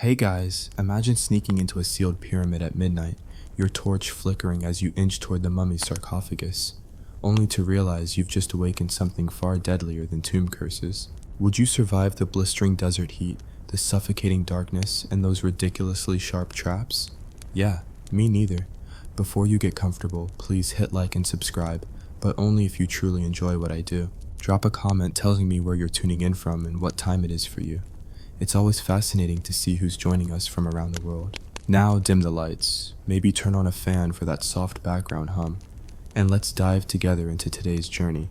Hey guys, imagine sneaking into a sealed pyramid at midnight, your torch flickering as you inch toward the mummy's sarcophagus, only to realize you've just awakened something far deadlier than tomb curses. Would you survive the blistering desert heat, the suffocating darkness, and those ridiculously sharp traps? Yeah, me neither. Before you get comfortable, please hit like and subscribe, but only if you truly enjoy what I do. Drop a comment telling me where you're tuning in from and what time it is for you. It's always fascinating to see who's joining us from around the world. Now dim the lights, maybe turn on a fan for that soft background hum, and let's dive together into today's journey.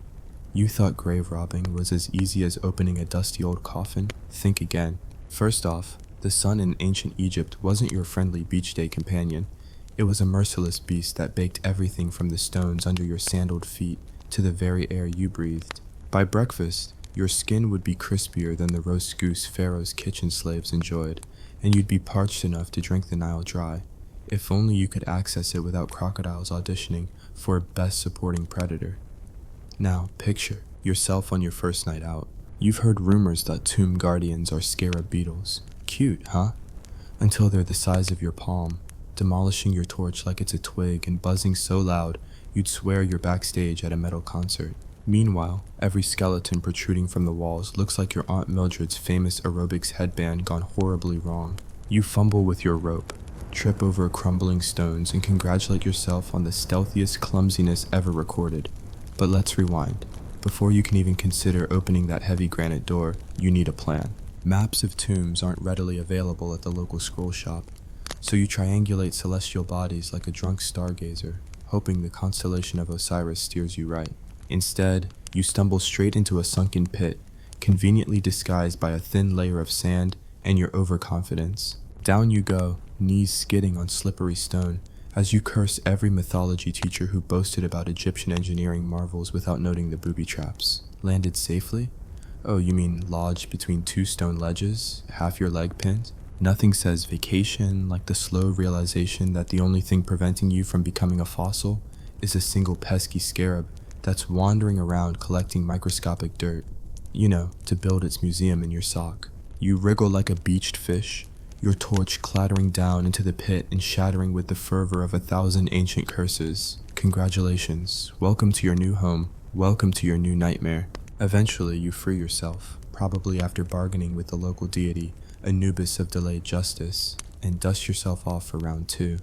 You thought grave robbing was as easy as opening a dusty old coffin? Think again. First off, the sun in ancient Egypt wasn't your friendly beach day companion. It was a merciless beast that baked everything from the stones under your sandaled feet to the very air you breathed. By breakfast, your skin would be crispier than the roast goose Pharaoh's kitchen slaves enjoyed, and you'd be parched enough to drink the Nile dry. If only you could access it without crocodiles auditioning for Best Supporting Predator. Now, picture yourself on your first night out. You've heard rumors that tomb guardians are scarab beetles. Cute, huh? Until they're the size of your palm, demolishing your torch like it's a twig and buzzing so loud you'd swear you're backstage at a metal concert. Meanwhile, every skeleton protruding from the walls looks like your Aunt Mildred's famous aerobics headband gone horribly wrong. You fumble with your rope, trip over crumbling stones, and congratulate yourself on the stealthiest clumsiness ever recorded. But let's rewind. Before you can even consider opening that heavy granite door, you need a plan. Maps of tombs aren't readily available at the local scroll shop, so you triangulate celestial bodies like a drunk stargazer, hoping the constellation of Osiris steers you right. Instead, you stumble straight into a sunken pit, conveniently disguised by a thin layer of sand and your overconfidence. Down you go, knees skidding on slippery stone, as you curse every mythology teacher who boasted about Egyptian engineering marvels without noting the booby traps. Landed safely? Oh, you mean lodged between two stone ledges, half your leg pinned? Nothing says vacation like the slow realization that the only thing preventing you from becoming a fossil is a single pesky scarab that's wandering around collecting microscopic dirt, to build its museum in your sock. You wriggle like a beached fish, your torch clattering down into the pit and shattering with the fervor of 1,000 ancient curses. Congratulations, welcome to your new home, welcome to your new nightmare. Eventually you free yourself, probably after bargaining with the local deity, Anubis of delayed justice, and dust yourself off for round 2.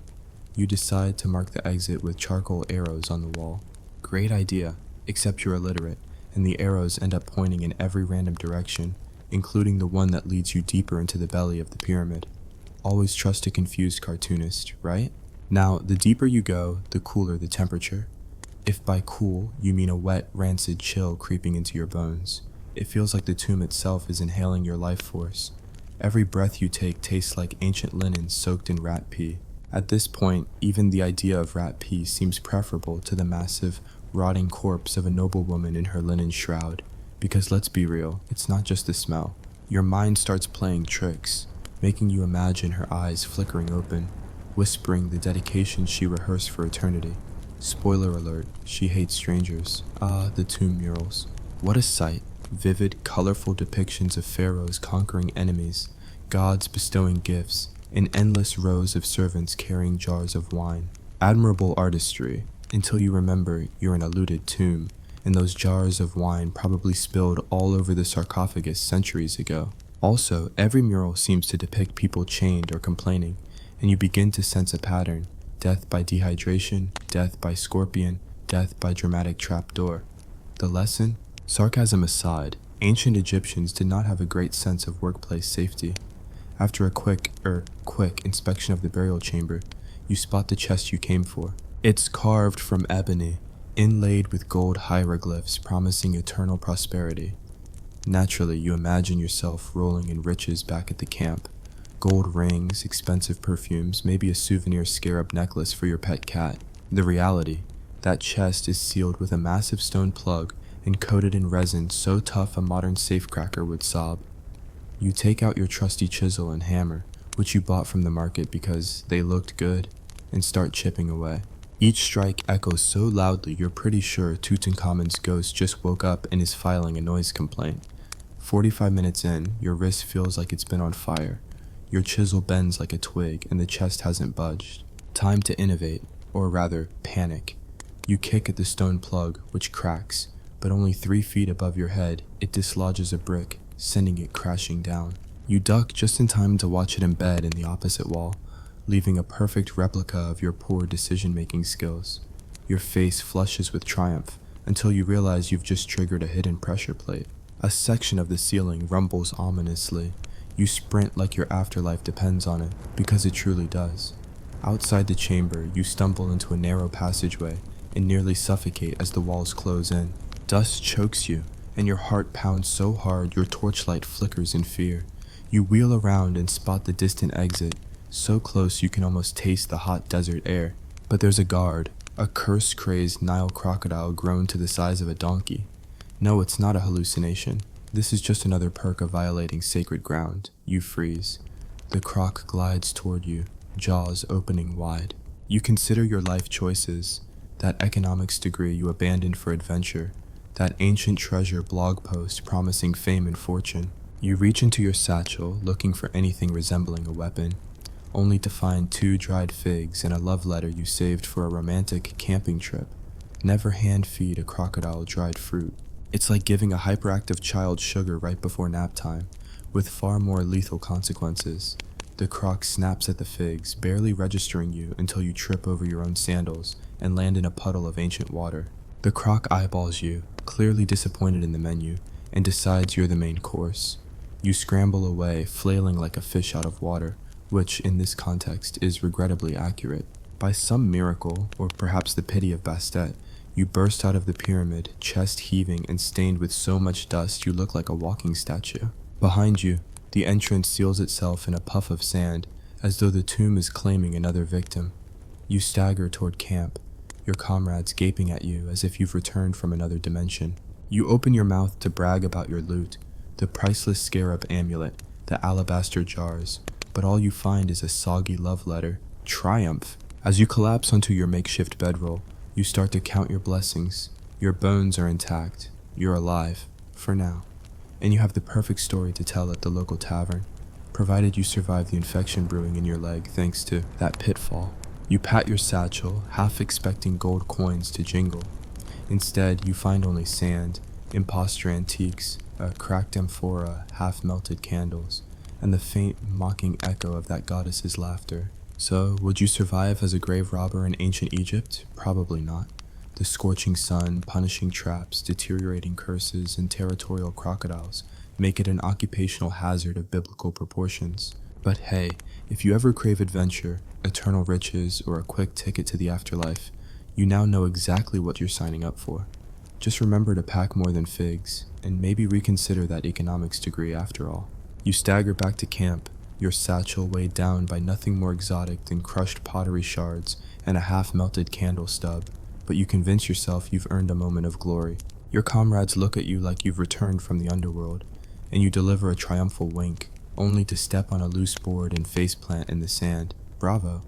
You decide to mark the exit with charcoal arrows on the wall. Great idea, except you're illiterate, and the arrows end up pointing in every random direction, including the one that leads you deeper into the belly of the pyramid. Always trust a confused cartoonist, right? Now, the deeper you go, the cooler the temperature. If by cool, you mean a wet, rancid chill creeping into your bones, it feels like the tomb itself is inhaling your life force. Every breath you take tastes like ancient linen soaked in rat pee. At this point, even the idea of rat pee seems preferable to the massive, rotting corpse of a noblewoman in her linen shroud, because let's be real, it's not just the smell. Your mind starts playing tricks, making you imagine her eyes flickering open, whispering the dedication she rehearsed for eternity. Spoiler alert, she hates strangers. Ah, the tomb murals. What a sight. Vivid, colorful depictions of pharaohs conquering enemies, gods bestowing gifts, and endless rows of servants carrying jars of wine. Admirable artistry, until you remember you're in a looted tomb, and those jars of wine probably spilled all over the sarcophagus centuries ago. Also, every mural seems to depict people chained or complaining, and you begin to sense a pattern: death by dehydration, death by scorpion, death by dramatic trapdoor. The lesson? Sarcasm aside, ancient Egyptians did not have a great sense of workplace safety. After a quick inspection of the burial chamber, you spot the chest you came for. It's carved from ebony, inlaid with gold hieroglyphs promising eternal prosperity. Naturally, you imagine yourself rolling in riches back at the camp. Gold rings, expensive perfumes, maybe a souvenir scarab necklace for your pet cat. The reality, that chest is sealed with a massive stone plug and coated in resin so tough a modern safecracker would sob. You take out your trusty chisel and hammer, which you bought from the market because they looked good, and start chipping away. Each strike echoes so loudly you're pretty sure Tutankhamun's ghost just woke up and is filing a noise complaint. 45 minutes in, your wrist feels like it's been on fire. Your chisel bends like a twig and the chest hasn't budged. Time to innovate, or rather, panic. You kick at the stone plug, which cracks, but only 3 feet above your head, it dislodges a brick, sending it crashing down. You duck just in time to watch it embed in the opposite wall, leaving a perfect replica of your poor decision-making skills. Your face flushes with triumph until you realize you've just triggered a hidden pressure plate. A section of the ceiling rumbles ominously. You sprint like your afterlife depends on it, because it truly does. Outside the chamber, you stumble into a narrow passageway and nearly suffocate as the walls close in. Dust chokes you, and your heart pounds so hard your torchlight flickers in fear. You wheel around and spot the distant exit, so close you can almost taste the hot desert air. But there's a guard, a curse-crazed Nile crocodile grown to the size of a donkey. No, it's not a hallucination. This is just another perk of violating sacred ground. You freeze. The croc glides toward you, jaws opening wide. You consider your life choices, that economics degree you abandoned for adventure, that ancient treasure blog post promising fame and fortune. You reach into your satchel looking for anything resembling a weapon, only to find 2 dried figs and a love letter you saved for a romantic camping trip. Never hand feed a crocodile dried fruit. It's like giving a hyperactive child sugar right before nap time, with far more lethal consequences. The croc snaps at the figs, barely registering you until you trip over your own sandals and land in a puddle of ancient water. The croc eyeballs you, clearly disappointed in the menu, and decides you're the main course. You scramble away, flailing like a fish out of water, which, in this context, is regrettably accurate. By some miracle, or perhaps the pity of Bastet, you burst out of the pyramid, chest heaving and stained with so much dust you look like a walking statue. Behind you, the entrance seals itself in a puff of sand, as though the tomb is claiming another victim. You stagger toward camp, your comrades gaping at you as if you've returned from another dimension. You open your mouth to brag about your loot, the priceless scarab amulet, the alabaster jars, but all you find is a soggy love letter. Triumph! As you collapse onto your makeshift bedroll, you start to count your blessings. Your bones are intact. You're alive, for now. And you have the perfect story to tell at the local tavern, provided you survive the infection brewing in your leg thanks to that pitfall. You pat your satchel, half expecting gold coins to jingle. Instead, you find only sand, imposter antiques, a cracked amphora, half-melted candles, and the faint, mocking echo of that goddess's laughter. So, would you survive as a grave robber in ancient Egypt? Probably not. The scorching sun, punishing traps, deteriorating curses, and territorial crocodiles make it an occupational hazard of biblical proportions. But hey, if you ever crave adventure, eternal riches, or a quick ticket to the afterlife, you now know exactly what you're signing up for. Just remember to pack more than figs, and maybe reconsider that economics degree after all. You stagger back to camp, your satchel weighed down by nothing more exotic than crushed pottery shards and a half-melted candle stub, but you convince yourself you've earned a moment of glory. Your comrades look at you like you've returned from the underworld, and you deliver a triumphal wink, only to step on a loose board and faceplant in the sand. Bravo!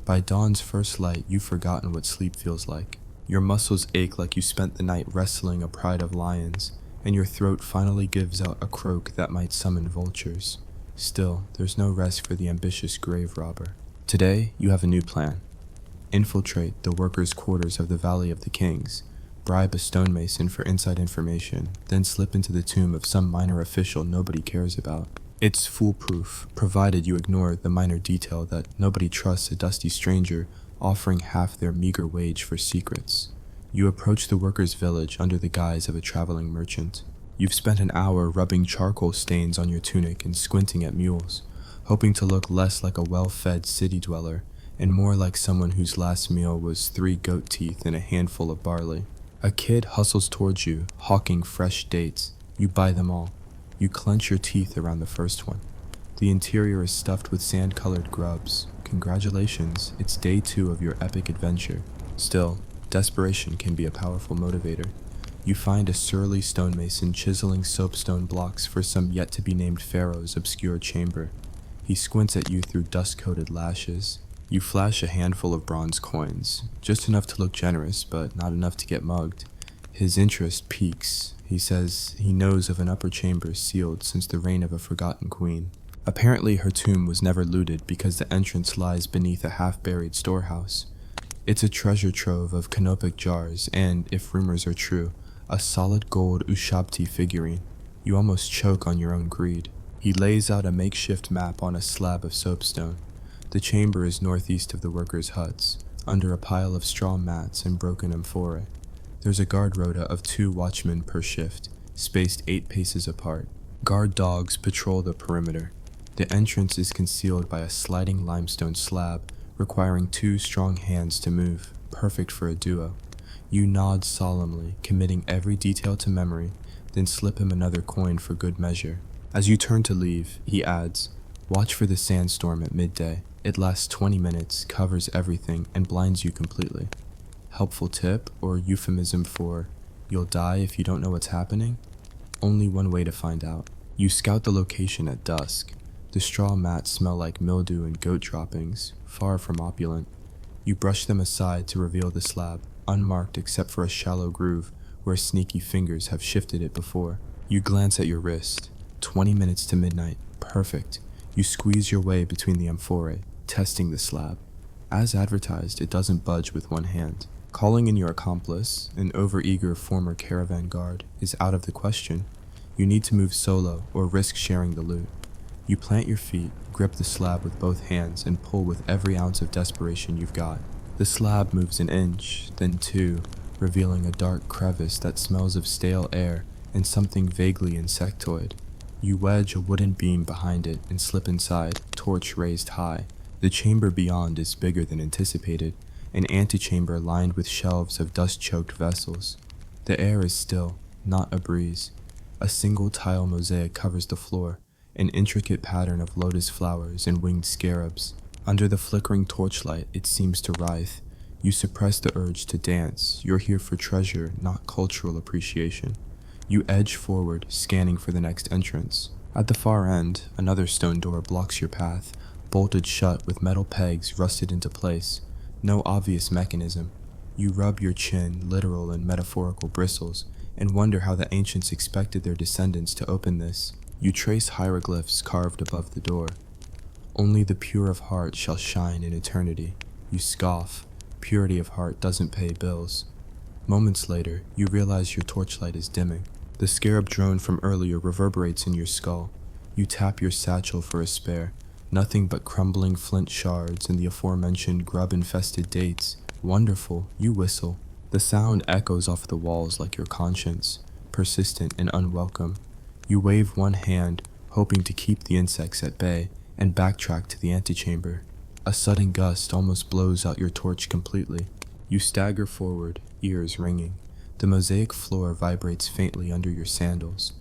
By dawn's first light, you've forgotten what sleep feels like. Your muscles ache like you spent the night wrestling a pride of lions, and your throat finally gives out a croak that might summon vultures. Still, there's no rest for the ambitious grave robber. Today, you have a new plan. Infiltrate the workers' quarters of the Valley of the Kings, bribe a stonemason for inside information, then slip into the tomb of some minor official nobody cares about. It's foolproof, provided you ignore the minor detail that nobody trusts a dusty stranger offering half their meager wage for secrets. You approach the workers' village under the guise of a traveling merchant. You've spent an hour rubbing charcoal stains on your tunic and squinting at mules, hoping to look less like a well-fed city dweller and more like someone whose last meal was 3 goat teeth and a handful of barley. A kid hustles towards you, hawking fresh dates. You buy them all. You clench your teeth around the first one. The interior is stuffed with sand-colored grubs. Congratulations, it's day 2 of your epic adventure. Still, desperation can be a powerful motivator. You find a surly stonemason chiseling soapstone blocks for some yet-to-be-named pharaoh's obscure chamber. He squints at you through dust-coated lashes. You flash a handful of bronze coins, just enough to look generous, but not enough to get mugged. His interest piques. He says he knows of an upper chamber sealed since the reign of a forgotten queen. Apparently her tomb was never looted because the entrance lies beneath a half-buried storehouse. It's a treasure trove of canopic jars and, if rumors are true, a solid gold Ushabti figurine. You almost choke on your own greed. He lays out a makeshift map on a slab of soapstone. The chamber is northeast of the workers' huts, under a pile of straw mats and broken amphorae. There's a guard rota of 2 watchmen per shift, spaced 8 paces apart. Guard dogs patrol the perimeter. The entrance is concealed by a sliding limestone slab, requiring 2 strong hands to move, perfect for a duo. You nod solemnly, committing every detail to memory, then slip him another coin for good measure. As you turn to leave, he adds, "Watch for the sandstorm at midday. It lasts 20 minutes, covers everything, and blinds you completely." Helpful tip, or euphemism for, you'll die if you don't know what's happening? Only one way to find out. You scout the location at dusk. The straw mats smell like mildew and goat droppings, far from opulent. You brush them aside to reveal the slab, unmarked except for a shallow groove where sneaky fingers have shifted it before. You glance at your wrist. 20 minutes to midnight. Perfect. You squeeze your way between the amphorae, testing the slab. As advertised, it doesn't budge with one hand. Calling in your accomplice, an overeager former caravan guard, is out of the question. You need to move solo or risk sharing the loot. You plant your feet, grip the slab with both hands, and pull with every ounce of desperation you've got. The slab moves an inch, then 2, revealing a dark crevice that smells of stale air and something vaguely insectoid. You wedge a wooden beam behind it and slip inside, torch raised high. The chamber beyond is bigger than anticipated, an antechamber lined with shelves of dust-choked vessels. The air is still, not a breeze. A single tile mosaic covers the floor, an intricate pattern of lotus flowers and winged scarabs. Under the flickering torchlight, it seems to writhe. You suppress the urge to dance. You're here for treasure, not cultural appreciation. You edge forward, scanning for the next entrance. At the far end, another stone door blocks your path, bolted shut with metal pegs rusted into place. No obvious mechanism. You rub your chin, literal and metaphorical bristles, and wonder how the ancients expected their descendants to open this. You trace hieroglyphs carved above the door. Only the pure of heart shall shine in eternity. You scoff. Purity of heart doesn't pay bills. Moments later, you realize your torchlight is dimming. The scarab drone from earlier reverberates in your skull. You tap your satchel for a spare. Nothing but crumbling flint shards and the aforementioned grub-infested dates. Wonderful, you whistle. The sound echoes off the walls like your conscience, persistent and unwelcome. You wave one hand, hoping to keep the insects at bay, and backtrack to the antechamber. A sudden gust almost blows out your torch completely. You stagger forward, ears ringing. The mosaic floor vibrates faintly under your sandals.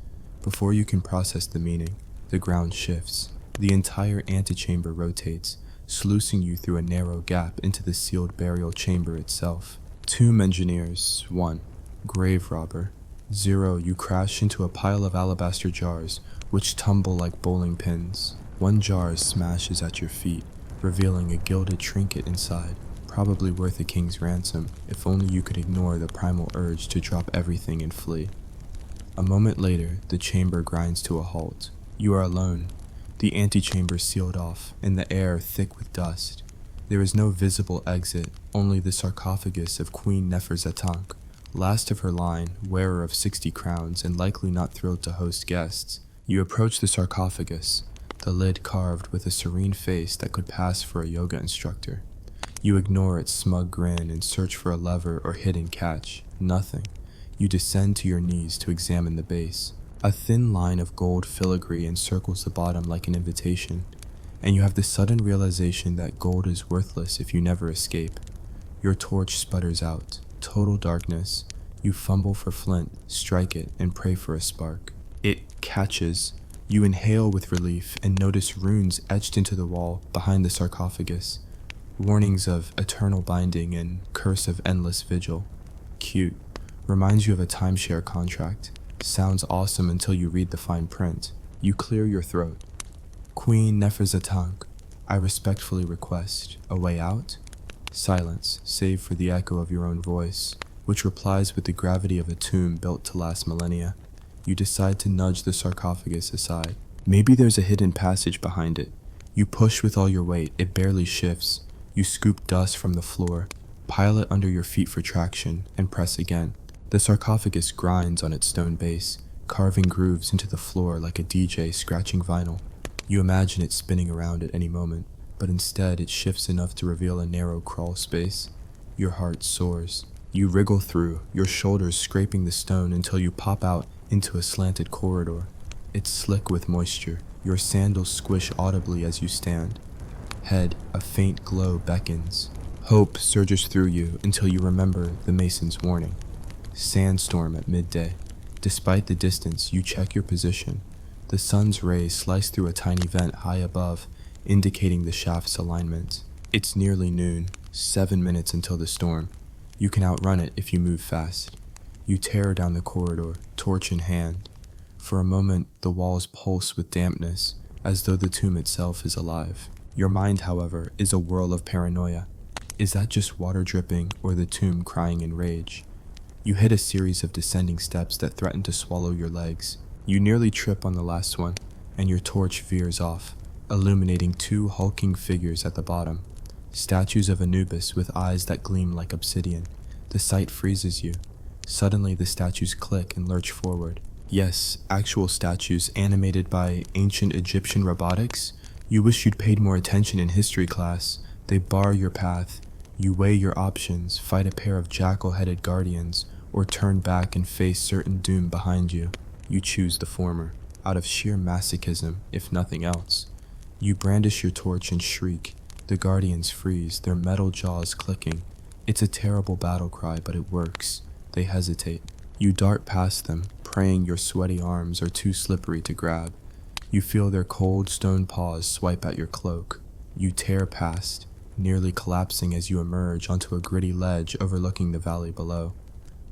Before you can process the meaning, the ground shifts. The entire antechamber rotates, sluicing you through a narrow gap into the sealed burial chamber itself. Tomb engineers, 1. Grave robber. 0. You crash into a pile of alabaster jars, which tumble like bowling pins. One jar smashes at your feet, revealing a gilded trinket inside, probably worth a king's ransom, if only you could ignore the primal urge to drop everything and flee. A moment later, the chamber grinds to a halt. You are alone. The antechamber sealed off, and the air thick with dust. There is no visible exit, only the sarcophagus of Queen Neferzetank, last of her line, wearer of 60 crowns and likely not thrilled to host guests. You approach the sarcophagus, the lid carved with a serene face that could pass for a yoga instructor. You ignore its smug grin and search for a lever or hidden catch. Nothing. You descend to your knees to examine the base. A thin line of gold filigree encircles the bottom like an invitation, and you have the sudden realization that gold is worthless if you never escape. Your torch sputters out. Total darkness. You fumble for flint, strike it, and pray for a spark. It catches. You inhale with relief and notice runes etched into the wall behind the sarcophagus. Warnings of eternal binding and curse of endless vigil. Cute. Reminds you of a timeshare contract. Sounds awesome until you read the fine print. You clear your throat. Queen Neferzetank, I respectfully request a way out? Silence, save for the echo of your own voice, which replies with the gravity of a tomb built to last millennia. You decide to nudge the sarcophagus aside. Maybe there's a hidden passage behind it. You push with all your weight, it barely shifts. You scoop dust from the floor, pile it under your feet for traction, and press again. The sarcophagus grinds on its stone base, carving grooves into the floor like a DJ scratching vinyl. You imagine it spinning around at any moment, but instead it shifts enough to reveal a narrow crawl space. Your heart soars. You wriggle through, your shoulders scraping the stone until you pop out into a slanted corridor. It's slick with moisture. Your sandals squish audibly as you stand. Head, a faint glow beckons. Hope surges through you until you remember the mason's warning. Sandstorm at midday. Despite the distance, you check your position. The sun's rays slice through a tiny vent high above, indicating the shaft's alignment. It's nearly noon, 7 minutes until the storm. You can outrun it if you move fast. You tear down the corridor, torch in hand. For a moment, the walls pulse with dampness, as though the tomb itself is alive. Your mind, however, is a whirl of paranoia. Is that just water dripping or the tomb crying in rage? You hit a series of descending steps that threaten to swallow your legs. You nearly trip on the last one, and your torch veers off, illuminating two hulking figures at the bottom. Statues of Anubis with eyes that gleam like obsidian. The sight freezes you. Suddenly the statues click and lurch forward. Yes, actual statues animated by ancient Egyptian robotics. You wish you'd paid more attention in history class. They bar your path. You weigh your options, fight a pair of jackal-headed guardians, or turn back and face certain doom behind you. You choose the former, out of sheer masochism, if nothing else. You brandish your torch and shriek. The guardians freeze, their metal jaws clicking. It's a terrible battle cry, but it works. They hesitate. You dart past them, praying your sweaty arms are too slippery to grab. You feel their cold stone paws swipe at your cloak. You tear past, nearly collapsing as you emerge onto a gritty ledge overlooking the valley below.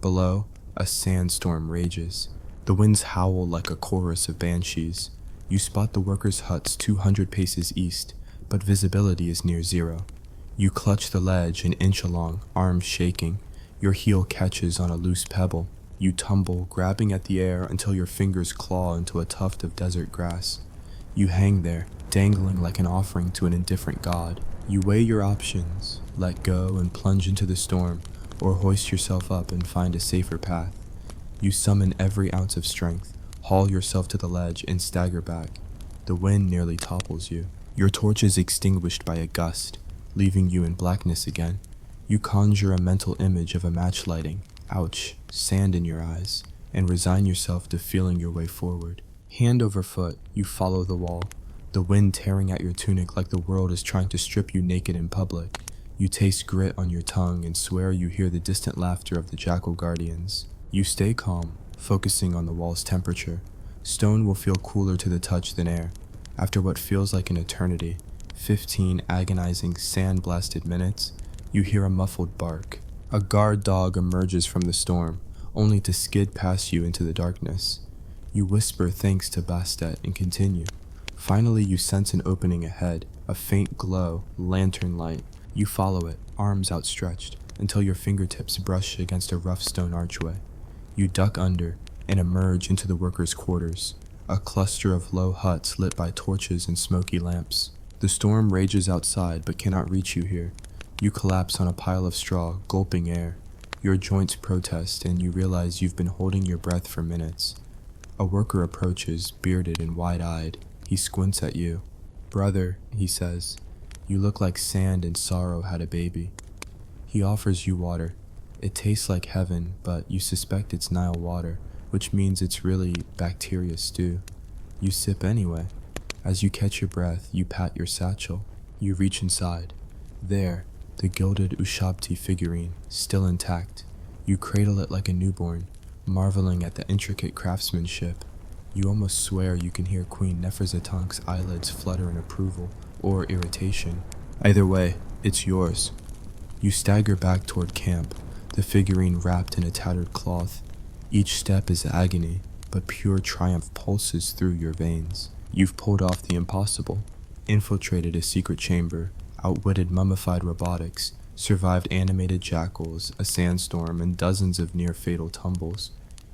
Below, a sandstorm rages. The winds howl like a chorus of banshees. You spot the workers' huts 200 paces east, but visibility is near zero. You clutch the ledge an inch along, arms shaking. Your heel catches on a loose pebble. You tumble, grabbing at the air until your fingers claw into a tuft of desert grass. You hang there, dangling like an offering to an indifferent god. You weigh your options, let go and plunge into the storm, or hoist yourself up and find a safer path. You summon every ounce of strength, haul yourself to the ledge, and stagger back. The wind nearly topples you. Your torch is extinguished by a gust, leaving you in blackness again. You conjure a mental image of a match lighting, ouch, sand in your eyes, and resign yourself to feeling your way forward. Hand over foot, you follow the wall, the wind tearing at your tunic like the world is trying to strip you naked in public. You taste grit on your tongue and swear you hear the distant laughter of the jackal guardians. You stay calm, focusing on the wall's temperature. Stone will feel cooler to the touch than air. After what feels like an eternity, 15 agonizing sand-blasted minutes, you hear a muffled bark. A guard dog emerges from the storm, only to skid past you into the darkness. You whisper thanks to Bastet and continue. Finally, you sense an opening ahead, a faint glow, lantern light. You follow it, arms outstretched, until your fingertips brush against a rough stone archway. You duck under and emerge into the workers' quarters, a cluster of low huts lit by torches and smoky lamps. The storm rages outside but cannot reach you here. You collapse on a pile of straw, gulping air. Your joints protest and you realize you've been holding your breath for minutes. A worker approaches, bearded and wide-eyed. He squints at you. "Brother," he says, "you look like sand and sorrow had a baby." He offers you water. It tastes like heaven, but you suspect it's Nile water, which means it's really bacteria stew. You sip anyway. As you catch your breath, you pat your satchel. You reach inside. There, the gilded Ushabti figurine, still intact. You cradle it like a newborn, marveling at the intricate craftsmanship. You almost swear you can hear Queen Neferzitank's eyelids flutter in approval or irritation. Either way, it's yours. You stagger back toward camp, the figurine wrapped in a tattered cloth. Each step is agony, but pure triumph pulses through your veins. You've pulled off the impossible, infiltrated a secret chamber, outwitted mummified robotics, survived animated jackals, a sandstorm, and dozens of near-fatal tumbles.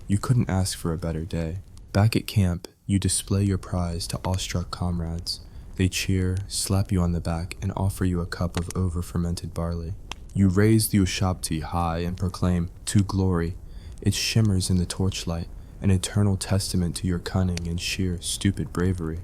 You couldn't ask for a better day. Back at camp, You display your prize to awestruck comrades. They cheer, slap you on the back, and offer you a cup of over-fermented barley. You raise the Ushabti high and proclaim, "To glory." It shimmers in the torchlight, an eternal testament to your cunning and sheer, stupid bravery.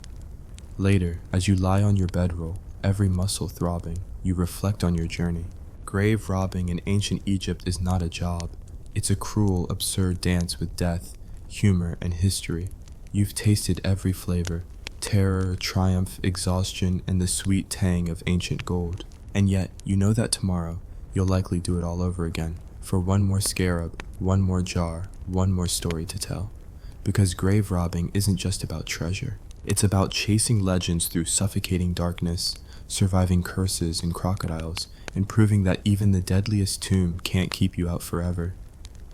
Later, as you lie on your bedroll, every muscle throbbing, you reflect on your journey. Grave robbing in ancient Egypt is not a job. It's a cruel, absurd dance with death, humor, and history. You've tasted every flavor: terror, triumph, exhaustion, and the sweet tang of ancient gold. And yet, you know that tomorrow, you'll likely do it all over again, for one more scarab, one more jar, one more story to tell. Because grave robbing isn't just about treasure. It's about chasing legends through suffocating darkness, surviving curses and crocodiles, and proving that even the deadliest tomb can't keep you out forever.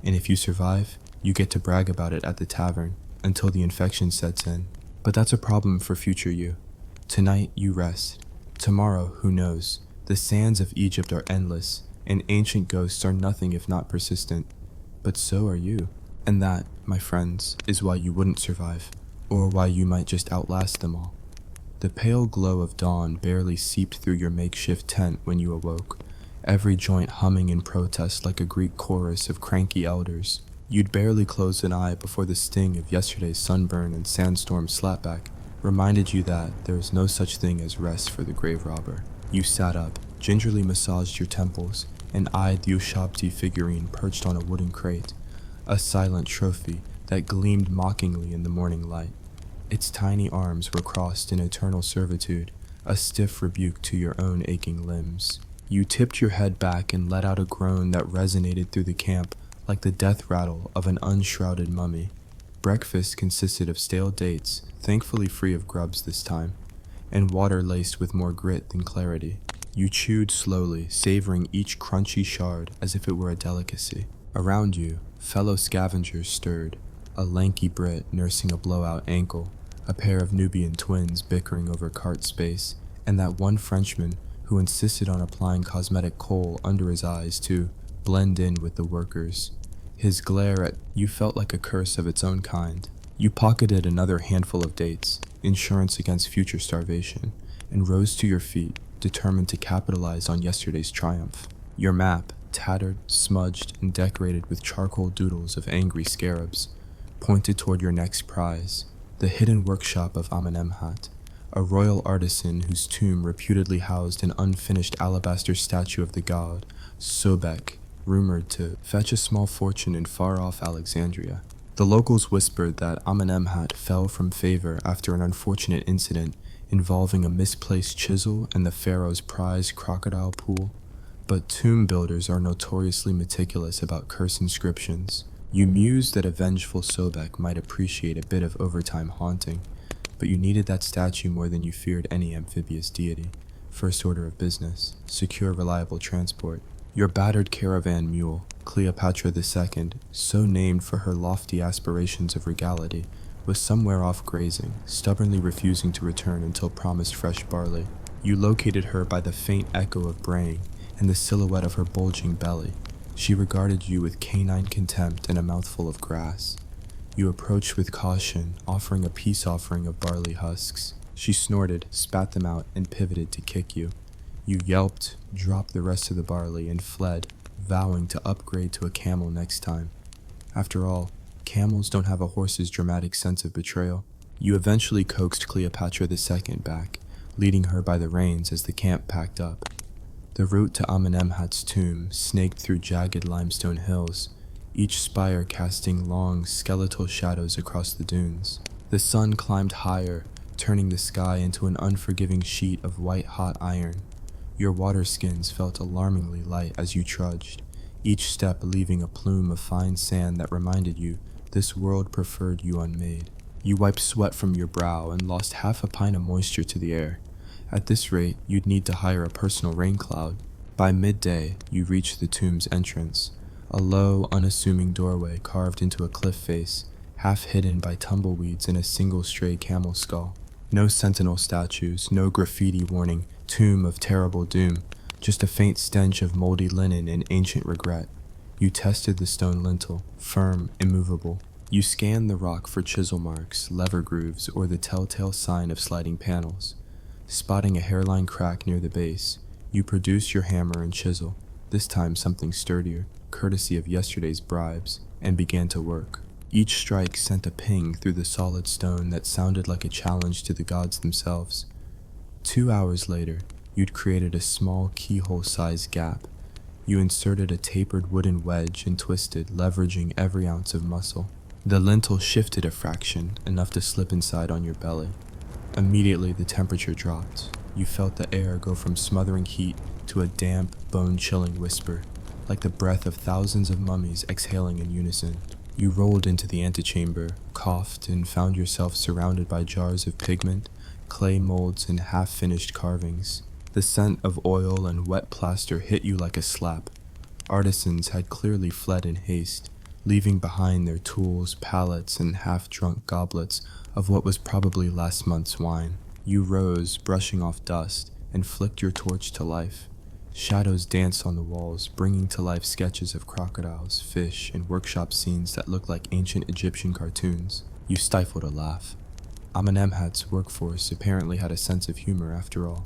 And if you survive, you get to brag about it at the tavern until the infection sets in. But that's a problem for future you. Tonight, you rest. Tomorrow, who knows? The sands of Egypt are endless, and ancient ghosts are nothing if not persistent. But so are you. And that, my friends, is why you wouldn't survive, or why you might just outlast them all. The pale glow of dawn barely seeped through your makeshift tent when you awoke, every joint humming in protest like a Greek chorus of cranky elders. You'd barely closed an eye before the sting of yesterday's sunburn and sandstorm slapback reminded you that there is no such thing as rest for the grave robber. You sat up, gingerly massaged your temples, and eyed the Ushabti figurine perched on a wooden crate, a silent trophy that gleamed mockingly in the morning light. Its tiny arms were crossed in eternal servitude, a stiff rebuke to your own aching limbs. You tipped your head back and let out a groan that resonated through the camp like the death rattle of an unshrouded mummy. Breakfast consisted of stale dates, thankfully free of grubs this time, and water laced with more grit than clarity. You chewed slowly, savoring each crunchy shard as if it were a delicacy. Around you, fellow scavengers stirred, a lanky Brit nursing a blowout ankle, a pair of Nubian twins bickering over cart space, and that one Frenchman who insisted on applying cosmetic kohl under his eyes to blend in with the workers. His glare at you felt like a curse of its own kind. You pocketed another handful of dates, insurance against future starvation, and rose to your feet, determined to capitalize on yesterday's triumph. Your map, tattered, smudged, and decorated with charcoal doodles of angry scarabs, pointed toward your next prize, the hidden workshop of Amenemhat, a royal artisan whose tomb reputedly housed an unfinished alabaster statue of the god, Sobek, rumored to fetch a small fortune in far-off Alexandria. The locals whispered that Amenemhat fell from favor after an unfortunate incident involving a misplaced chisel and the pharaoh's prized crocodile pool. But tomb builders are notoriously meticulous about curse inscriptions. You mused that a vengeful Sobek might appreciate a bit of overtime haunting, but you needed that statue more than you feared any amphibious deity. First order of business: secure reliable transport. Your battered caravan mule, Cleopatra II, so named for her lofty aspirations of regality, was somewhere off grazing, stubbornly refusing to return until promised fresh barley. You located her by the faint echo of braying and the silhouette of her bulging belly. She regarded you with canine contempt and a mouthful of grass. You approached with caution, offering a peace offering of barley husks. She snorted, spat them out, and pivoted to kick you. You yelped, dropped the rest of the barley, and fled, vowing to upgrade to a camel next time. After all, camels don't have a horse's dramatic sense of betrayal. You eventually coaxed Cleopatra II back, leading her by the reins as the camp packed up. The route to Amenemhat's tomb snaked through jagged limestone hills, each spire casting long, skeletal shadows across the dunes. The sun climbed higher, turning the sky into an unforgiving sheet of white-hot iron. Your water skins felt alarmingly light as you trudged, each step leaving a plume of fine sand that reminded you this world preferred you unmade. You wiped sweat from your brow and lost half a pint of moisture to the air. At this rate, you'd need to hire a personal rain cloud. By midday, you reached the tomb's entrance, a low, unassuming doorway carved into a cliff face, half hidden by tumbleweeds and a single stray camel skull. No sentinel statues, no graffiti warning, "Tomb of Terrible Doom," just a faint stench of moldy linen and ancient regret. You tested the stone lintel, firm, immovable. You scan the rock for chisel marks, lever grooves, or the telltale sign of sliding panels. Spotting a hairline crack near the base, you produce your hammer and chisel, this time something sturdier, courtesy of yesterday's bribes, and began to work. Each strike sent a ping through the solid stone that sounded like a challenge to the gods themselves. 2 hours later, you'd created a small keyhole-sized gap. You inserted a tapered wooden wedge and twisted, leveraging every ounce of muscle. The lintel shifted a fraction, enough to slip inside on your belly. Immediately, the temperature dropped. You felt the air go from smothering heat to a damp, bone-chilling whisper, like the breath of thousands of mummies exhaling in unison. You rolled into the antechamber, coughed, and found yourself surrounded by jars of pigment, clay molds, and half-finished carvings. The scent of oil and wet plaster hit you like a slap. Artisans had clearly fled in haste, leaving behind their tools, pallets, and half-drunk goblets of what was probably last month's wine. You rose, brushing off dust, and flicked your torch to life. Shadows danced on the walls, bringing to life sketches of crocodiles, fish, and workshop scenes that looked like ancient Egyptian cartoons. You stifled a laugh. Amenemhat's workforce apparently had a sense of humor after all.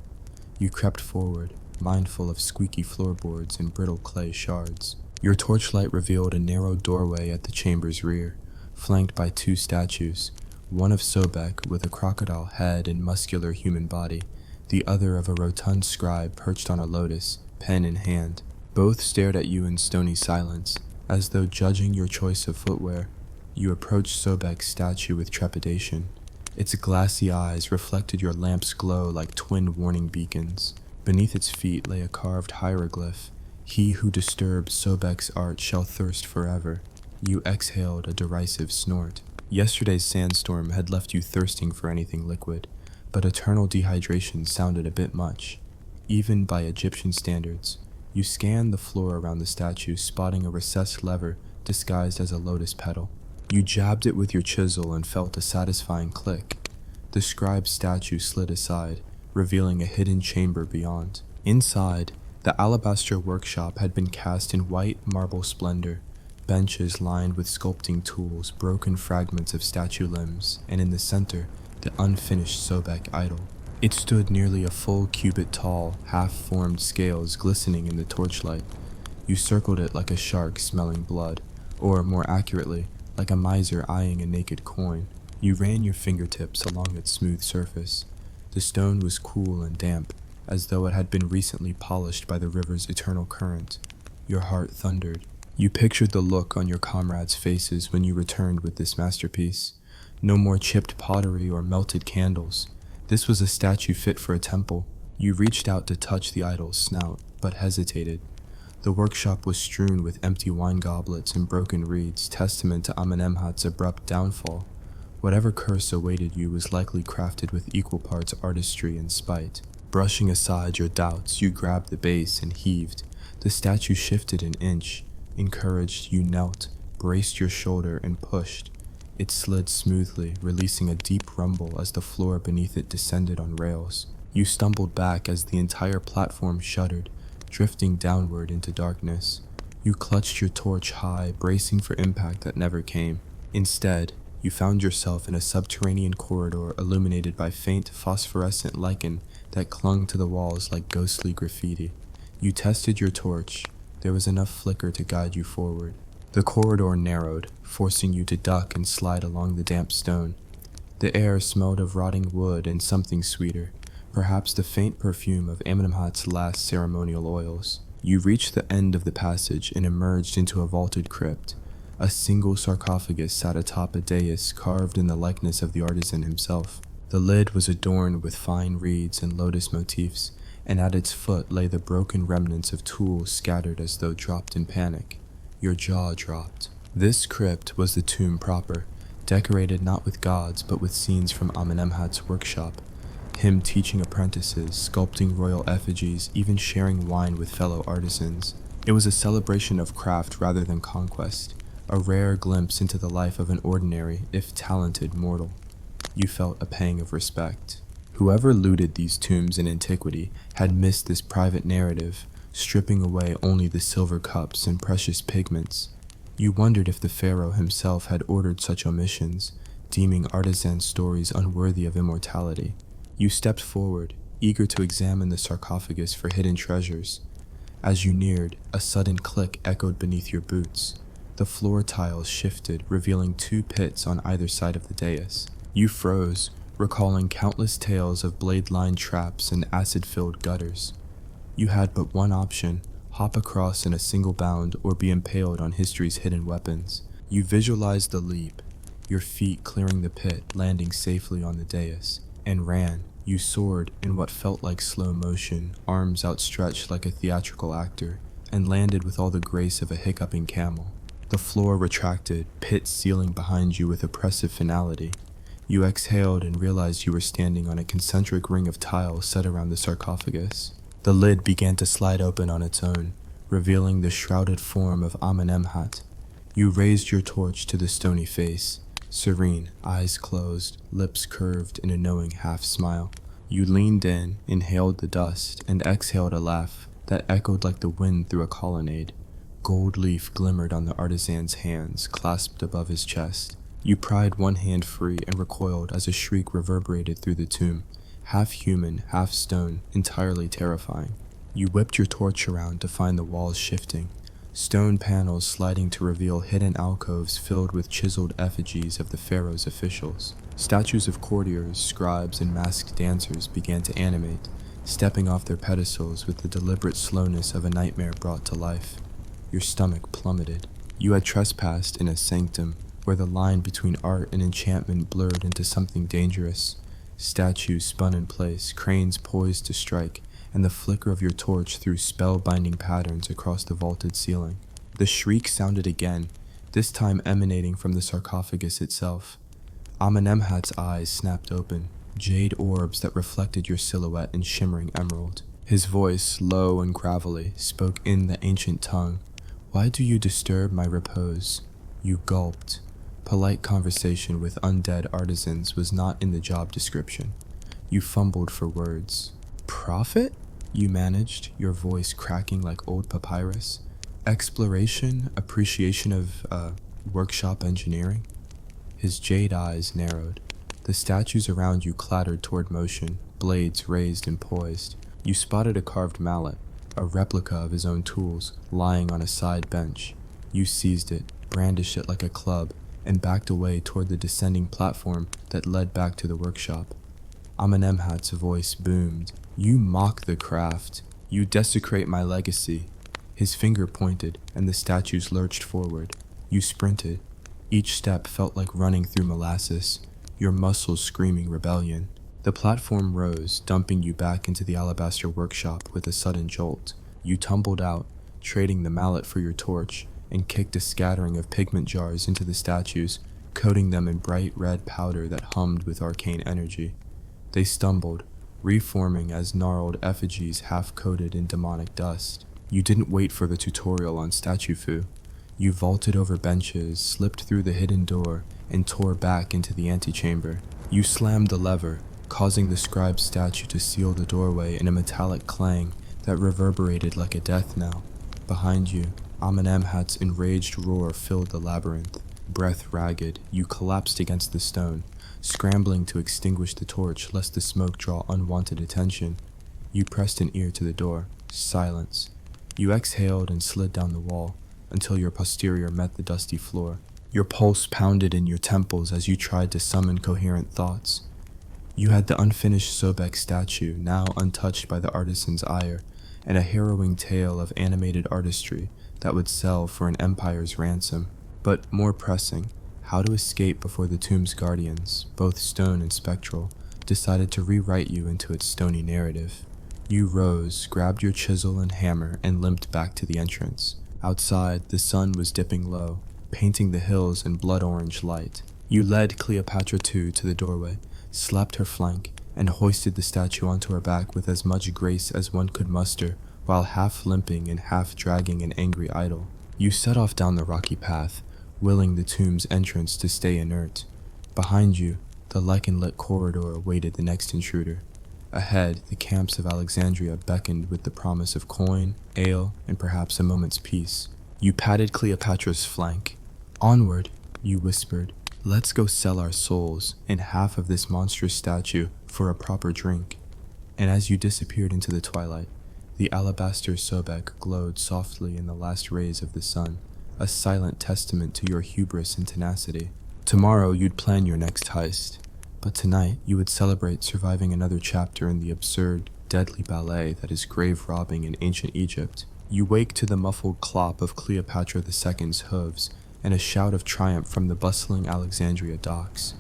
You crept forward, mindful of squeaky floorboards and brittle clay shards. Your torchlight revealed a narrow doorway at the chamber's rear, flanked by 2 statues, one of Sobek with a crocodile head and muscular human body, the other of a rotund scribe perched on a lotus, pen in hand. Both stared at you in stony silence, as though judging your choice of footwear. You approached Sobek's statue with trepidation. Its glassy eyes reflected your lamp's glow like twin warning beacons. Beneath its feet lay a carved hieroglyph, "He who disturbs Sobek's art shall thirst forever." You exhaled a derisive snort. Yesterday's sandstorm had left you thirsting for anything liquid, but eternal dehydration sounded a bit much. Even by Egyptian standards, you scanned the floor around the statue, spotting a recessed lever disguised as a lotus petal. You jabbed it with your chisel and felt a satisfying click. The scribe's statue slid aside, revealing a hidden chamber beyond. Inside, the alabaster workshop had been cast in white marble splendor, benches lined with sculpting tools, broken fragments of statue limbs, and in the center, the unfinished Sobek idol. It stood nearly a full cubit tall, half-formed scales glistening in the torchlight. You circled it like a shark smelling blood, or more accurately, like a miser eyeing a naked coin. You ran your fingertips along its smooth surface. The stone was cool and damp, as though it had been recently polished by the river's eternal current. Your heart thundered. You pictured the look on your comrades' faces when you returned with this masterpiece. No more chipped pottery or melted candles. This was a statue fit for a temple. You reached out to touch the idol's snout, but hesitated. The workshop was strewn with empty wine goblets and broken reeds, testament to Amenemhat's abrupt downfall. Whatever curse awaited you was likely crafted with equal parts artistry and spite. Brushing aside your doubts, you grabbed the base and heaved. The statue shifted an inch. Encouraged, you knelt, braced your shoulder, and pushed. It slid smoothly, releasing a deep rumble as the floor beneath it descended on rails. You stumbled back as the entire platform shuddered, drifting downward into darkness. You clutched your torch high, bracing for impact that never came. Instead, you found yourself in a subterranean corridor illuminated by faint phosphorescent lichen that clung to the walls like ghostly graffiti. You tested your torch. There was enough flicker to guide you forward. The corridor narrowed, forcing you to duck and slide along the damp stone. The air smelled of rotting wood and something sweeter, perhaps the faint perfume of Amenemhat's last ceremonial oils. You reached the end of the passage and emerged into a vaulted crypt. A single sarcophagus sat atop a dais carved in the likeness of the artisan himself. The lid was adorned with fine reeds and lotus motifs, and at its foot lay the broken remnants of tools scattered as though dropped in panic. Your jaw dropped. This crypt was the tomb proper, decorated not with gods but with scenes from Amenemhat's workshop. Him teaching apprentices, sculpting royal effigies, even sharing wine with fellow artisans. It was a celebration of craft rather than conquest, a rare glimpse into the life of an ordinary, if talented, mortal. You felt a pang of respect. Whoever looted these tombs in antiquity had missed this private narrative, stripping away only the silver cups and precious pigments. You wondered if the pharaoh himself had ordered such omissions, deeming artisan stories unworthy of immortality. You stepped forward, eager to examine the sarcophagus for hidden treasures. As you neared, a sudden click echoed beneath your boots. The floor tiles shifted, revealing 2 pits on either side of the dais. You froze, recalling countless tales of blade-lined traps and acid-filled gutters. You had but one option: hop across in a single bound or be impaled on history's hidden weapons. You visualized the leap, your feet clearing the pit, landing safely on the dais, and ran. You soared in what felt like slow motion, arms outstretched like a theatrical actor, and landed with all the grace of a hiccuping camel. The floor retracted, pit sealing behind you with oppressive finality. You exhaled and realized you were standing on a concentric ring of tiles set around the sarcophagus. The lid began to slide open on its own, revealing the shrouded form of Amenemhat. You raised your torch to the stony face, serene, eyes closed, lips curved in a knowing half-smile. You leaned in, inhaled the dust, and exhaled a laugh that echoed like the wind through a colonnade. Gold leaf glimmered on the artisan's hands, clasped above his chest. You pried one hand free and recoiled as a shriek reverberated through the tomb, half human, half stone, entirely terrifying. You whipped your torch around to find the walls shifting, stone panels sliding to reveal hidden alcoves filled with chiseled effigies of the pharaoh's officials. Statues of courtiers, scribes, and masked dancers began to animate, stepping off their pedestals with the deliberate slowness of a nightmare brought to life. Your stomach plummeted. You had trespassed in a sanctum where the line between art and enchantment blurred into something dangerous. Statues spun in place, cranes poised to strike, and the flicker of your torch threw spell-binding patterns across the vaulted ceiling. The shriek sounded again, this time emanating from the sarcophagus itself. Amenemhat's eyes snapped open, jade orbs that reflected your silhouette in shimmering emerald. His voice, low and gravelly, spoke in the ancient tongue. "Why do you disturb my repose?" You gulped. Polite conversation with undead artisans was not in the job description. You fumbled for words. "Profit?" you managed, your voice cracking like old papyrus. "Exploration, appreciation of, workshop engineering?" His jade eyes narrowed. The statues around you clattered toward motion, blades raised and poised. You spotted a carved mallet, a replica of his own tools, lying on a side bench. You seized it, brandished it like a club, and backed away toward the descending platform that led back to the workshop. Amenemhat's voice boomed. "You mock the craft. You desecrate my legacy." His finger pointed, and the statues lurched forward. You sprinted. Each step felt like running through molasses, your muscles screaming rebellion. The platform rose, dumping you back into the alabaster workshop with a sudden jolt. You tumbled out, trading the mallet for your torch, and kicked a scattering of pigment jars into the statues, coating them in bright red powder that hummed with arcane energy. They stumbled, reforming as gnarled effigies half-coated in demonic dust. You didn't wait for the tutorial on statue foo. You vaulted over benches, slipped through the hidden door, and tore back into the antechamber. You slammed the lever, causing the scribe's statue to seal the doorway in a metallic clang that reverberated like a death knell. Behind you, Amenemhat's enraged roar filled the labyrinth. Breath ragged, you collapsed against the stone, scrambling to extinguish the torch lest the smoke draw unwanted attention. You pressed an ear to the door. Silence. You exhaled and slid down the wall until your posterior met the dusty floor. Your pulse pounded in your temples as you tried to summon coherent thoughts. You had the unfinished Sobek statue, now untouched by the artisan's ire, and a harrowing tale of animated artistry that would sell for an empire's ransom. But more pressing, how to escape before the tomb's guardians, both stone and spectral, decided to rewrite you into its stony narrative. You rose, grabbed your chisel and hammer, and limped back to the entrance. Outside, the sun was dipping low, painting the hills in blood-orange light. You led Cleopatra II to the doorway, slapped her flank, and hoisted the statue onto her back with as much grace as one could muster, while half limping and half dragging an angry idol. You set off down the rocky path, willing the tomb's entrance to stay inert. Behind you, the lichen-lit corridor awaited the next intruder. Ahead, the camps of Alexandria beckoned with the promise of coin, ale, and perhaps a moment's peace. You patted Cleopatra's flank. "Onward," you whispered. "Let's go sell our souls and half of this monstrous statue for a proper drink." And as you disappeared into the twilight, the alabaster sobek glowed softly in the last rays of the sun, a silent testament to your hubris and tenacity. Tomorrow you'd plan your next heist, but tonight you would celebrate surviving another chapter in the absurd, deadly ballet that is grave robbing in ancient Egypt. You wake to the muffled clop of Cleopatra II's hooves and a shout of triumph from the bustling Alexandria docks.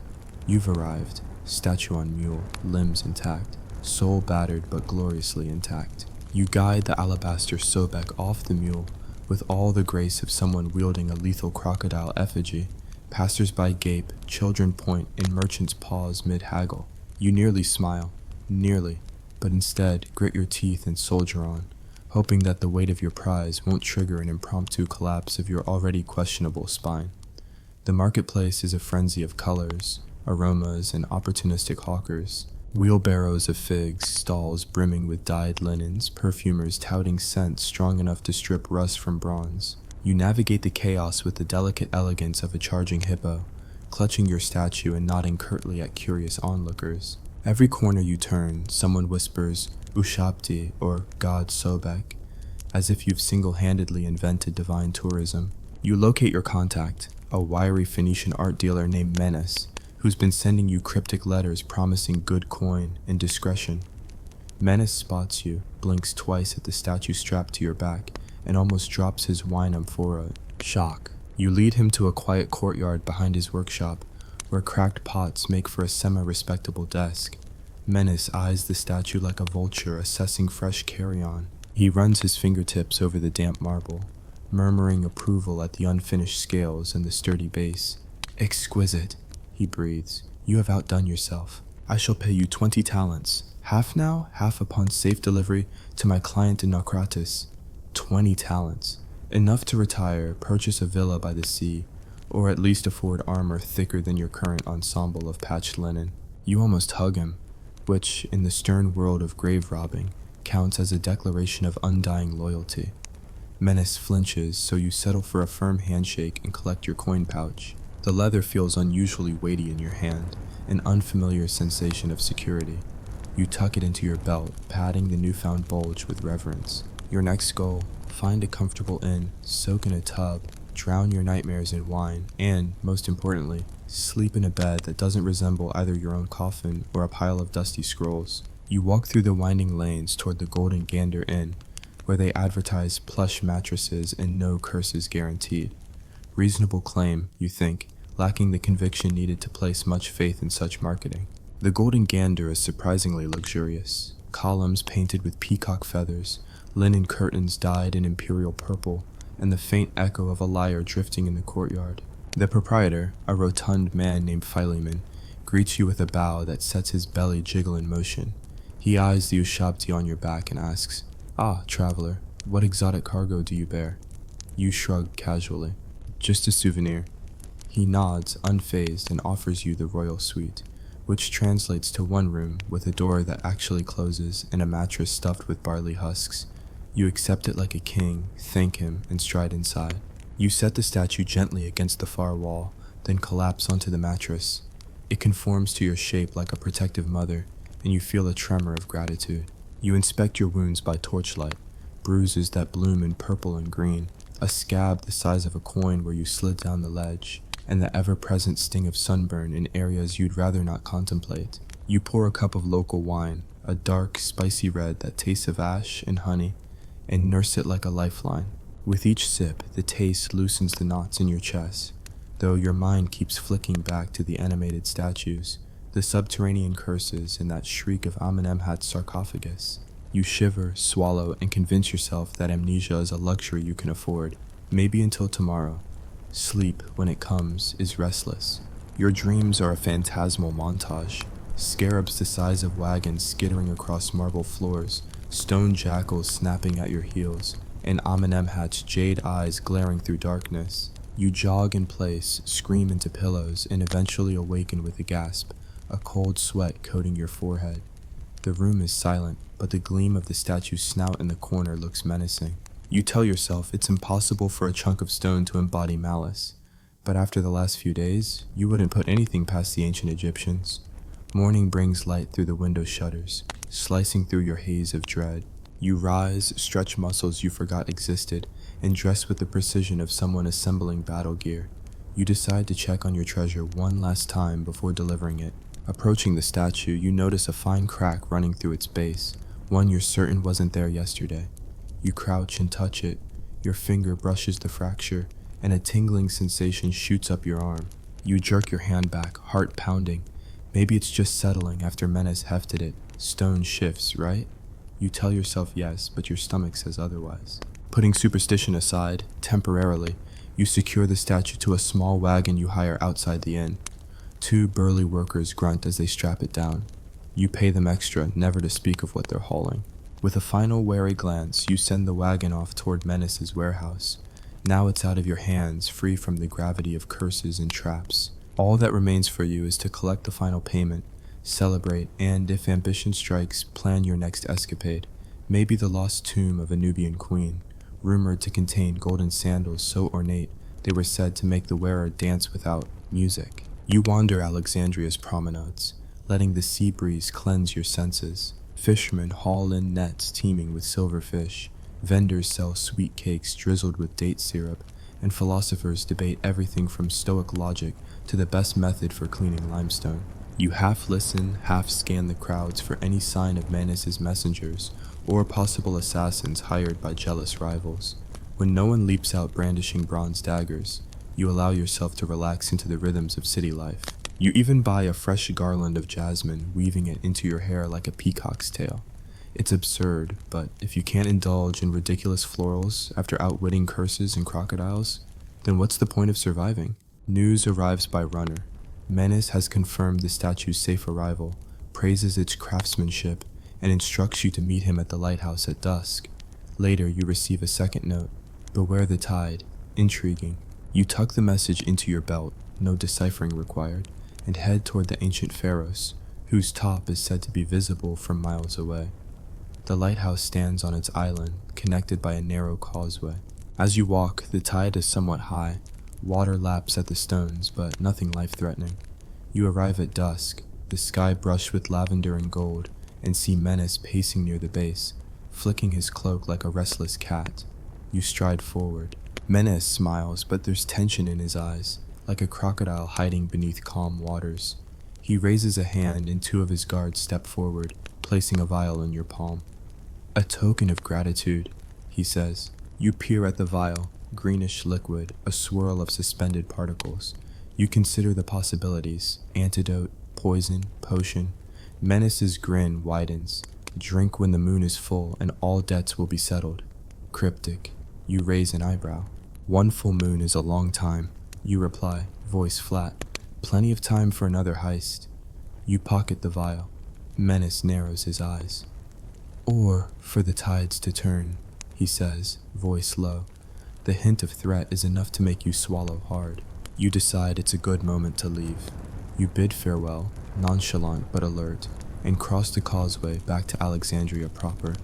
You've arrived, statue on mule, limbs intact, soul battered but gloriously intact. You guide the alabaster sobek off the mule with all the grace of someone wielding a lethal crocodile effigy. Passers-by gape, children point, and merchants pause mid-haggle. You nearly smile, nearly, but instead grit your teeth and soldier on, hoping that the weight of your prize won't trigger an impromptu collapse of your already questionable spine. The marketplace is a frenzy of colors, aromas, and opportunistic hawkers. Wheelbarrows of figs, stalls brimming with dyed linens, perfumers touting scents strong enough to strip rust from bronze. You navigate the chaos with the delicate elegance of a charging hippo, clutching your statue and nodding curtly at curious onlookers. Every corner you turn, someone whispers, "Ushabti," or "God Sobek," as if you've single-handedly invented divine tourism. You locate your contact, a wiry Phoenician art dealer named Menace, who's been sending you cryptic letters promising good coin and discretion. Menace spots you, blinks twice at the statue strapped to your back, and almost drops his wine amphora. Shock. You lead him to a quiet courtyard behind his workshop, where cracked pots make for a semi-respectable desk. Menace eyes the statue like a vulture assessing fresh carrion. He runs his fingertips over the damp marble, murmuring approval at the unfinished scales and the sturdy base. "Exquisite," he breathes. "You have outdone yourself. I shall pay you 20 talents, half now, half upon safe delivery to my client in Naucratis. 20 talents. Enough to retire, purchase a villa by the sea, or at least afford armor thicker than your current ensemble of patched linen." You almost hug him, which, in the stern world of grave robbing, counts as a declaration of undying loyalty. Menace flinches, so you settle for a firm handshake and collect your coin pouch. The leather feels unusually weighty in your hand, an unfamiliar sensation of security. You tuck it into your belt, patting the newfound bulge with reverence. Your next goal: find a comfortable inn, soak in a tub, drown your nightmares in wine, and, most importantly, sleep in a bed that doesn't resemble either your own coffin or a pile of dusty scrolls. You walk through the winding lanes toward the Golden Gander Inn, where they advertise plush mattresses and no curses guaranteed. Reasonable claim, you think, lacking the conviction needed to place much faith in such marketing. The Golden Gander is surprisingly luxurious. Columns painted with peacock feathers, linen curtains dyed in imperial purple, and the faint echo of a lyre drifting in the courtyard. The proprietor, a rotund man named Philemon, greets you with a bow that sets his belly jiggle in motion. He eyes the ushabti on your back and asks, "Ah, traveler, what exotic cargo do you bear?" You shrug casually. "Just a souvenir." He nods, unfazed, and offers you the royal suite, which translates to one room with a door that actually closes and a mattress stuffed with barley husks. You accept it like a king, thank him, and stride inside. You set the statue gently against the far wall, then collapse onto the mattress. It conforms to your shape like a protective mother, and you feel a tremor of gratitude. You inspect your wounds by torchlight, bruises that bloom in purple and green, a scab the size of a coin where you slid down the ledge, and the ever-present sting of sunburn in areas you'd rather not contemplate. You pour a cup of local wine, a dark, spicy red that tastes of ash and honey, and nurse it like a lifeline. With each sip, the taste loosens the knots in your chest, though your mind keeps flicking back to the animated statues, the subterranean curses, and that shriek of Amenemhat's sarcophagus. You shiver, swallow, and convince yourself that amnesia is a luxury you can afford, maybe until tomorrow. Sleep, when it comes, is restless. Your dreams are a phantasmal montage, scarabs the size of wagons skittering across marble floors, stone jackals snapping at your heels, and Amenemhat's jade eyes glaring through darkness. You jog in place, scream into pillows, and eventually awaken with a gasp, a cold sweat coating your forehead. The room is silent, but the gleam of the statue's snout in the corner looks menacing. You tell yourself it's impossible for a chunk of stone to embody malice, but after the last few days, you wouldn't put anything past the ancient Egyptians. Morning brings light through the window shutters, slicing through your haze of dread. You rise, stretch muscles you forgot existed, and dress with the precision of someone assembling battle gear. You decide to check on your treasure one last time before delivering it. Approaching the statue, you notice a fine crack running through its base, one you're certain wasn't there yesterday. You crouch and touch it. Your finger brushes the fracture, and a tingling sensation shoots up your arm. You jerk your hand back, heart pounding. Maybe it's just settling after Menace hefted it. Stone shifts, right? You tell yourself yes, but your stomach says otherwise. Putting superstition aside, temporarily, you secure the statue to a small wagon you hire outside the inn. Two burly workers grunt as they strap it down. You pay them extra, never to speak of what they're hauling. With a final wary glance, you send the wagon off toward Menace's warehouse. Now it's out of your hands, free from the gravity of curses and traps. All that remains for you is to collect the final payment, celebrate, and, if ambition strikes, plan your next escapade. Maybe the lost tomb of a Nubian queen, rumored to contain golden sandals so ornate they were said to make the wearer dance without music. You wander Alexandria's promenades, letting the sea breeze cleanse your senses. Fishermen haul in nets teeming with silver fish, vendors sell sweet cakes drizzled with date syrup, and philosophers debate everything from stoic logic to the best method for cleaning limestone. You half listen, half scan the crowds for any sign of Manus' messengers or possible assassins hired by jealous rivals. When no one leaps out brandishing bronze daggers, you allow yourself to relax into the rhythms of city life. You even buy a fresh garland of jasmine, weaving it into your hair like a peacock's tail. It's absurd, but if you can't indulge in ridiculous florals after outwitting curses and crocodiles, then what's the point of surviving? News arrives by runner. Menace has confirmed the statue's safe arrival, praises its craftsmanship, and instructs you to meet him at the lighthouse at dusk. Later, you receive a second note. Beware the tide. Intriguing. You tuck the message into your belt, no deciphering required, and head toward the ancient pharaohs, whose top is said to be visible from miles away. The lighthouse stands on its island, connected by a narrow causeway. As you walk, the tide is somewhat high. Water laps at the stones, but nothing life-threatening. You arrive at dusk, the sky brushed with lavender and gold, and see Menace pacing near the base, flicking his cloak like a restless cat. You stride forward. Menace smiles, but there's tension in his eyes, like a crocodile hiding beneath calm waters. He raises a hand and two of his guards step forward, placing a vial in your palm. A token of gratitude, he says. You peer at the vial, greenish liquid, a swirl of suspended particles. You consider the possibilities: antidote, poison, potion. Menace's grin widens. Drink when the moon is full and all debts will be settled. Cryptic. You raise an eyebrow. One full moon is a long time. You reply, voice flat. Plenty of time for another heist. You pocket the vial. Menace narrows his eyes. Or for the tides to turn, he says, voice low. The hint of threat is enough to make you swallow hard. You decide it's a good moment to leave. You bid farewell, nonchalant but alert, and cross the causeway back to Alexandria proper.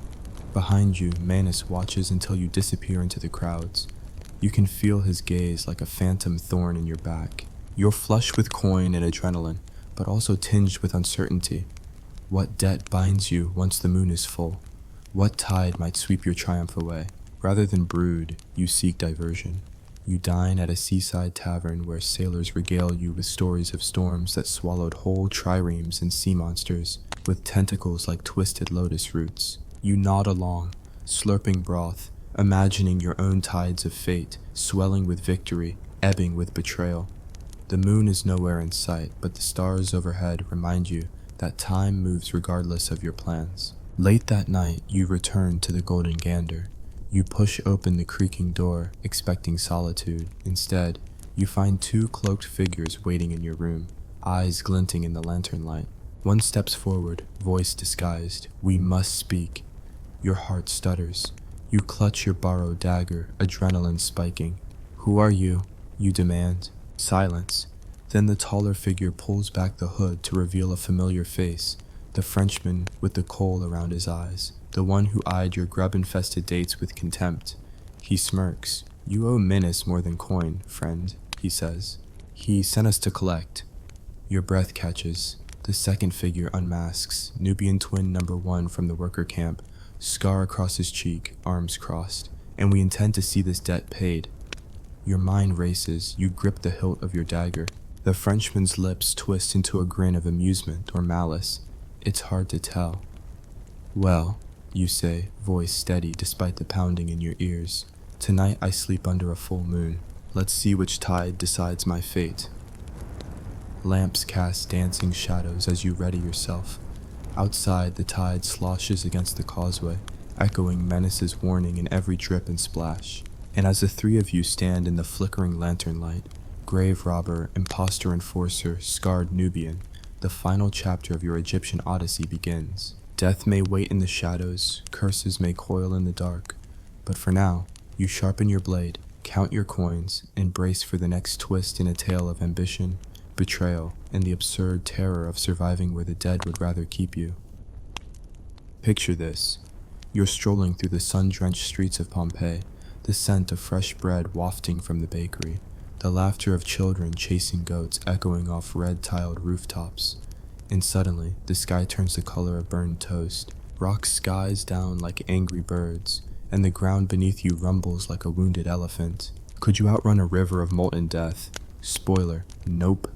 Behind you, Manus watches until you disappear into the crowds. You can feel his gaze like a phantom thorn in your back. You're flush with coin and adrenaline, but also tinged with uncertainty. What debt binds you once the moon is full? What tide might sweep your triumph away? Rather than brood, you seek diversion. You dine at a seaside tavern where sailors regale you with stories of storms that swallowed whole triremes and sea monsters with tentacles like twisted lotus roots. You nod along, slurping broth, imagining your own tides of fate, swelling with victory, ebbing with betrayal. The moon is nowhere in sight, but the stars overhead remind you that time moves regardless of your plans. Late that night, you return to the Golden Gander. You push open the creaking door, expecting solitude. Instead, you find two cloaked figures waiting in your room, eyes glinting in the lantern light. One steps forward, voice disguised. We must speak. Your heart stutters. You clutch your borrowed dagger, adrenaline spiking. Who are you? You demand. Silence. Then the taller figure pulls back the hood to reveal a familiar face, the Frenchman with the kohl around his eyes, the one who eyed your grub-infested dates with contempt. He smirks. You owe Minas more than coin, friend, he says. He sent us to collect. Your breath catches. The second figure unmasks, Nubian twin number 1 from the worker camp, scar across his cheek, arms crossed, and we intend to see this debt paid. Your mind races, you grip the hilt of your dagger. The Frenchman's lips twist into a grin of amusement or malice. It's hard to tell. Well, you say, voice steady despite the pounding in your ears. Tonight I sleep under a full moon. Let's see which tide decides my fate. Lamps cast dancing shadows as you ready yourself. Outside, the tide sloshes against the causeway, echoing Menace's warning in every drip and splash. And as the three of you stand in the flickering lantern light, grave robber, imposter enforcer, scarred Nubian, the final chapter of your Egyptian odyssey begins. Death may wait in the shadows, curses may coil in the dark, but for now, you sharpen your blade, count your coins, and brace for the next twist in a tale of ambition, betrayal, and the absurd terror of surviving where the dead would rather keep you. Picture this. You're strolling through the sun-drenched streets of Pompeii, the scent of fresh bread wafting from the bakery, the laughter of children chasing goats echoing off red-tiled rooftops. And suddenly, the sky turns the color of burned toast, rocks skies down like angry birds, and the ground beneath you rumbles like a wounded elephant. Could you outrun a river of molten death? Spoiler, nope.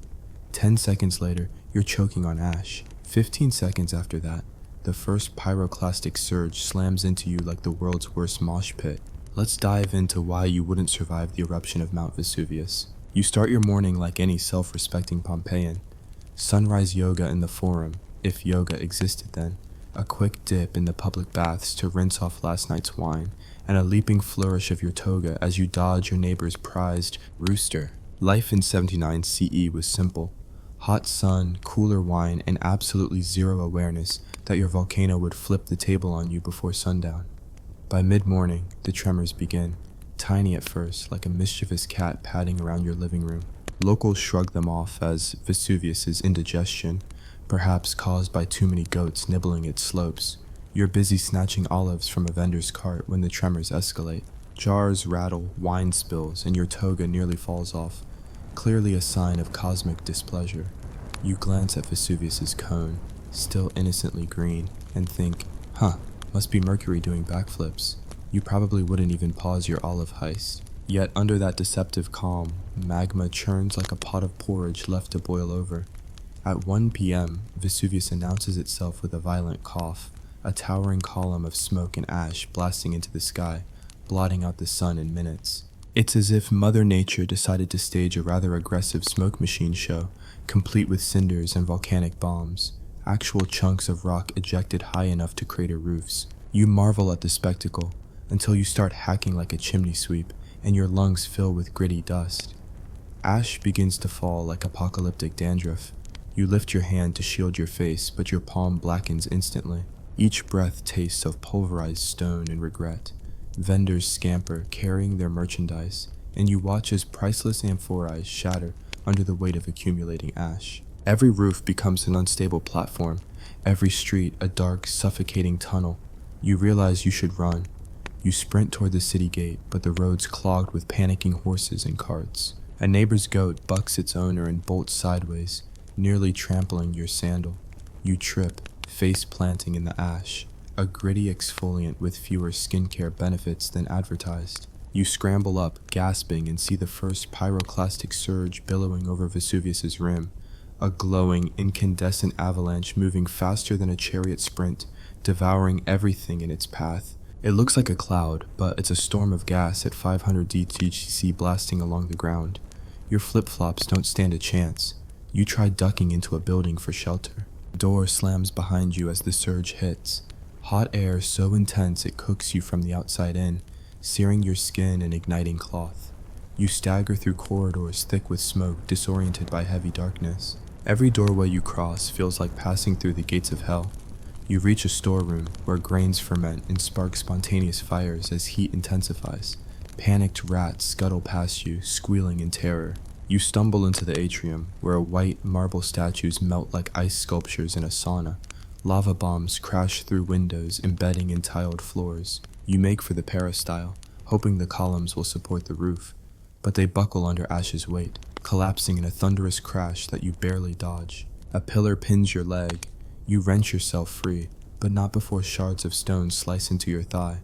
10 seconds later, you're choking on ash. 15 seconds after that, the first pyroclastic surge slams into you like the world's worst mosh pit. Let's dive into why you wouldn't survive the eruption of Mount Vesuvius. You start your morning like any self-respecting Pompeian. Sunrise yoga in the forum, if yoga existed then. A quick dip in the public baths to rinse off last night's wine, and a leaping flourish of your toga as you dodge your neighbor's prized rooster. Life in 79 CE was simple. Hot sun, cooler wine, and absolutely zero awareness that your volcano would flip the table on you before sundown. By mid-morning, the tremors begin, tiny at first, like a mischievous cat padding around your living room. Locals shrug them off as Vesuvius's indigestion, perhaps caused by too many goats nibbling its slopes. You're busy snatching olives from a vendor's cart when the tremors escalate. Jars rattle, wine spills, and your toga nearly falls off, clearly a sign of cosmic displeasure. You glance at Vesuvius's cone, still innocently green, and think, must be Mercury doing backflips. You probably wouldn't even pause your olive heist. Yet under that deceptive calm, magma churns like a pot of porridge left to boil over. At 1 p.m., Vesuvius announces itself with a violent cough, a towering column of smoke and ash blasting into the sky, blotting out the sun in minutes. It's as if Mother Nature decided to stage a rather aggressive smoke machine show, complete with cinders and volcanic bombs, actual chunks of rock ejected high enough to crater roofs. You marvel at the spectacle, until you start hacking like a chimney sweep, and your lungs fill with gritty dust. Ash begins to fall like apocalyptic dandruff. You lift your hand to shield your face, but your palm blackens instantly. Each breath tastes of pulverized stone and regret. Vendors scamper, carrying their merchandise, and you watch as priceless amphorae shatter under the weight of accumulating ash. Every roof becomes an unstable platform, every street a dark, suffocating tunnel. You realize you should run. You sprint toward the city gate, but the road's clogged with panicking horses and carts. A neighbor's goat bucks its owner and bolts sideways, nearly trampling your sandal. You trip, face planting in the ash, a gritty exfoliant with fewer skincare benefits than advertised. You scramble up, gasping, and see the first pyroclastic surge billowing over Vesuvius's rim, a glowing, incandescent avalanche moving faster than a chariot sprint, devouring everything in its path. It looks like a cloud, but it's a storm of gas at 500 DTGC blasting along the ground. Your flip-flops don't stand a chance. You try ducking into a building for shelter. The door slams behind you as the surge hits. Hot air so intense it cooks you from the outside in, searing your skin and igniting cloth. You stagger through corridors thick with smoke, disoriented by heavy darkness. Every doorway you cross feels like passing through the gates of hell. You reach a storeroom where grains ferment and spark spontaneous fires as heat intensifies. Panicked rats scuttle past you, squealing in terror. You stumble into the atrium, where white marble statues melt like ice sculptures in a sauna. Lava bombs crash through windows, embedding in tiled floors. You make for the peristyle, hoping the columns will support the roof, but they buckle under ash's weight, collapsing in a thunderous crash that you barely dodge. A pillar pins your leg. You wrench yourself free, but not before shards of stone slice into your thigh.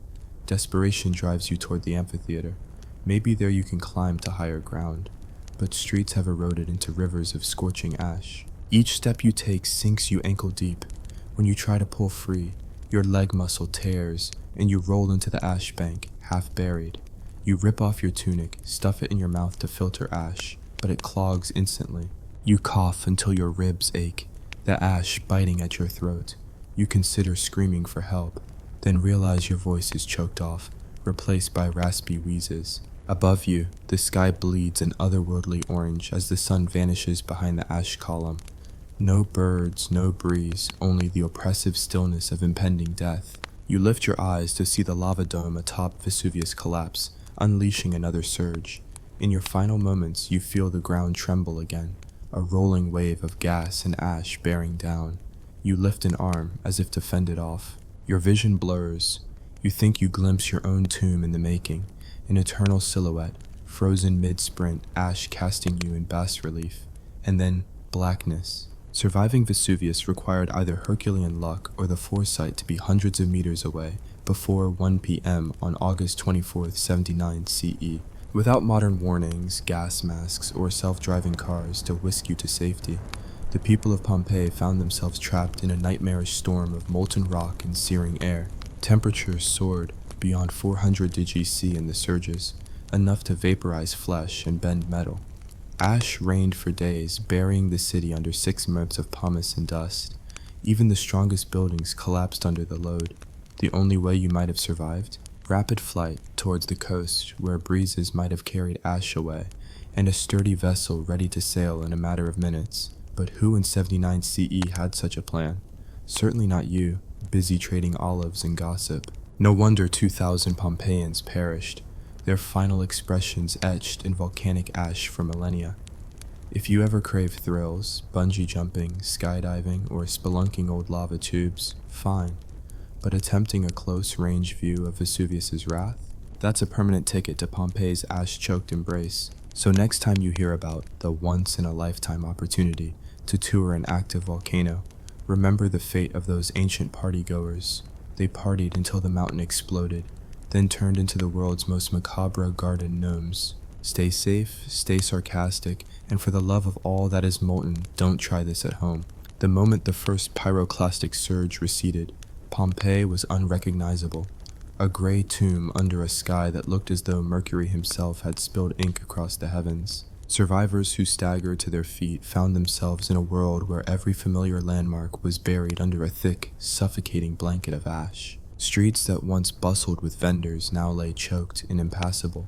Desperation drives you toward the amphitheater. Maybe there you can climb to higher ground, but streets have eroded into rivers of scorching ash. Each step you take sinks you ankle deep. When you try to pull free, your leg muscle tears, and you roll into the ash bank, half buried. You rip off your tunic, stuff it in your mouth to filter ash, but it clogs instantly. You cough until your ribs ache, the ash biting at your throat. You consider screaming for help, then realize your voice is choked off, replaced by raspy wheezes. Above you, the sky bleeds an otherworldly orange as the sun vanishes behind the ash column. No birds, no breeze, only the oppressive stillness of impending death. You lift your eyes to see the lava dome atop Vesuvius collapse, unleashing another surge. In your final moments, you feel the ground tremble again, a rolling wave of gas and ash bearing down. You lift an arm as if to fend it off. Your vision blurs. You think you glimpse your own tomb in the making, an eternal silhouette, frozen mid-sprint, ash casting you in bas relief. And then, blackness. Surviving Vesuvius required either Herculean luck or the foresight to be hundreds of meters away before 1 p.m. on August 24, 79 CE. Without modern warnings, gas masks, or self-driving cars to whisk you to safety, the people of Pompeii found themselves trapped in a nightmarish storm of molten rock and searing air. Temperatures soared beyond 400 degc in the surges, enough to vaporize flesh and bend metal. Ash rained for days, burying the city under 6 months of pumice and dust. Even the strongest buildings collapsed under the load. The only way you might have survived? Rapid flight towards the coast, where breezes might have carried ash away, and a sturdy vessel ready to sail in a matter of minutes. But who in 79 CE had such a plan? Certainly not you, busy trading olives and gossip. No wonder 2,000 Pompeians perished, their final expressions etched in volcanic ash for millennia. If you ever crave thrills, bungee jumping, skydiving, or spelunking old lava tubes, fine. But attempting a close-range view of Vesuvius's wrath? That's a permanent ticket to Pompeii's ash-choked embrace. So next time you hear about the once-in-a-lifetime opportunity to tour an active volcano, remember the fate of those ancient partygoers. They partied until the mountain exploded, then turned into the world's most macabre garden gnomes. Stay safe, stay sarcastic, and for the love of all that is molten, don't try this at home. The moment the first pyroclastic surge receded, Pompeii was unrecognizable, a gray tomb under a sky that looked as though Mercury himself had spilled ink across the heavens. Survivors who staggered to their feet found themselves in a world where every familiar landmark was buried under a thick, suffocating blanket of ash. Streets that once bustled with vendors now lay choked and impassable.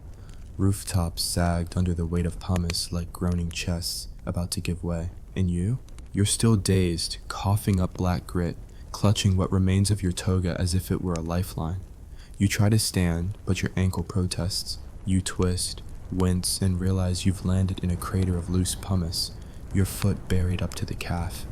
Rooftops sagged under the weight of pumice like groaning chests about to give way. And you? You're still dazed, coughing up black grit, clutching what remains of your toga as if it were a lifeline. You try to stand, but your ankle protests. You twist, wince, and realize you've landed in a crater of loose pumice, your foot buried up to the calf.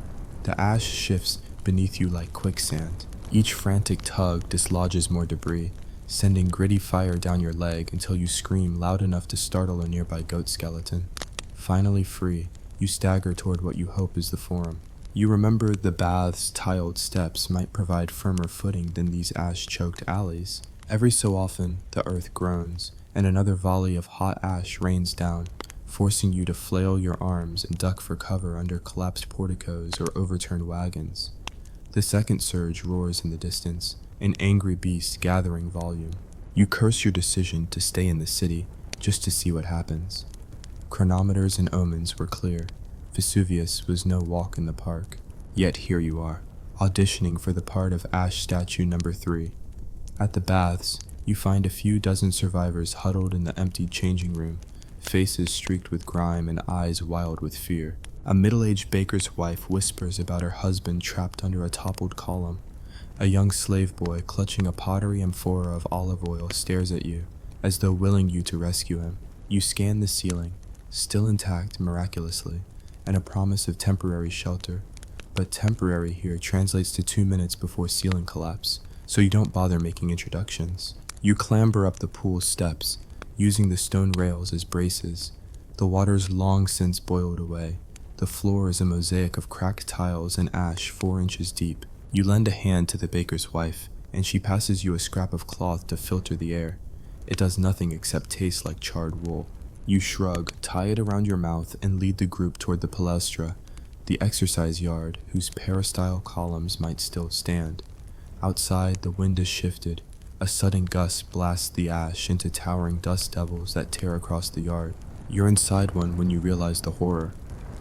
The ash shifts beneath you like quicksand. Each frantic tug dislodges more debris, sending gritty fire down your leg until you scream loud enough to startle a nearby goat skeleton. Finally free, you stagger toward what you hope is the forum. You remember the bath's tiled steps might provide firmer footing than these ash-choked alleys. Every so often, the earth groans, and another volley of hot ash rains down, forcing you to flail your arms and duck for cover under collapsed porticos or overturned wagons. The second surge roars in the distance, an angry beast gathering volume. You curse your decision to stay in the city, just to see what happens. Chronometers and omens were clear. Vesuvius was no walk in the park. Yet here you are, auditioning for the part of Ash Statue number 3. At the baths, you find a few dozen survivors huddled in the emptied changing room, faces streaked with grime and eyes wild with fear. A middle-aged baker's wife whispers about her husband trapped under a toppled column. A young slave boy clutching a pottery amphora of olive oil stares at you, as though willing you to rescue him. You scan the ceiling, still intact miraculously, and a promise of temporary shelter. But temporary here translates to 2 minutes before ceiling collapse, so you don't bother making introductions. You clamber up the pool steps, using the stone rails as braces. The water's long since boiled away. The floor is a mosaic of cracked tiles and ash 4 inches deep. You lend a hand to the baker's wife, and she passes you a scrap of cloth to filter the air. It does nothing except taste like charred wool. You shrug, tie it around your mouth, and lead the group toward the palestra, the exercise yard whose peristyle columns might still stand. Outside, the wind is shifted. A sudden gust blasts the ash into towering dust devils that tear across the yard. You're inside one when you realize the horror.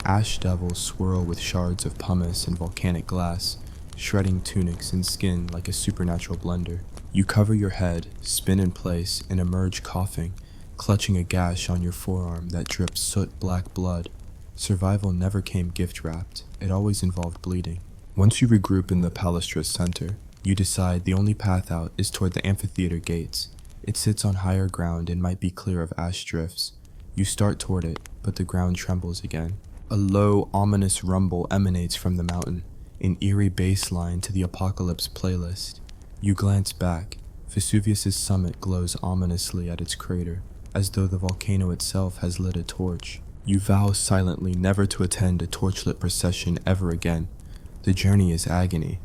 Ash devils swirl with shards of pumice and volcanic glass, shredding tunics and skin like a supernatural blender. You cover your head, spin in place, and emerge coughing, clutching a gash on your forearm that drips soot-black blood. Survival never came gift-wrapped. It always involved bleeding. Once you regroup in the palestra's center, you decide the only path out is toward the amphitheater gates. It sits on higher ground and might be clear of ash drifts. You start toward it, but the ground trembles again. A low, ominous rumble emanates from the mountain, an eerie bass line to the Apocalypse playlist. You glance back. Vesuvius's summit glows ominously at its crater, as though the volcano itself has lit a torch. You vow silently never to attend a torchlit procession ever again. The journey is agony.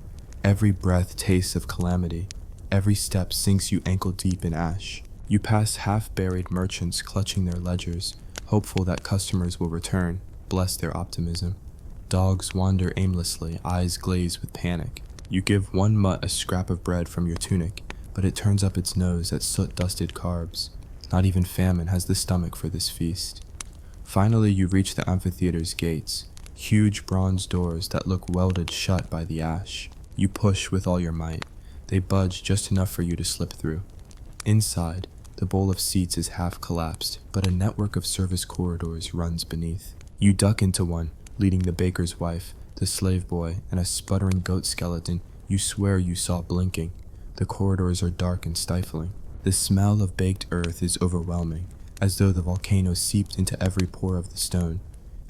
Every breath tastes of calamity. Every step sinks you ankle deep in ash. You pass half-buried merchants clutching their ledgers, hopeful that customers will return. Bless their optimism. Dogs wander aimlessly, eyes glazed with panic. You give one mutt a scrap of bread from your tunic, but it turns up its nose at soot-dusted carbs. Not even famine has the stomach for this feast. Finally, you reach the amphitheater's gates, huge bronze doors that look welded shut by the ash. You push with all your might. They budge just enough for you to slip through. Inside, the bowl of seats is half collapsed, but a network of service corridors runs beneath. You duck into one, leading the baker's wife, the slave boy, and a sputtering goat skeleton you swear you saw blinking. The corridors are dark and stifling. The smell of baked earth is overwhelming, as though the volcano seeped into every pore of the stone.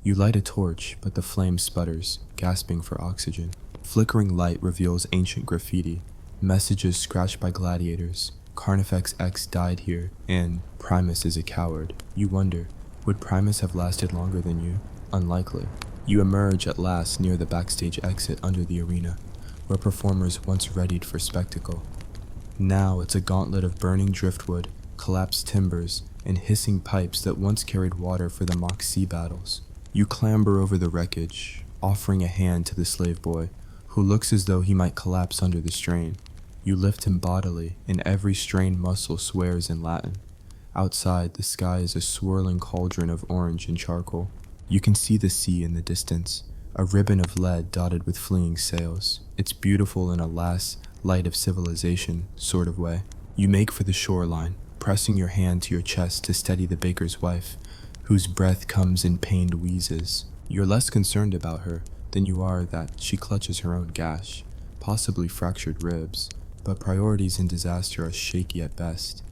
You light a torch, but the flame sputters, gasping for oxygen. Flickering light reveals ancient graffiti, messages scratched by gladiators. Carnifex X died here, and Primus is a coward. You wonder, would Primus have lasted longer than you? Unlikely. You emerge at last near the backstage exit under the arena, where performers once readied for spectacle. Now it's a gauntlet of burning driftwood, collapsed timbers, and hissing pipes that once carried water for the mock sea battles. You clamber over the wreckage, offering a hand to the slave boy, who looks as though he might collapse under the strain. You lift him bodily, and every strained muscle swears in Latin. Outside, the sky is a swirling cauldron of orange and charcoal. You can see the sea in the distance, a ribbon of lead dotted with fleeing sails. It's beautiful in a last light of civilization sort of way. You make for the shoreline, pressing your hand to your chest to steady the baker's wife, whose breath comes in pained wheezes. You're less concerned about her than you are that she clutches her own gash, possibly fractured ribs, but priorities in disaster are shaky at best.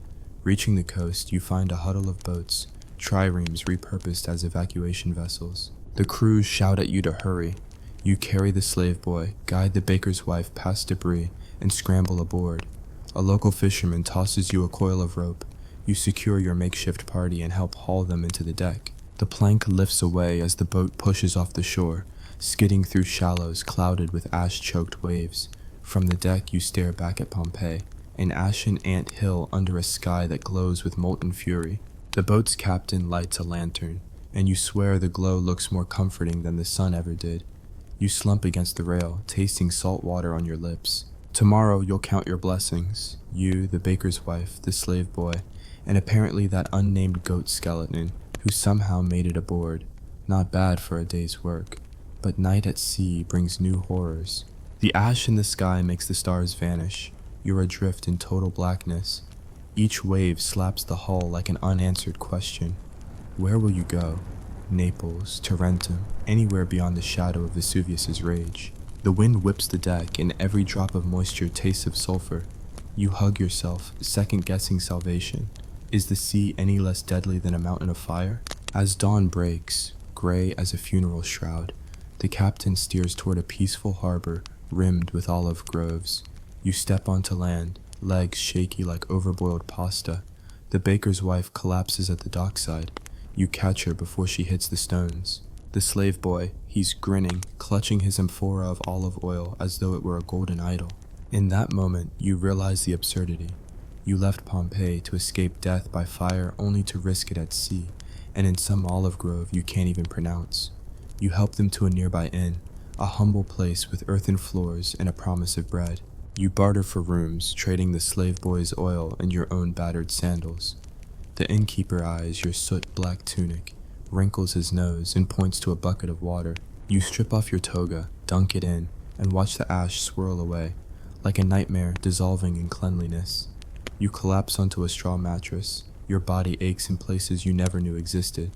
Reaching the coast, you find a huddle of boats, triremes repurposed as evacuation vessels. The crews shout at you to hurry. You carry the slave boy, guide the baker's wife past debris, and scramble aboard. A local fisherman tosses you a coil of rope. You secure your makeshift party and help haul them into the deck. The plank lifts away as the boat pushes off the shore, skidding through shallows clouded with ash-choked waves. From the deck, you stare back at Pompeii, an ashen ant hill under a sky that glows with molten fury. The boat's captain lights a lantern, and you swear the glow looks more comforting than the sun ever did. You slump against the rail, tasting salt water on your lips. Tomorrow you'll count your blessings. You, the baker's wife, the slave boy, and apparently that unnamed goat skeleton who somehow made it aboard. Not bad for a day's work. But night at sea brings new horrors. The ash in the sky makes the stars vanish. You're adrift in total blackness. Each wave slaps the hull like an unanswered question. Where will you go? Naples, Tarentum, anywhere beyond the shadow of Vesuvius's rage. The wind whips the deck, and every drop of moisture tastes of sulfur. You hug yourself, second-guessing salvation. Is the sea any less deadly than a mountain of fire? As dawn breaks, gray as a funeral shroud, the captain steers toward a peaceful harbor rimmed with olive groves. You step onto land, legs shaky like overboiled pasta. The baker's wife collapses at the dockside. You catch her before she hits the stones. The slave boy, he's grinning, clutching his amphora of olive oil as though it were a golden idol. In that moment, you realize the absurdity. You left Pompeii to escape death by fire only to risk it at sea, and in some olive grove you can't even pronounce. You help them to a nearby inn, a humble place with earthen floors and a promise of bread. You barter for rooms, trading the slave boy's oil and your own battered sandals. The innkeeper eyes your soot-black tunic, wrinkles his nose, and points to a bucket of water. You strip off your toga, dunk it in, and watch the ash swirl away, like a nightmare dissolving in cleanliness. You collapse onto a straw mattress. Your body aches in places you never knew existed.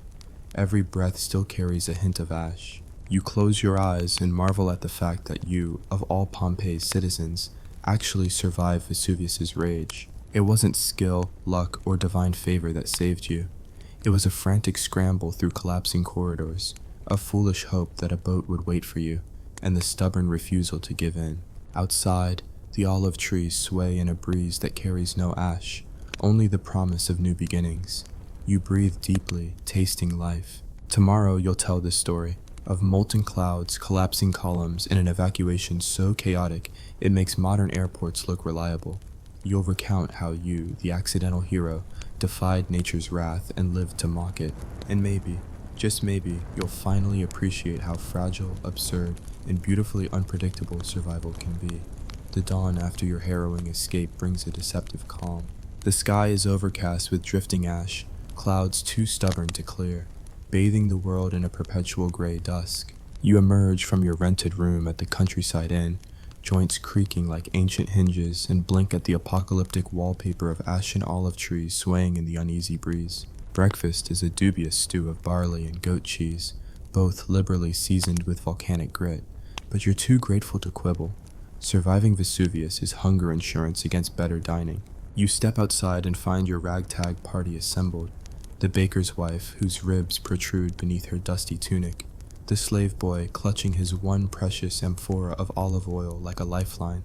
Every breath still carries a hint of ash. You close your eyes and marvel at the fact that you, of all Pompeii's citizens, actually survived Vesuvius's rage. It wasn't skill, luck, or divine favor that saved you. It was a frantic scramble through collapsing corridors, a foolish hope that a boat would wait for you, and the stubborn refusal to give in. Outside, the olive trees sway in a breeze that carries no ash, only the promise of new beginnings. You breathe deeply, tasting life. Tomorrow you'll tell this story, of molten clouds, collapsing columns, and an evacuation so chaotic it makes modern airports look reliable. You'll recount how you, the accidental hero, defied nature's wrath and lived to mock it. And maybe, just maybe, you'll finally appreciate how fragile, absurd, and beautifully unpredictable survival can be. The dawn after your harrowing escape brings a deceptive calm. The sky is overcast with drifting ash, clouds too stubborn to clear, bathing the world in a perpetual gray dusk. You emerge from your rented room at the countryside inn, joints creaking like ancient hinges, and blink at the apocalyptic wallpaper of ashen olive trees swaying in the uneasy breeze. Breakfast is a dubious stew of barley and goat cheese, both liberally seasoned with volcanic grit, but you're too grateful to quibble. Surviving Vesuvius is hunger insurance against better dining. You step outside and find your ragtag party assembled. The baker's wife, whose ribs protrude beneath her dusty tunic. The slave boy, clutching his one precious amphora of olive oil like a lifeline.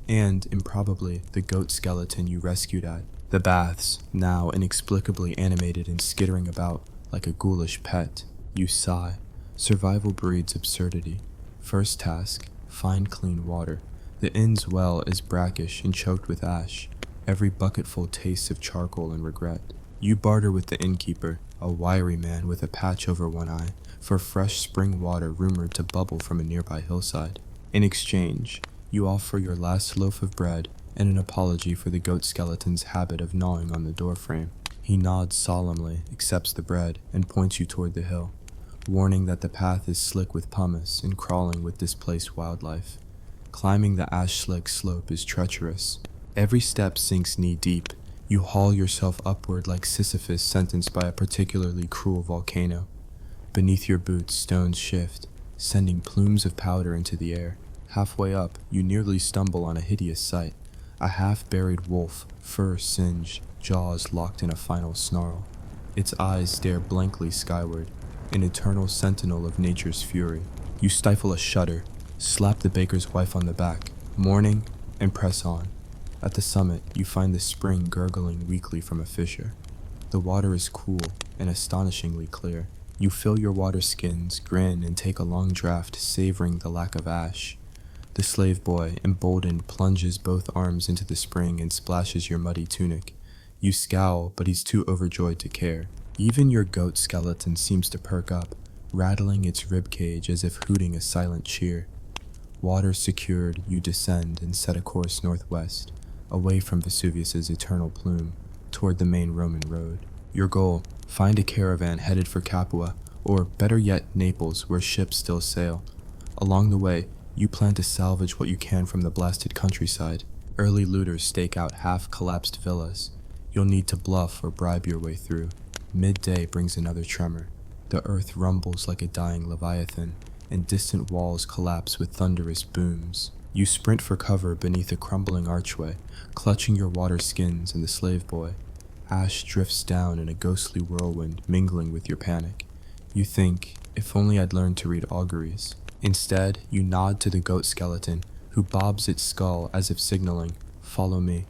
And, improbably, the goat skeleton you rescued at. The baths, now inexplicably animated and skittering about like a ghoulish pet. You sigh. Survival breeds absurdity. First task, find clean water. The inn's well is brackish and choked with ash. Every bucketful tastes of charcoal and regret. You barter with the innkeeper, a wiry man with a patch over one eye, for fresh spring water rumored to bubble from a nearby hillside. In exchange, you offer your last loaf of bread and an apology for the goat skeleton's habit of gnawing on the doorframe. He nods solemnly, accepts the bread, and points you toward the hill, warning that the path is slick with pumice and crawling with displaced wildlife. Climbing the ash-slick slope is treacherous. Every step sinks knee-deep. You haul yourself upward like Sisyphus sentenced by a particularly cruel volcano. Beneath your boots, stones shift, sending plumes of powder into the air. Halfway up, you nearly stumble on a hideous sight. A half-buried wolf, fur singed, jaws locked in a final snarl. Its eyes stare blankly skyward, an eternal sentinel of nature's fury. You stifle a shudder, slap the baker's wife on the back, mourning, and press on. At the summit, you find the spring gurgling weakly from a fissure. The water is cool and astonishingly clear. You fill your water skins, grin, and take a long draught, savoring the lack of ash. The slave boy, emboldened, plunges both arms into the spring and splashes your muddy tunic. You scowl, but he's too overjoyed to care. Even your goat skeleton seems to perk up, rattling its ribcage as if hooting a silent cheer. Water secured, you descend and set a course northwest, away from Vesuvius's eternal plume, toward the main Roman road. Your goal, find a caravan headed for Capua, or better yet, Naples, where ships still sail. Along the way, you plan to salvage what you can from the blasted countryside. Early looters stake out half-collapsed villas. You'll need to bluff or bribe your way through. Midday brings another tremor. The earth rumbles like a dying leviathan, and distant walls collapse with thunderous booms. You sprint for cover beneath a crumbling archway, clutching your water skins and the slave boy. Ash drifts down in a ghostly whirlwind, mingling with your panic. You think, if only I'd learned to read auguries. Instead, you nod to the goat skeleton, who bobs its skull as if signaling, "Follow me."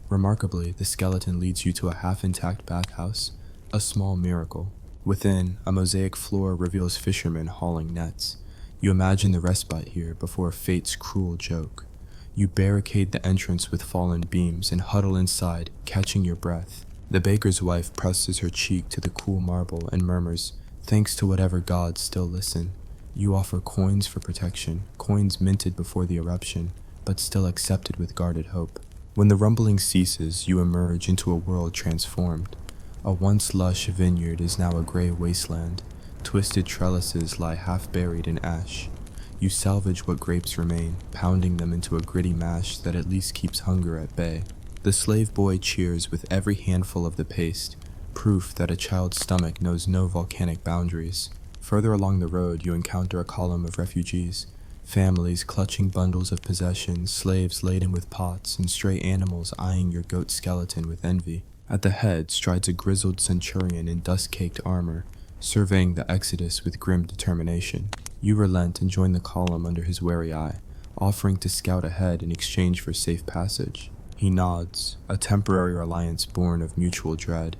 Remarkably, the skeleton leads you to a half-intact bathhouse, a small miracle. Within, a mosaic floor reveals fishermen hauling nets. You imagine the respite here before fate's cruel joke. You barricade the entrance with fallen beams and huddle inside, catching your breath. The baker's wife presses her cheek to the cool marble and murmurs, "Thanks to whatever gods still listen." You offer coins for protection, coins minted before the eruption, but still accepted with guarded hope. When the rumbling ceases, you emerge into a world transformed. A once lush vineyard is now a gray wasteland. Twisted trellises lie half buried in ash. You salvage what grapes remain, pounding them into a gritty mash that at least keeps hunger at bay. The slave boy cheers with every handful of the paste, proof that a child's stomach knows no volcanic boundaries. Further along the road, you encounter a column of refugees, families clutching bundles of possessions, slaves laden with pots, and stray animals eyeing your goat skeleton with envy. At the head strides a grizzled centurion in dust-caked armor, surveying the exodus with grim determination. You relent and join the column under his wary eye, offering to scout ahead in exchange for safe passage. He nods, a temporary alliance born of mutual dread.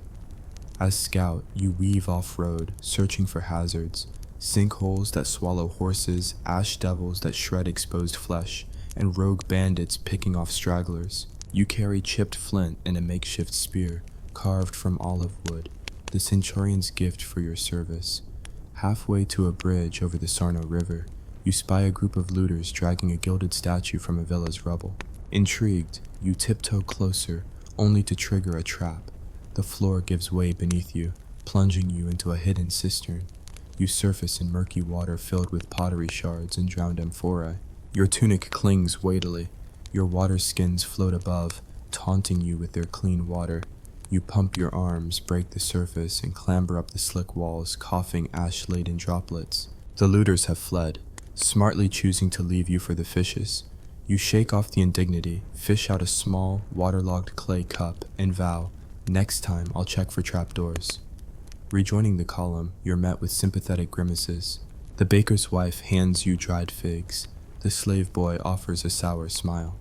As scout, you weave off-road, searching for hazards, sinkholes that swallow horses, ash devils that shred exposed flesh, and rogue bandits picking off stragglers. You carry chipped flint and a makeshift spear, carved from olive wood, the centurion's gift for your service. Halfway to a bridge over the Sarno River, you spy a group of looters dragging a gilded statue from a villa's rubble. Intrigued, you tiptoe closer, only to trigger a trap. The floor gives way beneath you, plunging you into a hidden cistern. You surface in murky water filled with pottery shards and drowned amphorae. Your tunic clings weightily. Your water skins float above, taunting you with their clean water. You pump your arms, break the surface, and clamber up the slick walls, coughing ash-laden droplets. The looters have fled, smartly choosing to leave you for the fishes. You shake off the indignity, fish out a small, waterlogged clay cup, and vow, "Next time I'll check for trapdoors." Rejoining the column, you're met with sympathetic grimaces. The baker's wife hands you dried figs. The slave boy offers a sour smile.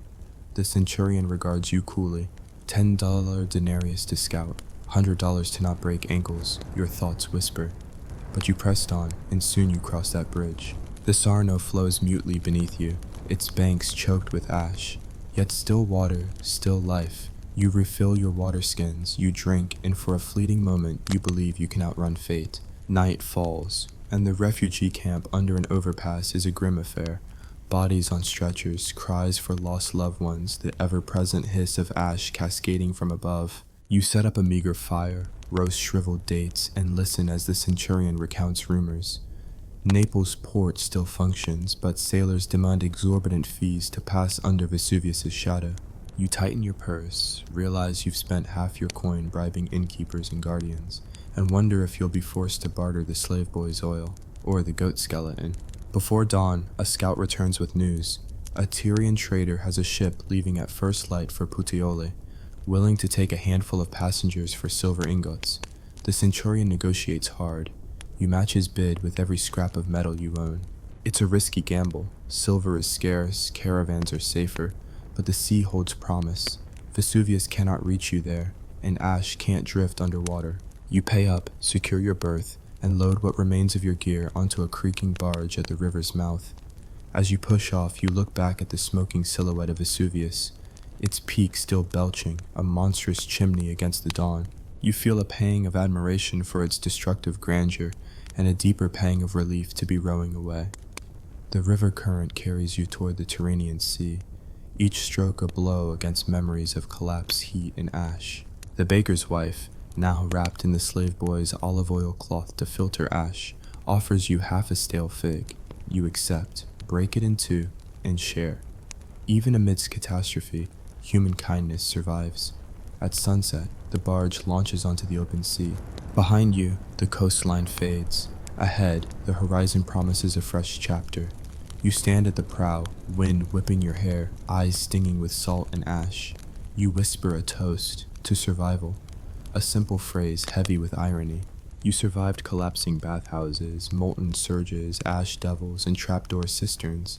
The centurion regards you coolly. $10 denarius to scout, $100 to not break ankles, your thoughts whisper. But you pressed on, and soon you cross that bridge. The Sarno flows mutely beneath you, its banks choked with ash. Yet still water, still life. You refill your water skins, you drink, and for a fleeting moment you believe you can outrun fate. Night falls, and the refugee camp under an overpass is a grim affair. Bodies on stretchers, cries for lost loved ones, the ever-present hiss of ash cascading from above. You set up a meager fire, roast shriveled dates, and listen as the centurion recounts rumors. Naples port still functions, but sailors demand exorbitant fees to pass under Vesuvius' shadow. You tighten your purse, realize you've spent half your coin bribing innkeepers and guardians, and wonder if you'll be forced to barter the slave boy's oil, or the goat skeleton. Before dawn, a scout returns with news. A Tyrian trader has a ship leaving at first light for Puteoli, willing to take a handful of passengers for silver ingots. The centurion negotiates hard. You match his bid with every scrap of metal you own. It's a risky gamble. Silver is scarce, caravans are safer, but the sea holds promise. Vesuvius cannot reach you there, and ash can't drift underwater. You pay up, secure your berth, and load what remains of your gear onto a creaking barge at the river's mouth. As you push off, you look back at the smoking silhouette of Vesuvius, its peak still belching, a monstrous chimney against the dawn. You feel a pang of admiration for its destructive grandeur, and a deeper pang of relief to be rowing away. The river current carries you toward the Tyrrhenian Sea, each stroke a blow against memories of collapsed heat and ash. The baker's wife, now wrapped in the slave boy's olive oil cloth to filter ash, offers you half a stale fig. You accept, break it in two, and share. Even amidst catastrophe, human kindness survives. At sunset, the barge launches onto the open sea. Behind you, the coastline fades. Ahead, the horizon promises a fresh chapter. You stand at the prow, wind whipping your hair, eyes stinging with salt and ash. You whisper a toast to survival, a simple phrase heavy with irony. You survived collapsing bathhouses, molten surges, ash devils, and trapdoor cisterns.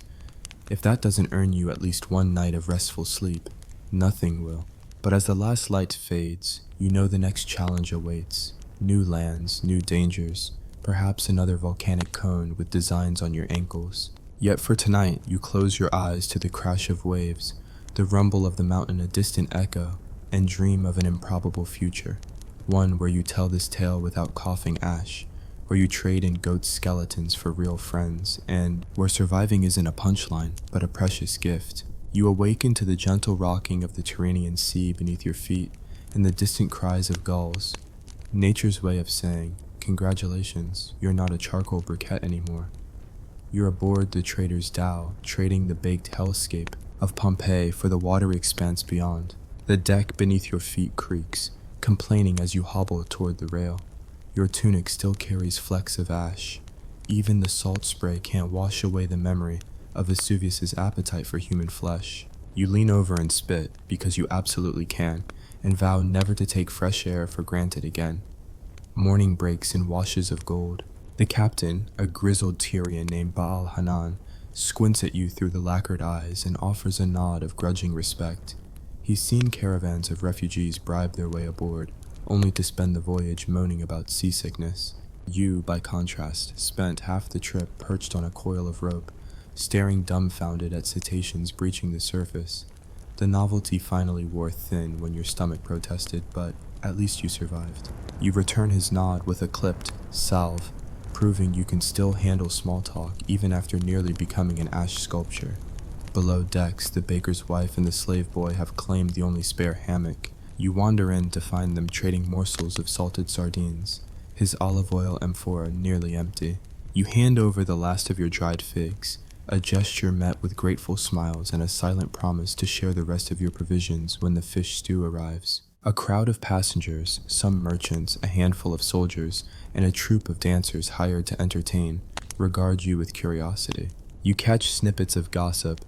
If that doesn't earn you at least one night of restful sleep, nothing will. But as the last light fades, you know the next challenge awaits. New lands, new dangers, perhaps another volcanic cone with designs on your ankles. Yet for tonight, you close your eyes to the crash of waves, the rumble of the mountain a distant echo, and dream of an improbable future. One where you tell this tale without coughing ash, where you trade in goat skeletons for real friends, and where surviving isn't a punchline, but a precious gift. You awaken to the gentle rocking of the Tyrrhenian Sea beneath your feet and the distant cries of gulls. Nature's way of saying, congratulations, you're not a charcoal briquette anymore. You're aboard the trader's dhow, trading the baked hellscape of Pompeii for the watery expanse beyond. The deck beneath your feet creaks, complaining as you hobble toward the rail. Your tunic still carries flecks of ash. Even the salt spray can't wash away the memory of Vesuvius's appetite for human flesh. You lean over and spit, because you absolutely can, and vow never to take fresh air for granted again. Morning breaks in washes of gold. The captain, a grizzled Tyrian named Baal Hanan, squints at you through the lacquered eyes and offers a nod of grudging respect. He's seen caravans of refugees bribe their way aboard, only to spend the voyage moaning about seasickness. You, by contrast, spent half the trip perched on a coil of rope, staring dumbfounded at cetaceans breaching the surface. The novelty finally wore thin when your stomach protested, but at least you survived. You return his nod with a clipped salve, proving you can still handle small talk even after nearly becoming an ash sculpture. Below decks, the baker's wife and the slave boy have claimed the only spare hammock. You wander in to find them trading morsels of salted sardines, his olive oil amphora nearly empty. You hand over the last of your dried figs, a gesture met with grateful smiles and a silent promise to share the rest of your provisions when the fish stew arrives. A crowd of passengers, some merchants, a handful of soldiers, and a troupe of dancers hired to entertain, regard you with curiosity. You catch snippets of gossip.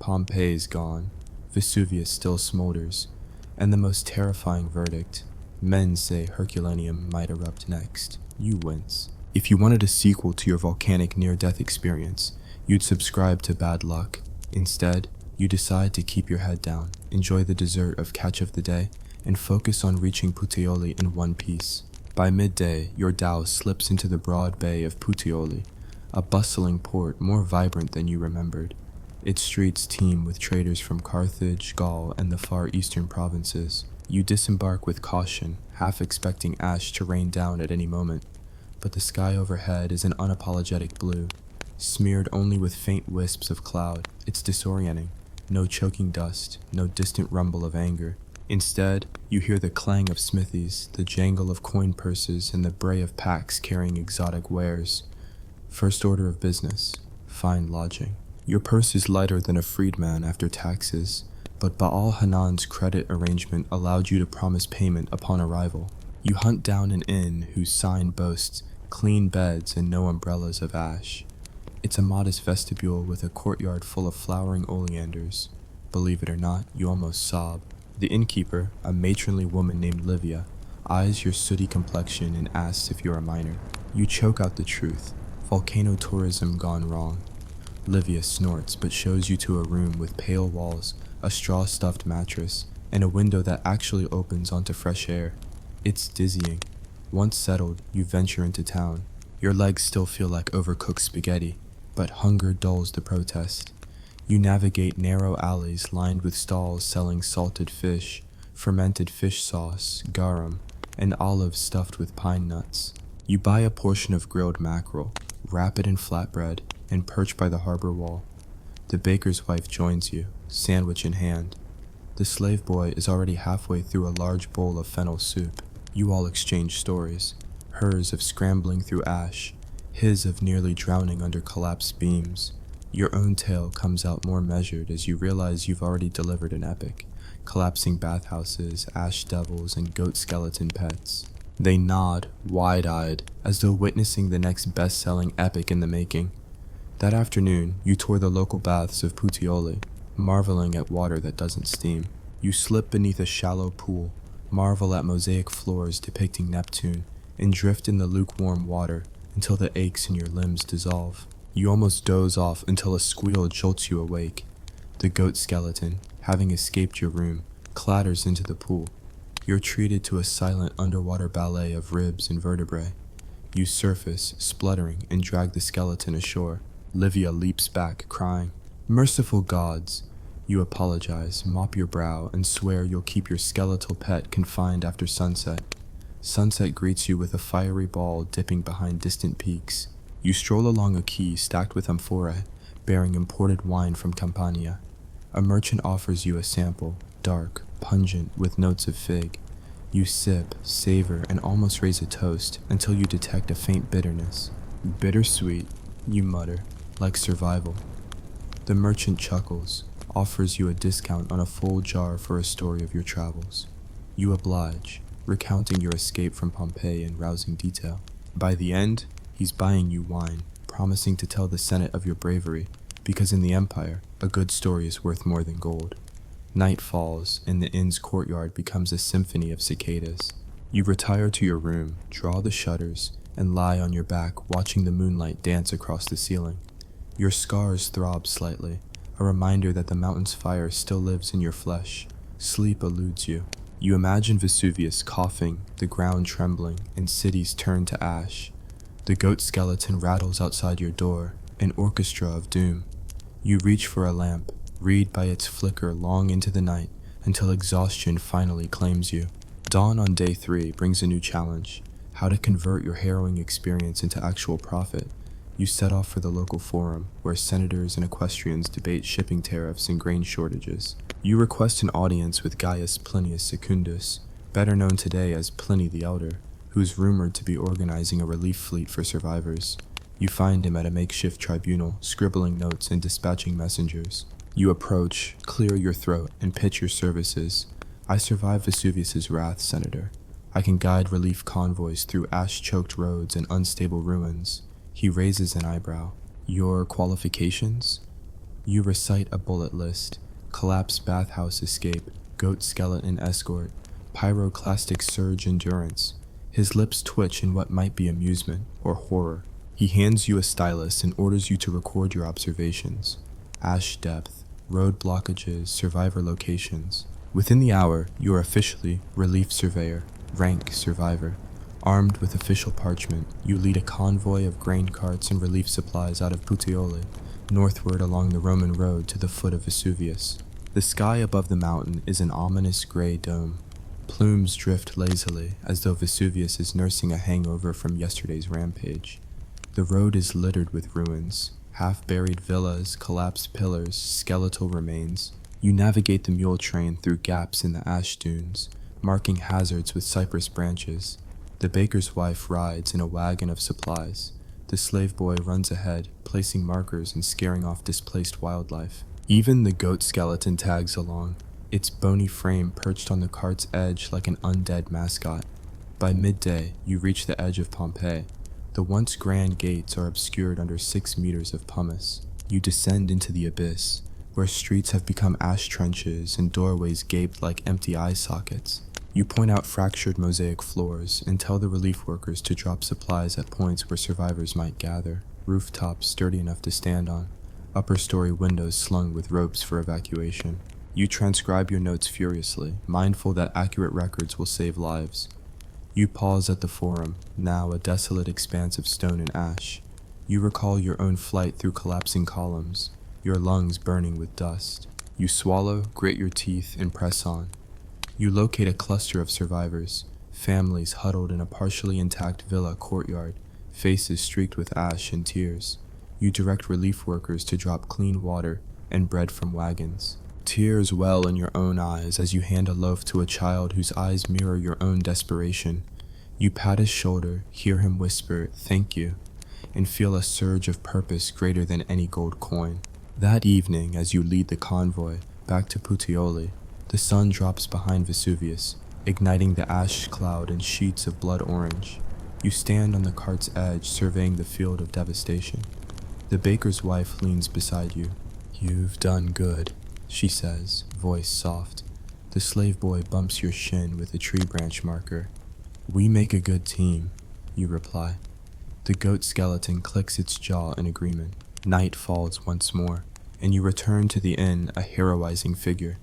Pompeii's gone, Vesuvius still smolders, and the most terrifying verdict, men say Herculaneum might erupt next. You wince. If you wanted a sequel to your volcanic near-death experience, you'd subscribe to Bad Luck. Instead, you decide to keep your head down, enjoy the dessert of Catch of the Day, and focus on reaching Puteoli in one piece. By midday, your dhow slips into the broad bay of Puteoli, a bustling port more vibrant than you remembered. Its streets teem with traders from Carthage, Gaul, and the far eastern provinces. You disembark with caution, half expecting ash to rain down at any moment, but the sky overhead is an unapologetic blue, smeared only with faint wisps of cloud. It's disorienting. No choking dust, no distant rumble of anger. Instead, you hear the clang of smithies, the jangle of coin purses, and the bray of packs carrying exotic wares. First order of business, find lodging. Your purse is lighter than a freedman after taxes, but Baal Hanan's credit arrangement allowed you to promise payment upon arrival. You hunt down an inn whose sign boasts clean beds and no umbrellas of ash. It's a modest vestibule with a courtyard full of flowering oleanders. Believe it or not, you almost sob. The innkeeper, a matronly woman named Livia, eyes your sooty complexion and asks if you're a miner. You choke out the truth. Volcano tourism gone wrong. Livia snorts but shows you to a room with pale walls, a straw-stuffed mattress, and a window that actually opens onto fresh air. It's dizzying. Once settled, you venture into town. Your legs still feel like overcooked spaghetti, but hunger dulls the protest. You navigate narrow alleys lined with stalls selling salted fish, fermented fish sauce, garum, and olives stuffed with pine nuts. You buy a portion of grilled mackerel, wrap it in flatbread, and perch by the harbor wall. The baker's wife joins you, sandwich in hand. The slave boy is already halfway through a large bowl of fennel soup. You all exchange stories, hers of scrambling through ash, his of nearly drowning under collapsed beams. Your own tale comes out more measured as you realize you've already delivered an epic, collapsing bathhouses, ash devils, and goat skeleton pets. They nod, wide-eyed, as though witnessing the next best-selling epic in the making. That afternoon, you tour the local baths of Puteoli, marveling at water that doesn't steam. You slip beneath a shallow pool, marvel at mosaic floors depicting Neptune, and drift in the lukewarm water until the aches in your limbs dissolve. You almost doze off until a squeal jolts you awake. The goat skeleton, having escaped your room, clatters into the pool. You're treated to a silent underwater ballet of ribs and vertebrae. You surface, spluttering, and drag the skeleton ashore. Livia leaps back, crying, "Merciful gods!" You apologize, mop your brow, and swear you'll keep your skeletal pet confined after sunset. Sunset greets you with a fiery ball dipping behind distant peaks. You stroll along a quay stacked with amphorae, bearing imported wine from Campania. A merchant offers you a sample, dark, pungent, with notes of fig. You sip, savor, and almost raise a toast until you detect a faint bitterness. "Bittersweet," you mutter, like survival. The merchant chuckles, offers you a discount on a full jar for a story of your travels. You oblige, recounting your escape from Pompeii in rousing detail. By the end, he's buying you wine, promising to tell the Senate of your bravery, because in the Empire, a good story is worth more than gold. Night falls, and the inn's courtyard becomes a symphony of cicadas. You retire to your room, draw the shutters, and lie on your back watching the moonlight dance across the ceiling. Your scars throb slightly, a reminder that the mountain's fire still lives in your flesh. Sleep eludes you. You imagine Vesuvius coughing, the ground trembling, and cities turn to ash. The goat skeleton rattles outside your door, an orchestra of doom. You reach for a lamp, read by its flicker long into the night, until exhaustion finally claims you. Dawn on day 3 brings a new challenge: how to convert your harrowing experience into actual profit. You set off for the local forum, where senators and equestrians debate shipping tariffs and grain shortages. You request an audience with Gaius Plinius Secundus, better known today as Pliny the Elder, who's rumored to be organizing a relief fleet for survivors. You find him at a makeshift tribunal, scribbling notes and dispatching messengers. You approach, clear your throat, and pitch your services. "I survived Vesuvius's wrath, Senator. I can guide relief convoys through ash-choked roads and unstable ruins." He raises an eyebrow. "Your qualifications?" You recite a bullet list: collapsed bathhouse escape, goat skeleton escort, pyroclastic surge endurance. His lips twitch in what might be amusement or horror. He hands you a stylus and orders you to record your observations. Ash depth, road blockages, survivor locations. Within the hour, you are officially relief surveyor, rank survivor. Armed with official parchment, you lead a convoy of grain carts and relief supplies out of Puteoli, northward along the Roman road to the foot of Vesuvius. The sky above the mountain is an ominous gray dome. Plumes drift lazily, as though Vesuvius is nursing a hangover from yesterday's rampage. The road is littered with ruins, half-buried villas, collapsed pillars, skeletal remains. You navigate the mule train through gaps in the ash dunes, marking hazards with cypress branches. The baker's wife rides in a wagon of supplies. The slave boy runs ahead, placing markers and scaring off displaced wildlife. Even the goat skeleton tags along, its bony frame perched on the cart's edge like an undead mascot. By midday, you reach the edge of Pompeii. The once grand gates are obscured under 6 meters of pumice. You descend into the abyss, where streets have become ash trenches and doorways gaped like empty eye sockets. You point out fractured mosaic floors and tell the relief workers to drop supplies at points where survivors might gather. Rooftops sturdy enough to stand on, upper story windows slung with ropes for evacuation. You transcribe your notes furiously, mindful that accurate records will save lives. You pause at the forum, now a desolate expanse of stone and ash. You recall your own flight through collapsing columns, your lungs burning with dust. You swallow, grit your teeth, and press on. You locate a cluster of survivors, families huddled in a partially intact villa courtyard, faces streaked with ash and tears. You direct relief workers to drop clean water and bread from wagons. Tears well in your own eyes as you hand a loaf to a child whose eyes mirror your own desperation. You pat his shoulder, hear him whisper, "Thank you," and feel a surge of purpose greater than any gold coin. That evening, as you lead the convoy back to Puteoli, the sun drops behind Vesuvius, igniting the ash cloud in sheets of blood orange. You stand on the cart's edge, surveying the field of devastation. The baker's wife leans beside you. "You've done good," she says, voice soft. The slave boy bumps your shin with a tree branch marker. "We make a good team," you reply. The goat skeleton clicks its jaw in agreement. Night falls once more, and you return to the inn a heroizing figure,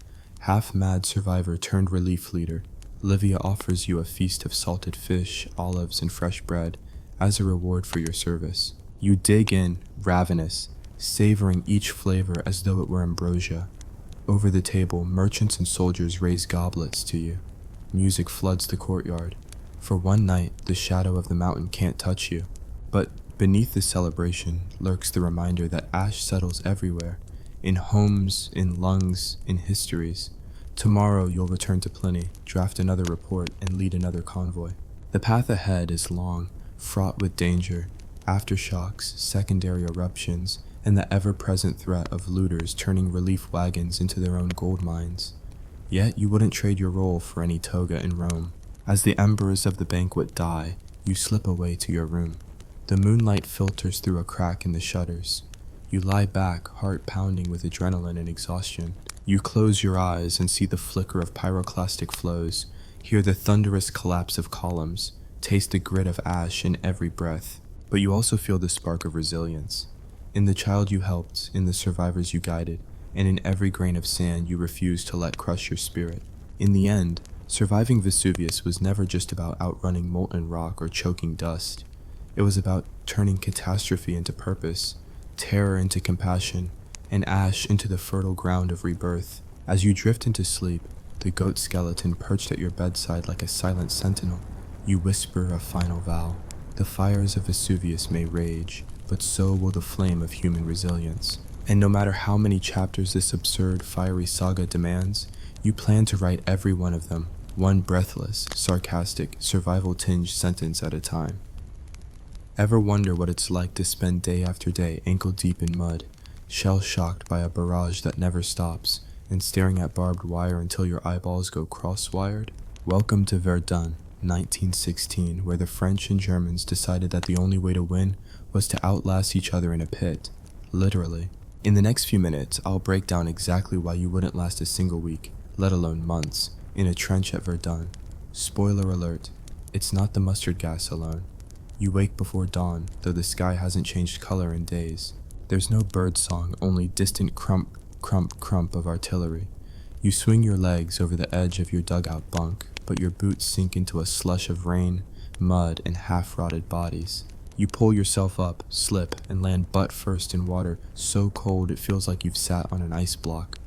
Half-mad survivor turned relief leader, Livia offers you a feast of salted fish, olives, and fresh bread as a reward for your service. You dig in, ravenous, savoring each flavor as though it were ambrosia. Over the table, merchants and soldiers raise goblets to you. Music floods the courtyard. For one night, the shadow of the mountain can't touch you. But beneath the celebration lurks the reminder that ash settles everywhere, in homes, in lungs, in histories. Tomorrow you'll return to Pliny, draft another report, and lead another convoy. The path ahead is long, fraught with danger, aftershocks, secondary eruptions, and the ever-present threat of looters turning relief wagons into their own gold mines. Yet you wouldn't trade your role for any toga in Rome. As the embers of the banquet die, you slip away to your room. The moonlight filters through a crack in the shutters. You lie back, heart pounding with adrenaline and exhaustion. You close your eyes and see the flicker of pyroclastic flows, hear the thunderous collapse of columns, taste the grit of ash in every breath. But you also feel the spark of resilience. In the child you helped, in the survivors you guided, and in every grain of sand you refused to let crush your spirit. In the end, surviving Vesuvius was never just about outrunning molten rock or choking dust. It was about turning catastrophe into purpose, terror into compassion, and ash into the fertile ground of rebirth. As you drift into sleep, the goat skeleton perched at your bedside like a silent sentinel, you whisper a final vow. The fires of Vesuvius may rage, but so will the flame of human resilience. And no matter how many chapters this absurd, fiery saga demands, you plan to write every one of them, one breathless, sarcastic, survival-tinged sentence at a time. Ever wonder what it's like to spend day after day ankle-deep in mud, shell-shocked by a barrage that never stops, and staring at barbed wire until your eyeballs go cross-wired? Welcome to Verdun, 1916, where the French and Germans decided that the only way to win was to outlast each other in a pit. Literally. In the next few minutes, I'll break down exactly why you wouldn't last a single week, let alone months, in a trench at Verdun. Spoiler alert, it's not the mustard gas alone. You wake before dawn, though the sky hasn't changed color in days. There's no bird song, only distant crump, crump, crump of artillery. You swing your legs over the edge of your dugout bunk, but your boots sink into a slush of rain, mud, and half-rotted bodies. You pull yourself up, slip, and land butt first in water so cold it feels like you've sat on an ice block.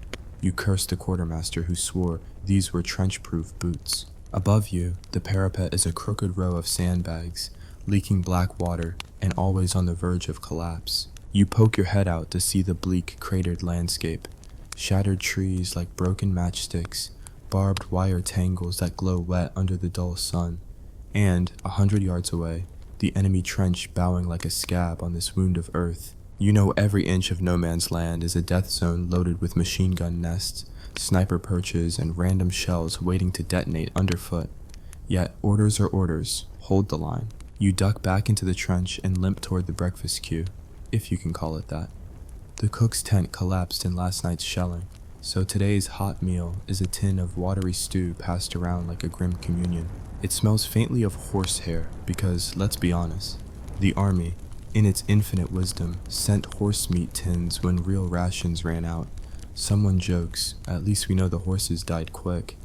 You curse the quartermaster who swore these were trench-proof boots. Above you, the parapet is a crooked row of sandbags, leaking black water, and always on the verge of collapse. You poke your head out to see the bleak, cratered landscape. Shattered trees like broken matchsticks, barbed wire tangles that glow wet under the dull sun, and, 100 yards away, the enemy trench bowing like a scab on this wound of earth. You know every inch of no man's land is a death zone loaded with machine gun nests, sniper perches, and random shells waiting to detonate underfoot. Yet orders are orders. Hold the line. You duck back into the trench and limp toward the breakfast queue, if you can call it that. The cook's tent collapsed in last night's shelling, so today's hot meal is a tin of watery stew passed around like a grim communion. It smells faintly of horsehair because, let's be honest, the army, in its infinite wisdom, sent horse meat tins when real rations ran out. Someone jokes, at least we know the horses died quick.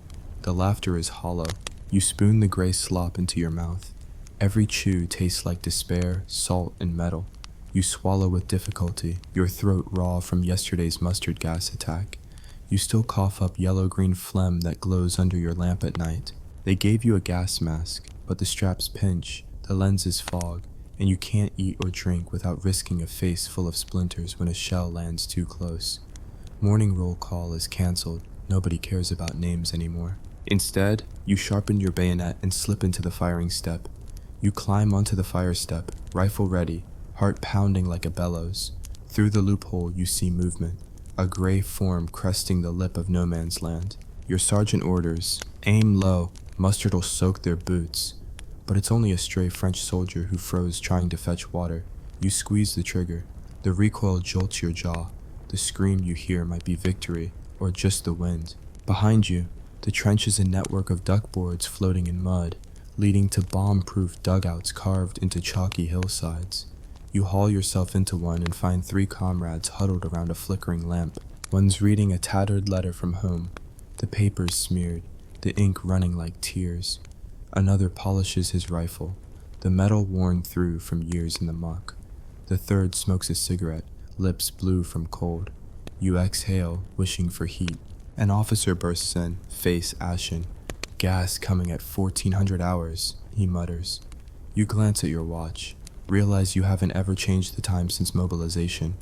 The laughter is hollow. You spoon the gray slop into your mouth. Every chew tastes like despair, salt, and metal. You swallow with difficulty, your throat raw from yesterday's mustard gas attack. You still cough up yellow-green phlegm that glows under your lamp at night. They gave you a gas mask, but the straps pinch, the lenses fog, and you can't eat or drink without risking a face full of splinters when a shell lands too close. Morning roll call is cancelled. Nobody cares about names anymore. Instead, you sharpen your bayonet and slip into the firing step. You climb onto the fire step, rifle ready, heart pounding like a bellows. Through the loophole you see movement, a gray form cresting the lip of no man's land. Your sergeant orders, aim low, mustard'll soak their boots. But it's only a stray French soldier who froze trying to fetch water. You squeeze the trigger. The recoil jolts your jaw. The scream you hear might be victory, or just the wind. Behind you, the trench is a network of duckboards floating in mud, leading to bomb-proof dugouts carved into chalky hillsides. You haul yourself into one and find 3 comrades huddled around a flickering lamp. One's reading a tattered letter from home. the papers smeared, the ink running like tears. Another polishes his rifle, the metal worn through from years in the muck. The third smokes a cigarette, lips blue from cold. You exhale, wishing for heat. An officer bursts in, face ashen. Gas coming at 1400 hours, he mutters. You glance at your watch, realize you haven't ever changed the time since mobilization.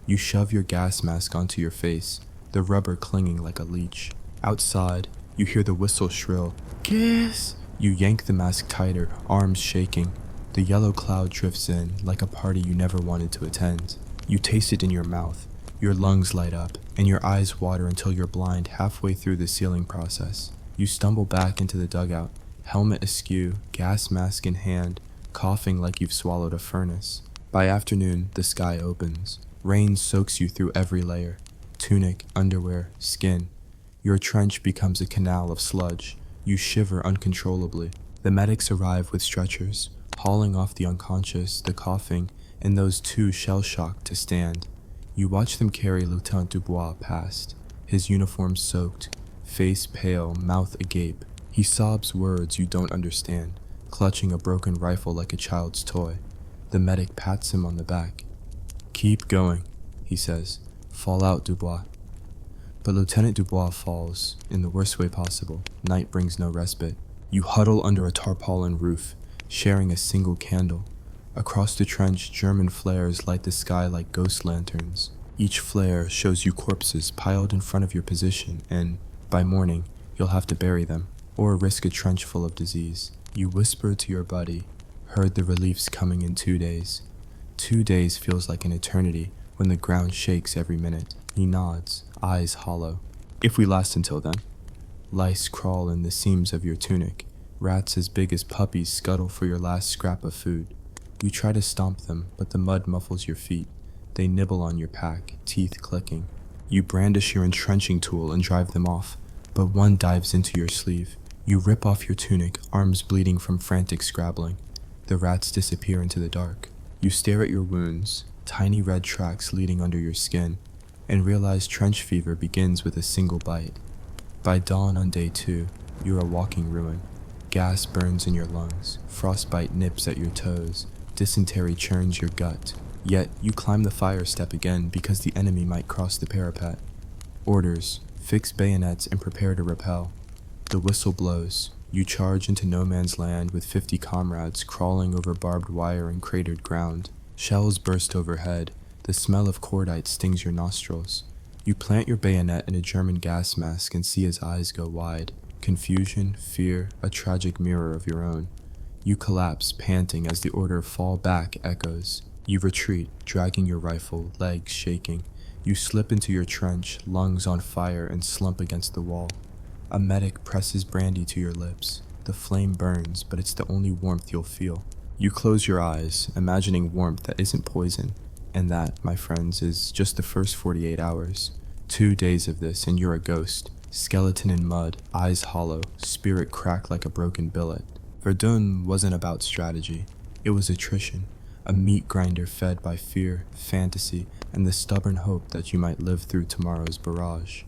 You shove your gas mask onto your face, the rubber clinging like a leech. Outside, you hear the whistle shrill, "Gas!" You yank the mask tighter, arms shaking. The yellow cloud drifts in, like a party you never wanted to attend. You taste it in your mouth, your lungs light up, and your eyes water until you're blind halfway through the sealing process. You stumble back into the dugout, helmet askew, gas mask in hand, coughing like you've swallowed a furnace. By afternoon, the sky opens. Rain soaks you through every layer. Tunic, underwear, skin. Your trench becomes a canal of sludge. You shiver uncontrollably. The medics arrive with stretchers, hauling off the unconscious, the coughing, and those too shell-shocked to stand. You watch them carry Lieutenant Dubois past, his uniform soaked, face pale, mouth agape. He sobs words you don't understand, clutching a broken rifle like a child's toy. The medic pats him on the back. "Keep going," he says. "Fall out, Dubois." But Lieutenant Dubois falls, in the worst way possible. Night brings no respite. You huddle under a tarpaulin roof, sharing a single candle. Across the trench, German flares light the sky like ghost lanterns. Each flare shows you corpses piled in front of your position, and, by morning, you'll have to bury them, or risk a trench full of disease. You whisper to your buddy, "Heard the relief's coming in 2 days." 2 days feels like an eternity when the ground shakes every minute. He nods, eyes hollow. "If we last until then." Lice crawl in the seams of your tunic. Rats as big as puppies scuttle for your last scrap of food. You try to stomp them, but the mud muffles your feet. They nibble on your pack, teeth clicking. You brandish your entrenching tool and drive them off, but one dives into your sleeve. You rip off your tunic, arms bleeding from frantic scrabbling. The rats disappear into the dark. You stare at your wounds, tiny red tracks leading under your skin, and realize trench fever begins with a single bite. By dawn on day 2, you're a walking ruin. Gas burns in your lungs, frostbite nips at your toes, dysentery churns your gut. Yet, you climb the fire step again because the enemy might cross the parapet. Orders, fix bayonets and prepare to repel. The whistle blows. You charge into no man's land with 50 comrades crawling over barbed wire and cratered ground. Shells burst overhead. The smell of cordite stings your nostrils. You plant your bayonet in a German gas mask and see his eyes go wide. Confusion, fear, a tragic mirror of your own. You collapse, panting as the order "fall back" echoes. You retreat, dragging your rifle, legs shaking. You slip into your trench, lungs on fire, and slump against the wall. A medic presses brandy to your lips. The flame burns, but it's the only warmth you'll feel. You close your eyes, imagining warmth that isn't poison. And that, my friends, is just the first 48 hours. 2 days of this, and you're a ghost. Skeleton in mud, eyes hollow, spirit cracked like a broken billet. Verdun wasn't about strategy. It was attrition. A meat grinder fed by fear, fantasy, and the stubborn hope that you might live through tomorrow's barrage.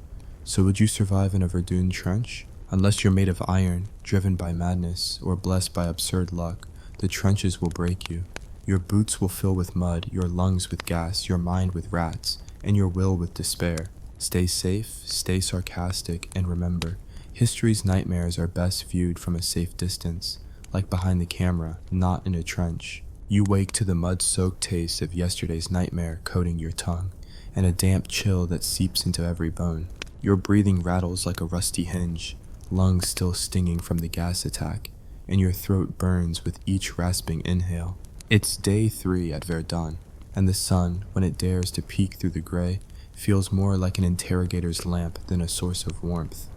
So would you survive in a Verdun trench? Unless you're made of iron, driven by madness, or blessed by absurd luck, the trenches will break you. Your boots will fill with mud, your lungs with gas, your mind with rats, and your will with despair. Stay safe, stay sarcastic, and remember, history's nightmares are best viewed from a safe distance, like behind the camera, not in a trench. You wake to the mud-soaked taste of yesterday's nightmare coating your tongue, and a damp chill that seeps into every bone. Your breathing rattles like a rusty hinge, lungs still stinging from the gas attack, and your throat burns with each rasping inhale. It's day 3 at Verdun, and the sun, when it dares to peek through the gray, feels more like an interrogator's lamp than a source of warmth.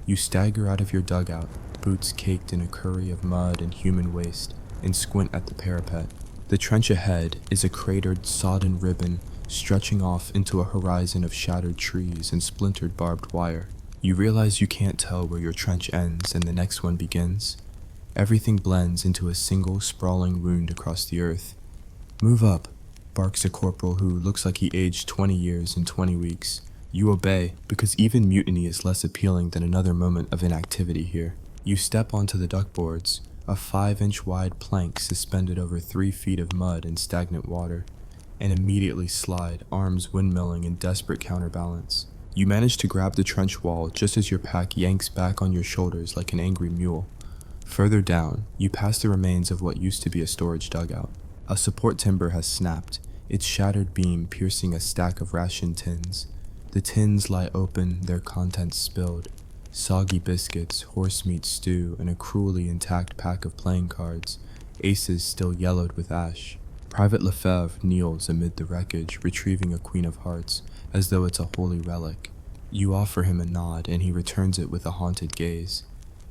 You stagger out of your dugout, boots caked in a curry of mud and human waste, and squint at the parapet. The trench ahead is a cratered, sodden ribbon stretching off into a horizon of shattered trees and splintered barbed wire. You realize you can't tell where your trench ends and the next one begins. Everything blends into a single sprawling wound across the earth. "Move up," barks a corporal who looks like he aged 20 years in 20 weeks. You obey, because even mutiny is less appealing than another moment of inactivity here. You step onto the duckboards, a 5-inch wide plank suspended over 3 feet of mud and stagnant water, and immediately slide, arms windmilling in desperate counterbalance. You manage to grab the trench wall just as your pack yanks back on your shoulders like an angry mule. Further down, you pass the remains of what used to be a storage dugout. A support timber has snapped, its shattered beam piercing a stack of ration tins. The tins lie open, their contents spilled. Soggy biscuits, horse meat stew, and a cruelly intact pack of playing cards, aces still yellowed with ash. Private Lefebvre kneels amid the wreckage, retrieving a Queen of Hearts, as though it's a holy relic. You offer him a nod, and he returns it with a haunted gaze.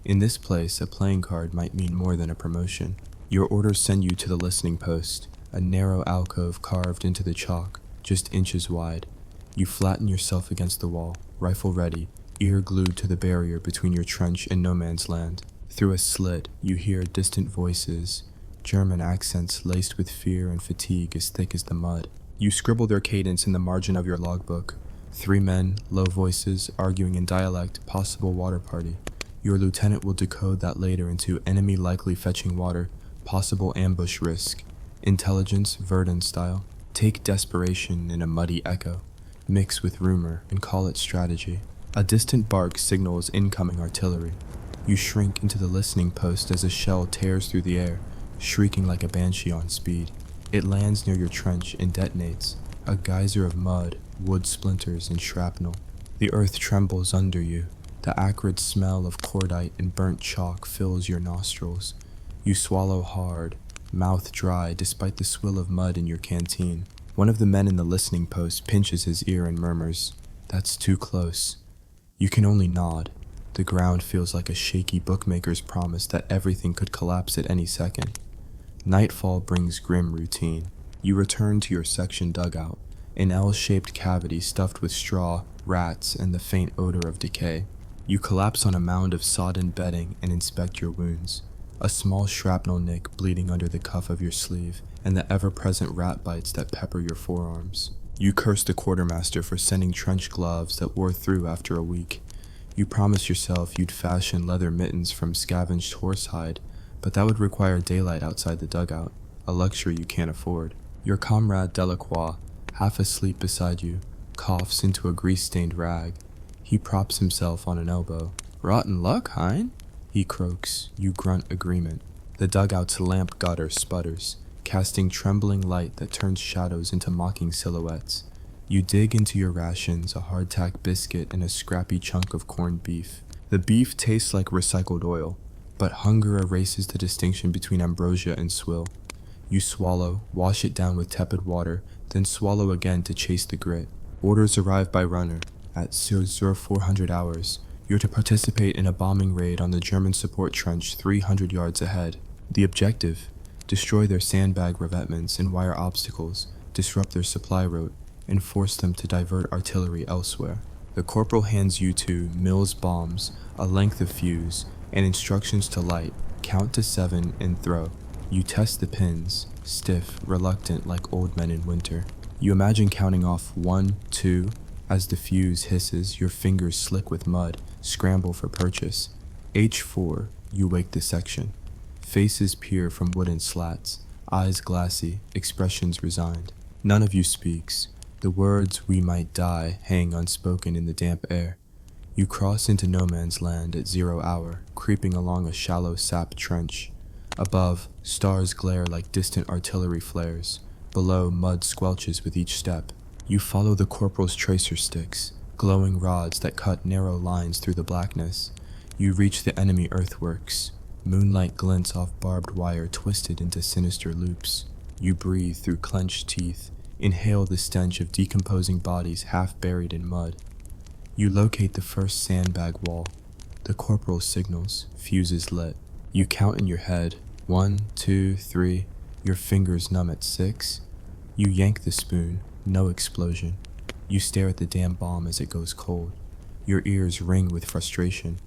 In this place, a playing card might mean more than a promotion. Your orders send you to the listening post, a narrow alcove carved into the chalk, just inches wide. You flatten yourself against the wall, rifle ready, ear glued to the barrier between your trench and no man's land. Through a slit, you hear distant voices, German accents laced with fear and fatigue as thick as the mud. You scribble their cadence in the margin of your logbook. 3 men, low voices, arguing in dialect, possible water party. Your lieutenant will decode that later into enemy likely fetching water, possible ambush risk. Intelligence, Verdun style. Take desperation in a muddy echo. Mix with rumor and call it strategy. A distant bark signals incoming artillery. You shrink into the listening post as a shell tears through the air, shrieking like a banshee on speed. It lands near your trench and detonates, a geyser of mud, wood splinters, and shrapnel. The earth trembles under you. The acrid smell of cordite and burnt chalk fills your nostrils. You swallow hard, mouth dry despite the swill of mud in your canteen. One of the men in the listening post pinches his ear and murmurs, "That's too close." You can only nod. The ground feels like a shaky bookmaker's promise that everything could collapse at any second. Nightfall brings grim routine. You return to your section dugout, an L-shaped cavity stuffed with straw, rats, and the faint odor of decay. You collapse on a mound of sodden bedding and inspect your wounds. A small shrapnel nick bleeding under the cuff of your sleeve, and the ever-present rat bites that pepper your forearms. You curse the quartermaster for sending trench gloves that wore through after a week. You promise yourself you'd fashion leather mittens from scavenged horsehide, but that would require daylight outside the dugout, a luxury you can't afford. Your comrade Delacroix, half asleep beside you, coughs into a grease-stained rag. He props himself on an elbow. "Rotten luck, Hein?" he croaks. You grunt agreement. The dugout's lamp gutter sputters, casting trembling light that turns shadows into mocking silhouettes. You dig into your rations, a hardtack biscuit and a scrappy chunk of corned beef. The beef tastes like recycled oil, but hunger erases the distinction between ambrosia and swill. You swallow, wash it down with tepid water, then swallow again to chase the grit. Orders arrive by runner. At 0400 hours, you're to participate in a bombing raid on the German support trench 300 yards ahead. The objective: destroy their sandbag revetments and wire obstacles, disrupt their supply route, and force them to divert artillery elsewhere. The corporal hands you 2 Mills bombs, a length of fuse, and instructions to light, count to 7, and throw. You test the pins, stiff, reluctant like old men in winter. You imagine counting off 1, 2, as the fuse hisses, your fingers slick with mud, scramble for purchase. H4, you wake the section. Faces peer from wooden slats, eyes glassy, expressions resigned. None of you speaks. The words "we might die" hang unspoken in the damp air. You cross into no man's land at 0 hour, creeping along a shallow sap trench. Above, stars glare like distant artillery flares. Below, mud squelches with each step. You follow the corporal's tracer sticks, glowing rods that cut narrow lines through the blackness. You reach the enemy earthworks. Moonlight glints off barbed wire twisted into sinister loops. You breathe through clenched teeth, inhale the stench of decomposing bodies half buried in mud. You locate the first sandbag wall. The corporal signals, fuses lit. You count in your head, 1, 2, 3, your fingers numb at 6. You yank the spoon, no explosion. You stare at the damn bomb as it goes cold. Your ears ring with frustration.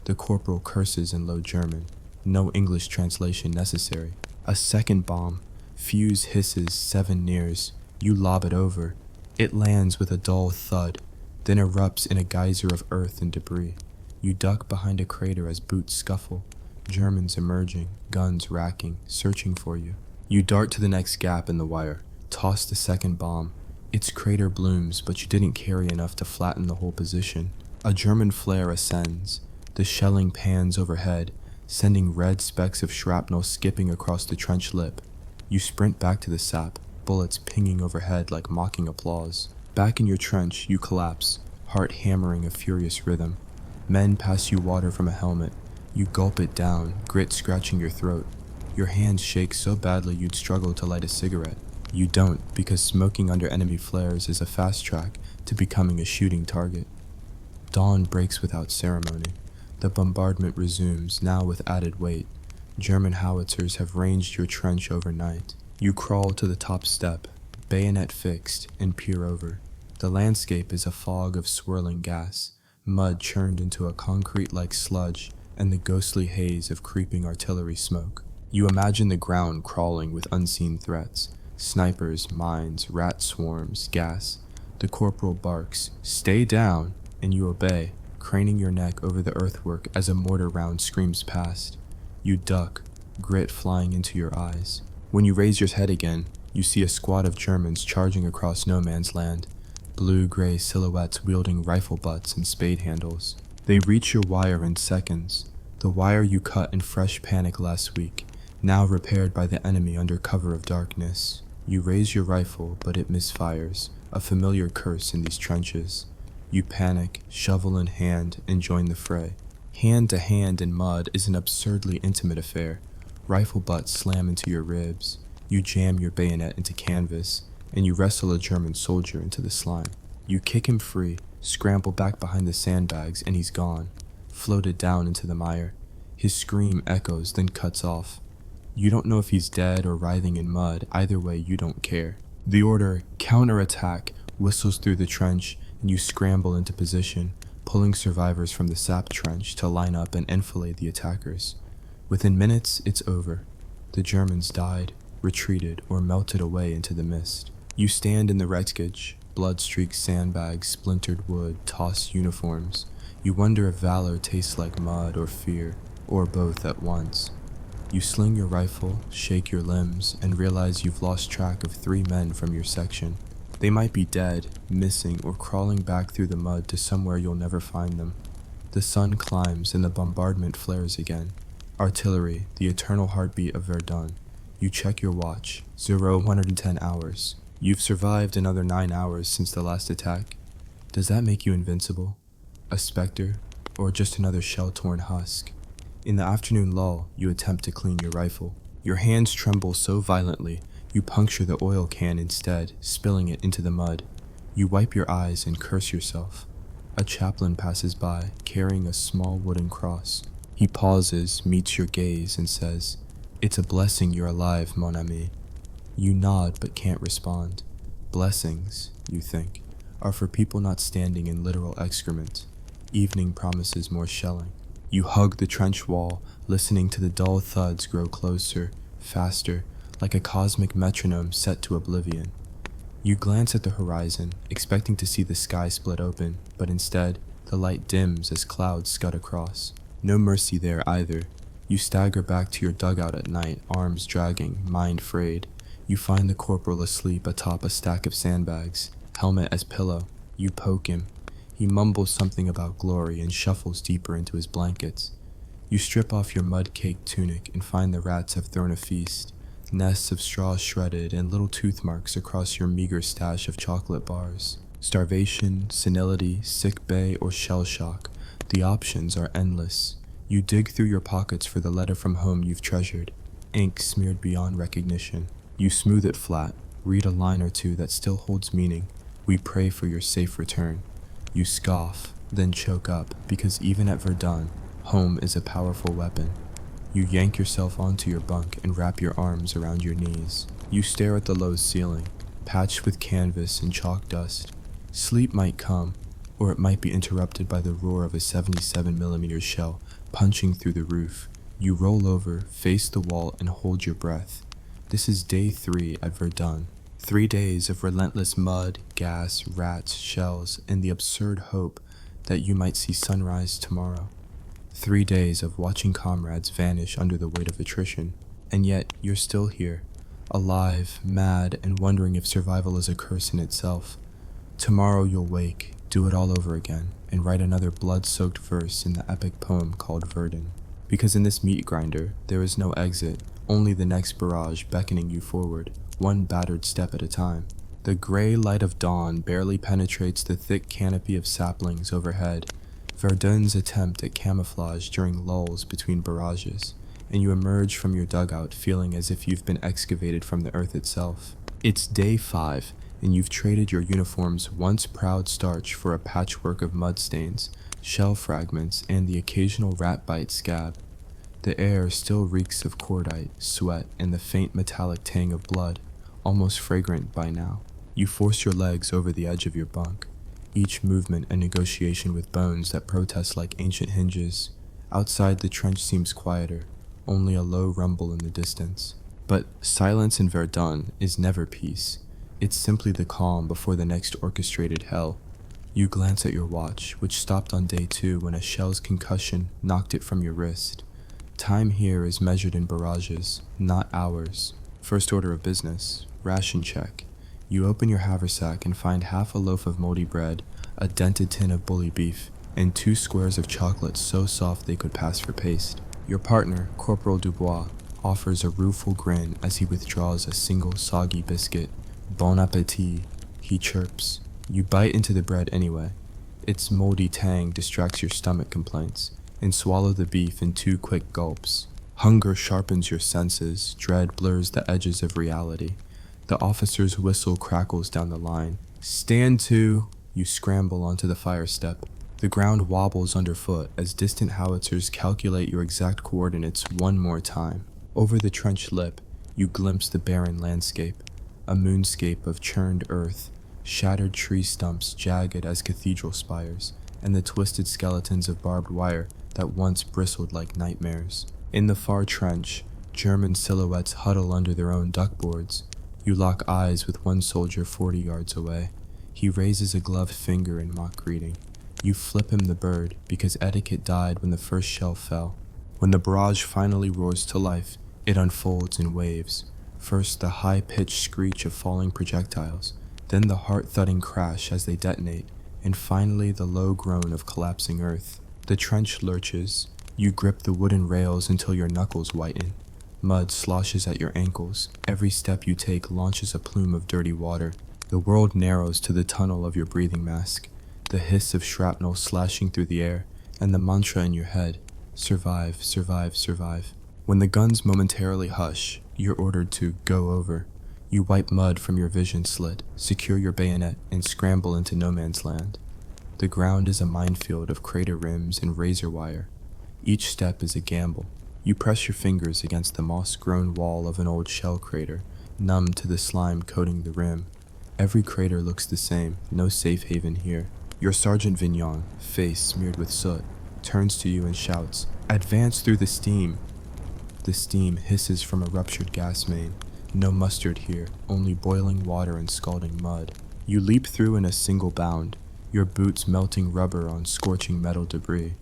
The corporal curses in low German. No English translation necessary. A second bomb. Fuse hisses 7 nears. You lob it over. It lands with a dull thud. then erupts in a geyser of earth and debris. You duck behind a crater as boots scuffle, Germans emerging, guns racking, searching for you. You dart to the next gap in the wire, toss the second bomb. Its crater blooms, but you didn't carry enough to flatten the whole position. A German flare ascends. The shelling pans overhead, sending red specks of shrapnel skipping across the trench lip. You sprint back to the sap, bullets pinging overhead like mocking applause. Back in your trench, you collapse, heart hammering a furious rhythm. Men pass you water from a helmet. You gulp it down, grit scratching your throat. Your hands shake so badly you'd struggle to light a cigarette. You don't, because smoking under enemy flares is a fast track to becoming a shooting target. Dawn breaks without ceremony. The bombardment resumes, now with added weight. German howitzers have ranged your trench overnight. You crawl to the top step, bayonet fixed, and peer over. The landscape is a fog of swirling gas, mud churned into a concrete-like sludge, and the ghostly haze of creeping artillery smoke. You imagine the ground crawling with unseen threats. Snipers, mines, rat swarms, gas. The corporal barks, "Stay down," and you obey, craning your neck over the earthwork as a mortar round screams past. You duck, grit flying into your eyes. When you raise your head again, you see a squad of Germans charging across no man's land, blue-gray silhouettes wielding rifle butts and spade handles. They reach your wire in seconds, the wire you cut in fresh panic last week, now repaired by the enemy under cover of darkness. You raise your rifle, but it misfires, a familiar curse in these trenches. You panic, shovel in hand, and join the fray. Hand to hand in mud is an absurdly intimate affair. Rifle butts slam into your ribs. You jam your bayonet into canvas, and you wrestle a German soldier into the slime. You kick him free, scramble back behind the sandbags, and he's gone, floated down into the mire. His scream echoes, then cuts off. You don't know if he's dead or writhing in mud. Either way, you don't care. The order, "Counterattack," whistles through the trench, and you scramble into position, pulling survivors from the sap trench to line up and enfilade the attackers. Within minutes, it's over. The Germans died, retreated, or melted away into the mist. You stand in the wreckage, blood-streaked sandbags, splintered wood, tossed uniforms. You wonder if valor tastes like mud or fear, or both at once. You sling your rifle, shake your limbs, and realize you've lost track of 3 men from your section. They might be dead, missing, or crawling back through the mud to somewhere you'll never find them. The sun climbs and the bombardment flares again. Artillery, the eternal heartbeat of Verdun. You check your watch, 110 hours. You've survived another 9 hours since the last attack. Does that make you invincible? A specter, or just another shell-torn husk? In the afternoon lull, you attempt to clean your rifle. Your hands tremble so violently, you puncture the oil can instead, spilling it into the mud. You wipe your eyes and curse yourself. A chaplain passes by, carrying a small wooden cross. He pauses, meets your gaze, and says, "It's a blessing you're alive, mon ami." You nod but can't respond. Blessings, you think, are for people not standing in literal excrement. Evening promises more shelling. You hug the trench wall, listening to the dull thuds grow closer, faster, like a cosmic metronome set to oblivion. You glance at the horizon, expecting to see the sky split open, but instead, the light dims as clouds scud across. No mercy there either. You stagger back to your dugout at night, arms dragging, mind frayed. You find the corporal asleep atop a stack of sandbags, helmet as pillow. You poke him. He mumbles something about glory and shuffles deeper into his blankets. You strip off your mud-caked tunic and find the rats have thrown a feast. Nests of straw shredded and little tooth marks across your meager stash of chocolate bars. Starvation, senility, sick bay, or shell shock. The options are endless. You dig through your pockets for the letter from home you've treasured, ink smeared beyond recognition. You smooth it flat, read a line or two that still holds meaning. We pray for your safe return. You scoff, then choke up, because even at Verdun, home is a powerful weapon. You yank yourself onto your bunk and wrap your arms around your knees. You stare at the low ceiling, patched with canvas and chalk dust. Sleep might come, or it might be interrupted by the roar of a 77mm shell punching through the roof. You roll over, face the wall, and hold your breath. This is day 3 at Verdun. 3 days of relentless mud, gas, rats, shells, and the absurd hope that you might see sunrise tomorrow. 3 days of watching comrades vanish under the weight of attrition, and yet you're still here, alive, mad, and wondering if survival is a curse in itself. Tomorrow you'll wake, do it all over again, and write another blood-soaked verse in the epic poem called Verdun. Because in this meat grinder, there is no exit, only the next barrage beckoning you forward, one battered step at a time. The gray light of dawn barely penetrates the thick canopy of saplings overhead, Verdun's attempt at camouflage during lulls between barrages, and you emerge from your dugout feeling as if you've been excavated from the earth itself. It's day 5, and you've traded your uniform's once proud starch for a patchwork of mud stains, shell fragments, and the occasional rat bite scab. The air still reeks of cordite, sweat, and the faint metallic tang of blood, almost fragrant by now. You force your legs over the edge of your bunk, each movement a negotiation with bones that protest like ancient hinges. Outside, the trench seems quieter, only a low rumble in the distance. But silence in Verdun is never peace. It's simply the calm before the next orchestrated hell. You glance at your watch, which stopped on day 2 when a shell's concussion knocked it from your wrist. Time here is measured in barrages, not hours. First order of business, ration check. You open your haversack and find half a loaf of moldy bread, a dented tin of bully beef, and 2 squares of chocolate so soft they could pass for paste. Your partner, Corporal Dubois, offers a rueful grin as he withdraws a single soggy biscuit. Bon appétit, he chirps. You bite into the bread anyway. Its moldy tang distracts your stomach complaints, and swallow the beef in 2 quick gulps. Hunger sharpens your senses, dread blurs the edges of reality. The officer's whistle crackles down the line. Stand to! You scramble onto the fire step. The ground wobbles underfoot as distant howitzers calculate your exact coordinates one more time. Over the trench lip, you glimpse the barren landscape, a moonscape of churned earth, shattered tree stumps jagged as cathedral spires, and the twisted skeletons of barbed wire that once bristled like nightmares. In the far trench, German silhouettes huddle under their own duckboards. You lock eyes with one soldier 40 yards away. He raises a gloved finger in mock greeting. You flip him the bird because etiquette died when the first shell fell. When the barrage finally roars to life, it unfolds in waves. First the high-pitched screech of falling projectiles, then the heart-thudding crash as they detonate, and finally the low groan of collapsing earth. The trench lurches. You grip the wooden rails until your knuckles whiten. Mud sloshes at your ankles. Every step you take launches a plume of dirty water. The world narrows to the tunnel of your breathing mask, the hiss of shrapnel slashing through the air, and the mantra in your head, survive, survive, survive. When the guns momentarily hush, you're ordered to go over. You wipe mud from your vision slit, secure your bayonet, and scramble into no man's land. The ground is a minefield of crater rims and razor wire. Each step is a gamble. You press your fingers against the moss-grown wall of an old shell crater, numb to the slime coating the rim. Every crater looks the same, no safe haven here. Your Sergeant Vignon, face smeared with soot, turns to you and shouts, "Advance through the steam!" The steam hisses from a ruptured gas main. No mustard here, only boiling water and scalding mud. You leap through in a single bound, your boots melting rubber on scorching metal debris.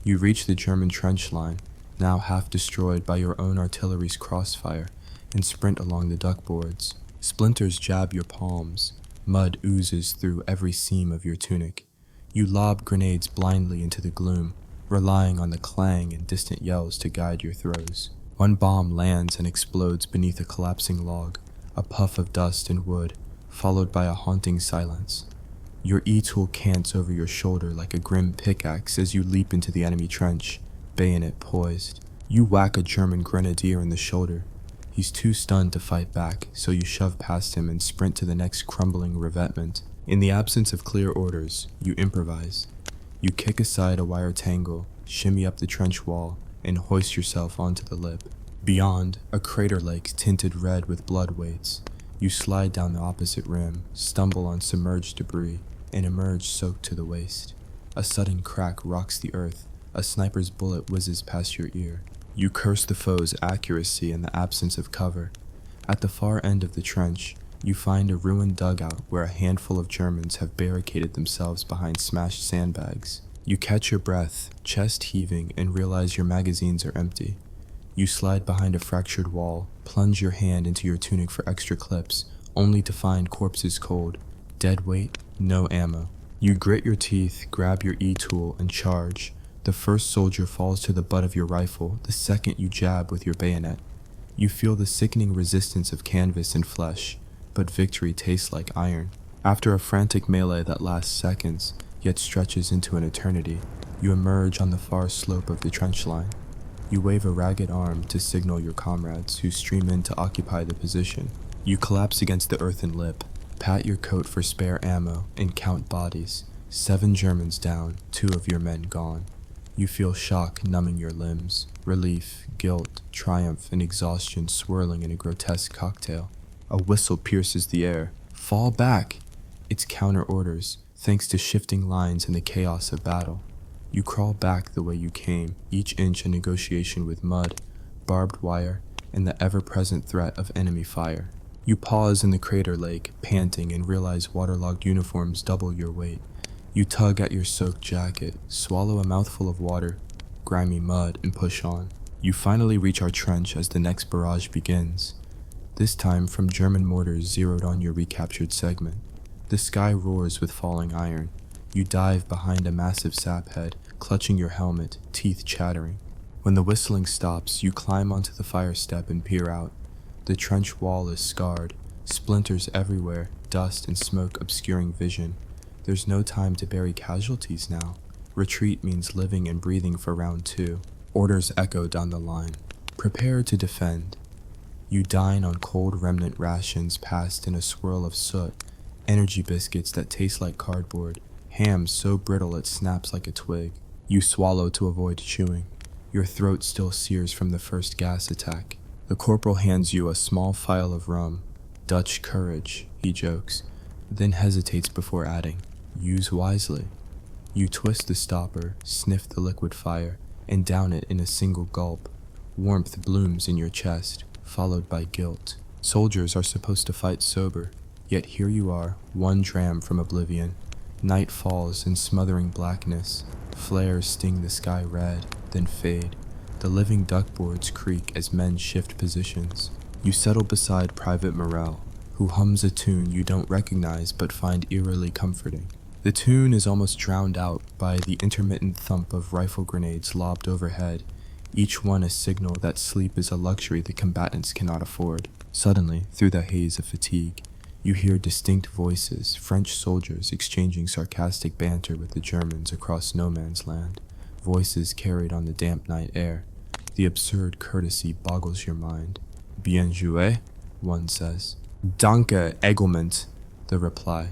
You reach the German trench line, now half destroyed by your own artillery's crossfire, and sprint along the duckboards. Splinters jab your palms. Mud oozes through every seam of your tunic. You lob grenades blindly into the gloom, relying on the clang and distant yells to guide your throws. One bomb lands and explodes beneath a collapsing log, a puff of dust and wood, followed by a haunting silence. Your e-tool cants over your shoulder like a grim pickaxe as you leap into the enemy trench, bayonet poised. You whack a German grenadier in the shoulder. He's too stunned to fight back, so you shove past him and sprint to the next crumbling revetment. In the absence of clear orders, you improvise. You kick aside a wire tangle, shimmy up the trench wall, and hoist yourself onto the lip. Beyond, a crater lake tinted red with blood waits. You slide down the opposite rim, stumble on submerged debris, and emerge soaked to the waist. A sudden crack rocks the earth. A sniper's bullet whizzes past your ear. You curse the foe's accuracy and the absence of cover. At the far end of the trench, You find a ruined dugout where a handful of Germans have barricaded themselves behind smashed sandbags. You catch your breath, chest heaving, and realize your magazines are empty. You slide behind a fractured wall, plunge your hand into your tunic for extra clips, only to find corpses cold, dead weight, no ammo. You grit your teeth, grab your E-tool, and charge. The first soldier falls to the butt of your rifle, the second you jab with your bayonet. You feel the sickening resistance of canvas and flesh, but victory tastes like iron. After a frantic melee that lasts seconds, yet stretches into an eternity, you emerge on the far slope of the trench line. You wave a ragged arm to signal your comrades who stream in to occupy the position. You collapse against the earthen lip, pat your coat for spare ammo, and count bodies. 7 Germans down, 2 of your men gone. You feel shock numbing your limbs, relief, guilt, triumph, and exhaustion swirling in a grotesque cocktail. A whistle pierces the air. Fall back! It's counter orders, thanks to shifting lines and the chaos of battle. You crawl back the way you came, each inch a negotiation with mud, barbed wire, and the ever-present threat of enemy fire. You pause in the crater lake, panting, and realize waterlogged uniforms double your weight. You tug at your soaked jacket, swallow a mouthful of water, grimy mud, and push on. You finally reach our trench as the next barrage begins, this time from German mortars zeroed on your recaptured segment. The sky roars with falling iron. You dive behind a massive saphead, clutching your helmet, teeth chattering. When the whistling stops, you climb onto the fire step and peer out. The trench wall is scarred, splinters everywhere, dust and smoke obscuring vision. There's no time to bury casualties now. Retreat means living and breathing for round 2. Orders echo down the line. Prepare to defend. You dine on cold remnant rations passed in a swirl of soot, energy biscuits that taste like cardboard, ham so brittle it snaps like a twig. You swallow to avoid chewing. Your throat still sears from the first gas attack. The corporal hands you a small phial of rum. Dutch courage, he jokes, then hesitates before adding, use wisely. You twist the stopper, sniff the liquid fire, and down it in a single gulp. Warmth blooms in your chest, followed by guilt. Soldiers are supposed to fight sober, yet here you are, 1 dram from oblivion. Night falls in smothering blackness. Flares sting the sky red, then fade. The living duckboards creak as men shift positions. You settle beside Private Morel, who hums a tune you don't recognize but find eerily comforting. The tune is almost drowned out by the intermittent thump of rifle grenades lobbed overhead, each one a signal that sleep is a luxury the combatants cannot afford. Suddenly, through the haze of fatigue, you hear distinct voices, French soldiers exchanging sarcastic banter with the Germans across no man's land, voices carried on the damp night air. The absurd courtesy boggles your mind. Bien joué, one says. Danke, Egelment, the reply.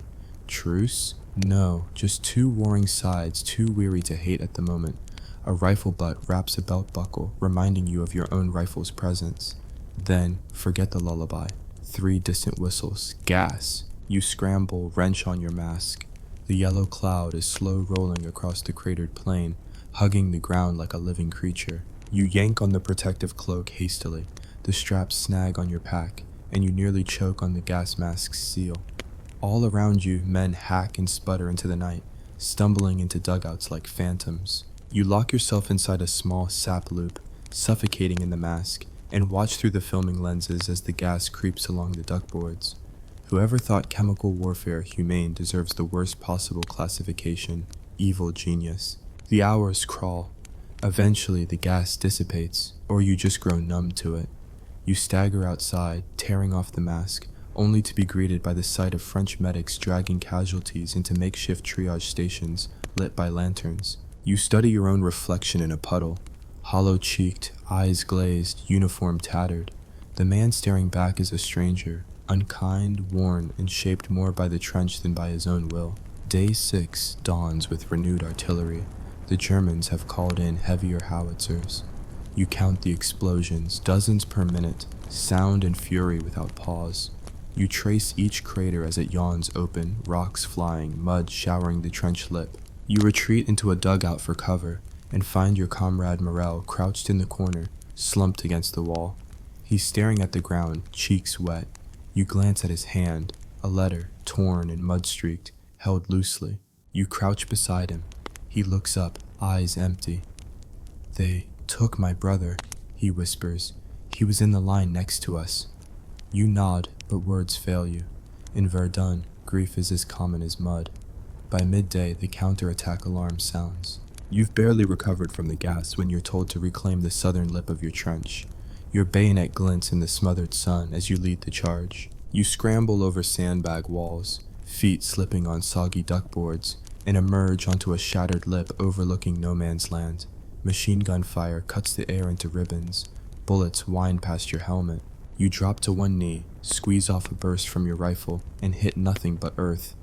Truce? No, just 2 warring sides too weary to hate at the moment. A rifle butt wraps a belt buckle, reminding you of your own rifle's presence. Then, forget the lullaby. 3 distant whistles. Gas! You scramble, wrench on your mask. The yellow cloud is slow rolling across the cratered plain, hugging the ground like a living creature. You yank on the protective cloak hastily. The straps snag on your pack, and you nearly choke on the gas mask's seal. All around you, men hack and sputter into the night, stumbling into dugouts like phantoms. You lock yourself inside a small sap loop, suffocating in the mask, and watch through the filming lenses as the gas creeps along the duckboards. Whoever thought chemical warfare humane deserves the worst possible classification, evil genius. The hours crawl. Eventually the gas dissipates, or you just grow numb to it. You stagger outside, tearing off the mask, only to be greeted by the sight of French medics dragging casualties into makeshift triage stations lit by lanterns. You study your own reflection in a puddle, hollow-cheeked, eyes glazed, uniform tattered. The man staring back is a stranger, unkind, worn, and shaped more by the trench than by his own will. Day 6 dawns with renewed artillery. The Germans have called in heavier howitzers. You count the explosions, dozens per minute, sound and fury without pause. You trace each crater as it yawns open, rocks flying, mud showering the trench lip. You retreat into a dugout for cover, and find your comrade Morel crouched in the corner, slumped against the wall. He's staring at the ground, cheeks wet. You glance at his hand, a letter, torn and mud-streaked, held loosely. You crouch beside him. He looks up, eyes empty. "They took my brother," he whispers. "He was in the line next to us." You nod, but words fail you. In Verdun, grief is as common as mud. By midday, the counterattack alarm sounds. You've barely recovered from the gas when you're told to reclaim the southern lip of your trench. Your bayonet glints in the smothered sun as you lead the charge. You scramble over sandbag walls, feet slipping on soggy duckboards, and emerge onto a shattered lip overlooking no man's land. Machine gun fire cuts the air into ribbons. Bullets wind past your helmet. You drop to one knee, squeeze off a burst from your rifle, and hit nothing but earth.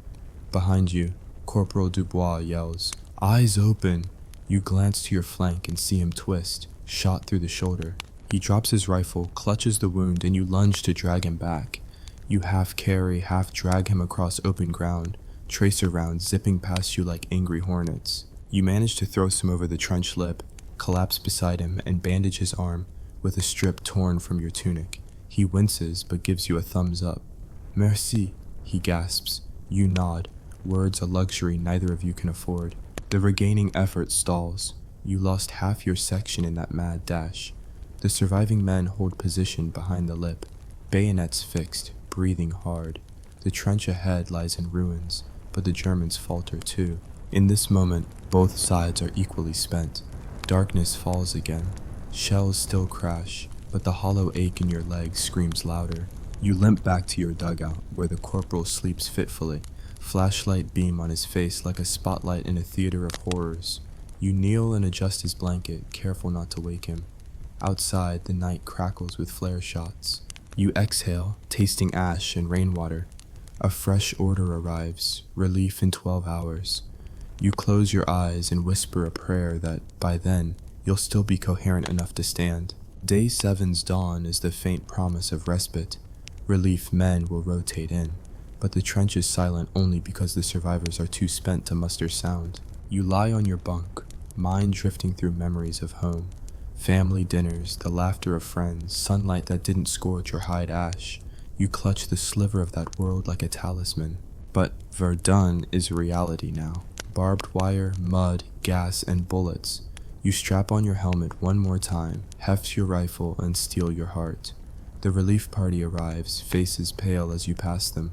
Behind you, Corporal Dubois yells, "Eyes open!" You glance to your flank and see him twist, shot through the shoulder. He drops his rifle, clutches the wound, and you lunge to drag him back. You half carry, half drag him across open ground, tracer rounds zipping past you like angry hornets. You manage to throw him over the trench lip, collapse beside him, and bandage his arm with a strip torn from your tunic. He winces, but gives you a thumbs up. "Merci," he gasps. You nod, words a luxury neither of you can afford. The regaining effort stalls. You lost half your section in that mad dash. The surviving men hold position behind the lip, bayonets fixed, breathing hard. The trench ahead lies in ruins, but the Germans falter too. In this moment, both sides are equally spent. Darkness falls again. Shells still crash, but the hollow ache in your legs screams louder. You limp back to your dugout, where the corporal sleeps fitfully, flashlight beam on his face like a spotlight in a theater of horrors. You kneel and adjust his blanket, careful not to wake him. Outside, the night crackles with flare shots. You exhale, tasting ash and rainwater. A fresh order arrives, relief in 12 hours. You close your eyes and whisper a prayer that, by then, you'll still be coherent enough to stand. Day 7's dawn is the faint promise of respite. Relief men will rotate in, but the trench is silent only because the survivors are too spent to muster sound. You lie on your bunk, mind drifting through memories of home. Family dinners, the laughter of friends, sunlight that didn't scorch or hide ash. You clutch the sliver of that world like a talisman. But Verdun is reality now. Barbed wire, mud, gas, and bullets. You strap on your helmet one more time, heft your rifle, and steel your heart. The relief party arrives, faces pale as you pass them.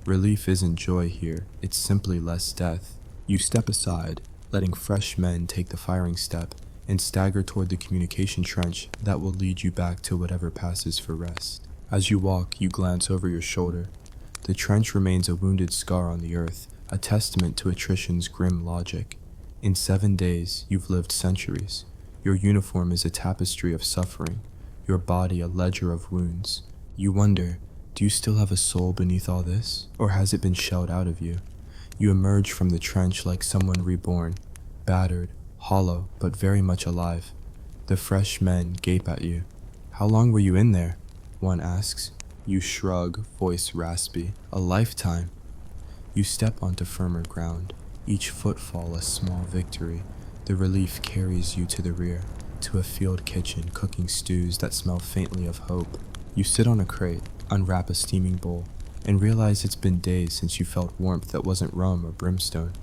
Relief isn't joy here, it's simply less death. You step aside, letting fresh men take the firing step, and stagger toward the communication trench that will lead you back to whatever passes for rest. As you walk, you glance over your shoulder. The trench remains a wounded scar on the earth, a testament to attrition's grim logic. In 7 days, you've lived centuries. Your uniform is a tapestry of suffering, your body a ledger of wounds. You wonder, do you still have a soul beneath all this, or has it been shelled out of you? You emerge from the trench like someone reborn, battered, hollow, but very much alive. The fresh men gape at you. "How long were you in there?" one asks. You shrug, voice raspy. "A lifetime." You step onto firmer ground, each footfall a small victory. The relief carries you to the rear, to a field kitchen cooking stews that smell faintly of hope. You sit on a crate, unwrap a steaming bowl, and realize it's been days since you felt warmth that wasn't rum or brimstone.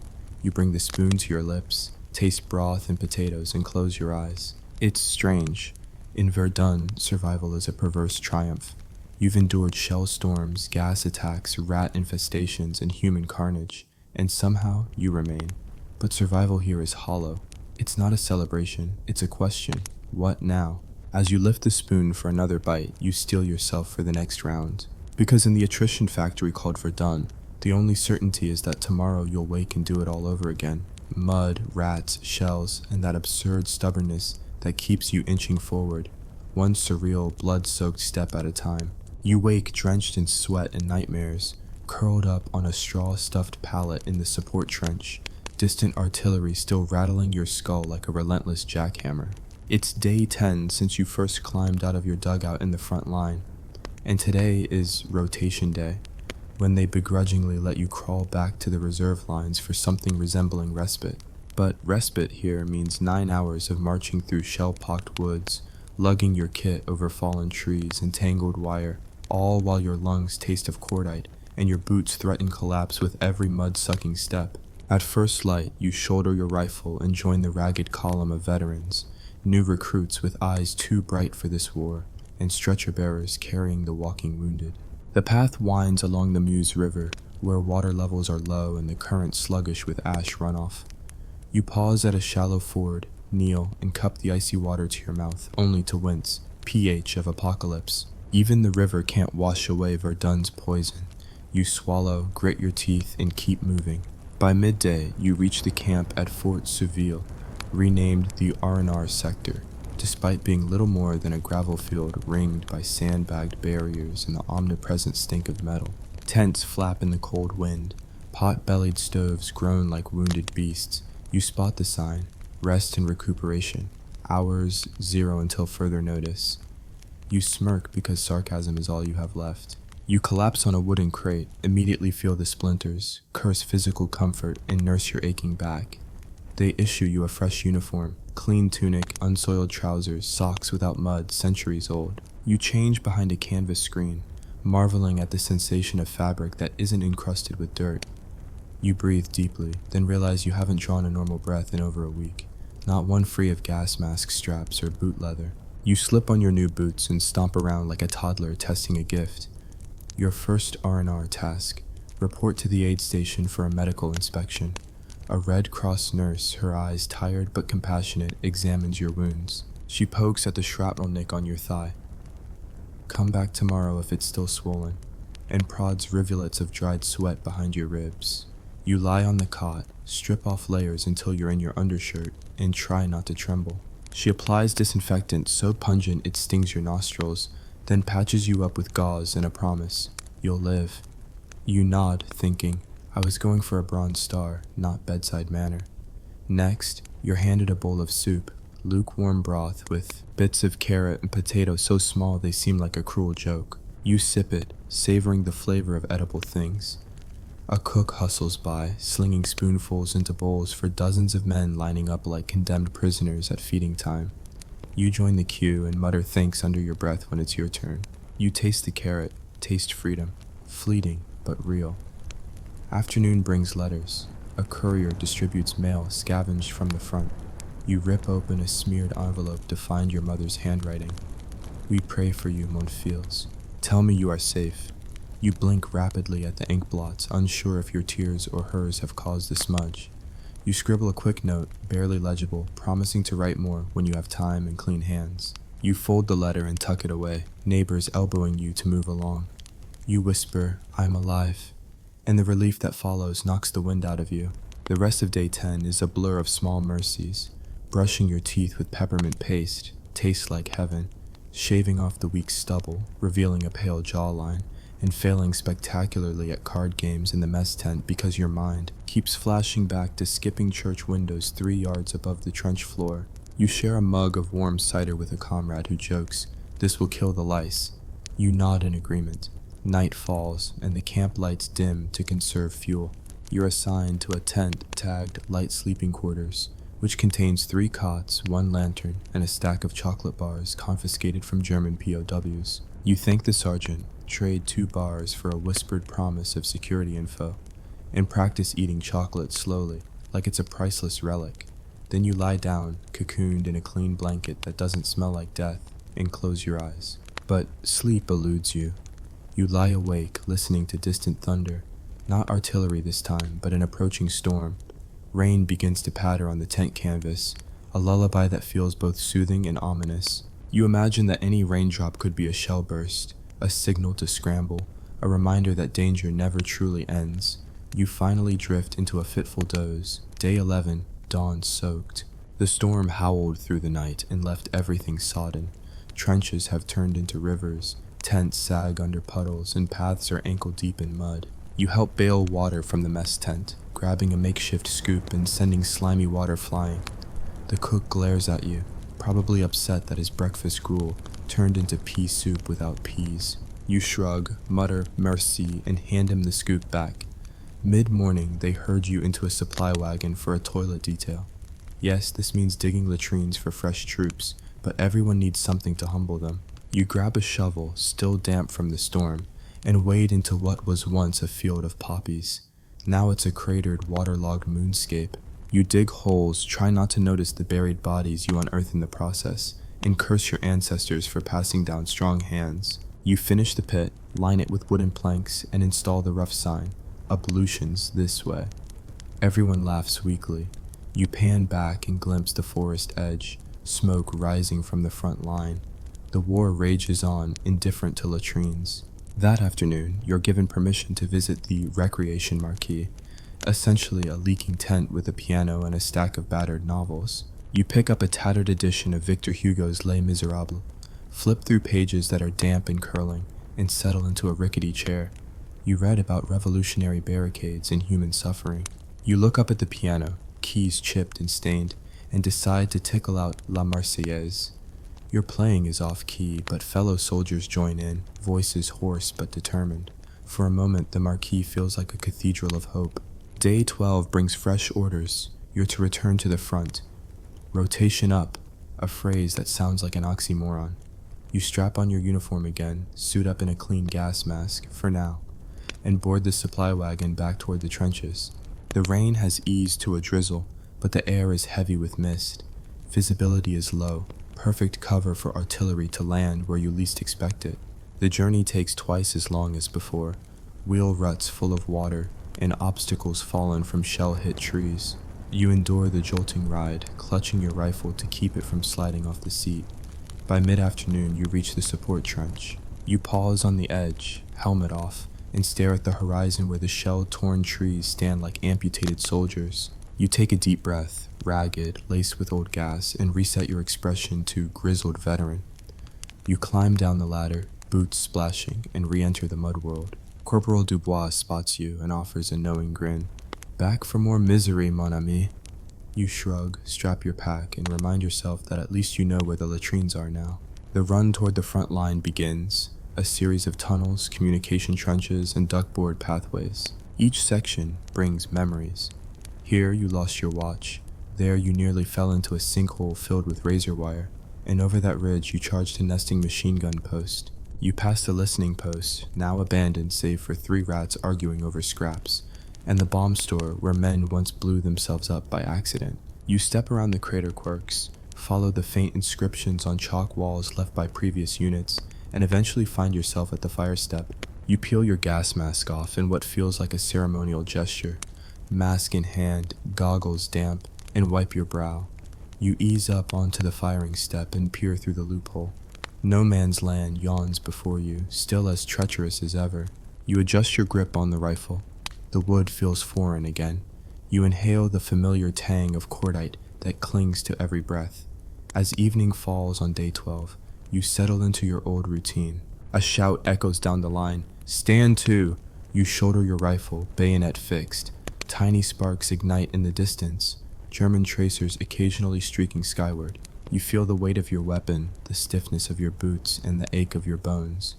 You bring the spoon to your lips, taste broth and potatoes, and close your eyes. It's strange. In Verdun, survival is a perverse triumph. You've endured shell storms, gas attacks, rat infestations, and human carnage, and somehow you remain. But survival here is hollow. It's not a celebration, it's a question. What now? As you lift the spoon for another bite, you steel yourself for the next round. Because in the attrition factory called Verdun, the only certainty is that tomorrow you'll wake and do it all over again. Mud, rats, shells, and that absurd stubbornness that keeps you inching forward, one surreal, blood-soaked step at a time. You wake drenched in sweat and nightmares, curled up on a straw-stuffed pallet in the support trench, distant artillery still rattling your skull like a relentless jackhammer. It's day 10 since you first climbed out of your dugout in the front line, and today is rotation day, when they begrudgingly let you crawl back to the reserve lines for something resembling respite. But respite here means 9 hours of marching through shell-pocked woods, lugging your kit over fallen trees and tangled wire, all while your lungs taste of cordite and your boots threaten collapse with every mud-sucking step. At first light, you shoulder your rifle and join the ragged column of veterans, new recruits with eyes too bright for this war, and stretcher-bearers carrying the walking wounded. The path winds along the Meuse River, where water levels are low and the current sluggish with ash runoff. You pause at a shallow ford, kneel, and cup the icy water to your mouth, only to wince. pH of apocalypse. Even the river can't wash away Verdun's poison. You swallow, grit your teeth, and keep moving. By midday, you reach the camp at Fort Souville, renamed the R&R sector, despite being little more than a gravel field ringed by sandbagged barriers and the omnipresent stink of metal. Tents flap in the cold wind. Pot-bellied stoves groan like wounded beasts. You spot the sign, rest and recuperation. Hours 0 until further notice. You smirk because sarcasm is all you have left. You collapse on a wooden crate, immediately feel the splinters, curse physical comfort, and nurse your aching back. They issue you a fresh uniform, clean tunic, unsoiled trousers, socks without mud, centuries old. You change behind a canvas screen, marveling at the sensation of fabric that isn't encrusted with dirt. You breathe deeply, then realize you haven't drawn a normal breath in over a week, not one free of gas mask straps or boot leather. You slip on your new boots and stomp around like a toddler testing a gift. Your first R&R task, report to the aid station for a medical inspection. A Red Cross nurse, her eyes tired but compassionate, examines your wounds. She pokes at the shrapnel nick on your thigh. Come back tomorrow if it's still swollen, and prods rivulets of dried sweat behind your ribs. You lie on the cot, strip off layers until you're in your undershirt, and try not to tremble. She applies disinfectant so pungent it stings your nostrils, then patches you up with gauze and a promise, you'll live. You nod, thinking, I was going for a Bronze Star, not bedside manner. Next, you're handed a bowl of soup, lukewarm broth with bits of carrot and potato so small they seem like a cruel joke. You sip it, savoring the flavor of edible things. A cook hustles by, slinging spoonfuls into bowls for dozens of men lining up like condemned prisoners at feeding time. You join the queue and mutter thanks under your breath when it's your turn. You taste the carrot, taste freedom, fleeting but real. Afternoon brings letters. A courier distributes mail scavenged from the front. You rip open a smeared envelope to find your mother's handwriting. We pray for you, mon fils. Tell me you are safe. You blink rapidly at the ink blots, unsure if your tears or hers have caused the smudge. You scribble a quick note, barely legible, promising to write more when you have time and clean hands. You fold the letter and tuck it away, neighbors elbowing you to move along. You whisper, I'm alive, and the relief that follows knocks the wind out of you. The rest of day 10 is a blur of small mercies. Brushing your teeth with peppermint paste, tastes like heaven. Shaving off the weak stubble, revealing a pale jawline, and failing spectacularly at card games in the mess tent because your mind keeps flashing back to skipping church windows 3 yards above the trench floor. You share a mug of warm cider with a comrade who jokes, this will kill the lice. You nod in agreement. Night falls, and the camp lights dim to conserve fuel. You're assigned to a tent tagged light sleeping quarters, which contains 3 cots, 1 lantern, and a stack of chocolate bars confiscated from German POWs. You thank the sergeant, trade 2 bars for a whispered promise of security info, and practice eating chocolate slowly, like it's a priceless relic. Then you lie down, cocooned in a clean blanket that doesn't smell like death, and close your eyes. But sleep eludes you. You lie awake, listening to distant thunder, not artillery this time, but an approaching storm. Rain begins to patter on the tent canvas, a lullaby that feels both soothing and ominous. You imagine that any raindrop could be a shell burst, a signal to scramble, a reminder that danger never truly ends. You finally drift into a fitful doze. Day 11, dawn soaked. The storm howled through the night and left everything sodden. Trenches have turned into rivers, tents sag under puddles, and paths are ankle-deep in mud. You help bail water from the mess tent, grabbing a makeshift scoop and sending slimy water flying. The cook glares at you, probably upset that his breakfast gruel turned into pea soup without peas. You shrug, mutter merci, and hand him the scoop back. Mid-morning, they herd you into a supply wagon for a toilet detail. Yes, this means digging latrines for fresh troops, but everyone needs something to humble them. You grab a shovel, still damp from the storm, and wade into what was once a field of poppies. Now it's a cratered, waterlogged moonscape. You dig holes, try not to notice the buried bodies you unearth in the process, and curse your ancestors for passing down strong hands. You finish the pit, line it with wooden planks, and install the rough sign, "Ablutions this way." Everyone laughs weakly. You pan back and glimpse the forest edge, smoke rising from the front line. The war rages on, indifferent to latrines. That afternoon, you're given permission to visit the Recreation Marquee, essentially a leaking tent with a piano and a stack of battered novels. You pick up a tattered edition of Victor Hugo's Les Miserables, flip through pages that are damp and curling, and settle into a rickety chair. You read about revolutionary barricades and human suffering. You look up at the piano, keys chipped and stained, and decide to tickle out La Marseillaise. Your playing is off-key, but fellow soldiers join in, voices hoarse but determined. For a moment, the marquee feels like a cathedral of hope. Day 12 brings fresh orders. You're to return to the front. Rotation up, a phrase that sounds like an oxymoron. You strap on your uniform again, suit up in a clean gas mask, for now, and board the supply wagon back toward the trenches. The rain has eased to a drizzle, but the air is heavy with mist. Visibility is low, perfect cover for artillery to land where you least expect it. The journey takes twice as long as before, wheel ruts full of water, and obstacles fallen from shell-hit trees. You endure the jolting ride, clutching your rifle to keep it from sliding off the seat. By mid-afternoon, you reach the support trench. You pause on the edge, helmet off, and stare at the horizon where the shell-torn trees stand like amputated soldiers. You take a deep breath, ragged, laced with old gas, and reset your expression to grizzled veteran. You climb down the ladder, boots splashing, and re-enter the mud world. Corporal Dubois spots you and offers a knowing grin. "Back for more misery, mon ami." You shrug, strap your pack, and remind yourself that at least you know where the latrines are now. The run toward the front line begins, a series of tunnels, communication trenches, and duckboard pathways. Each section brings memories. Here you lost your watch. There you nearly fell into a sinkhole filled with razor wire, and over that ridge you charged a nesting machine gun post. You passed a listening post, now abandoned save for 3 rats arguing over scraps, and the bomb store where men once blew themselves up by accident. You step around the crater quirks, follow the faint inscriptions on chalk walls left by previous units, and eventually find yourself at the fire step. You peel your gas mask off in what feels like a ceremonial gesture, mask in hand, goggles damp, and wipe your brow. You ease up onto the firing step and peer through the loophole. No man's land yawns before you, still as treacherous as ever. You adjust your grip on the rifle. The wood feels foreign again. You inhale the familiar tang of cordite that clings to every breath. As evening falls on day 12, you settle into your old routine. A shout echoes down the line. "Stand to!" You shoulder your rifle, bayonet fixed. Tiny sparks ignite in the distance, German tracers occasionally streaking skyward. You feel the weight of your weapon, the stiffness of your boots, and the ache of your bones.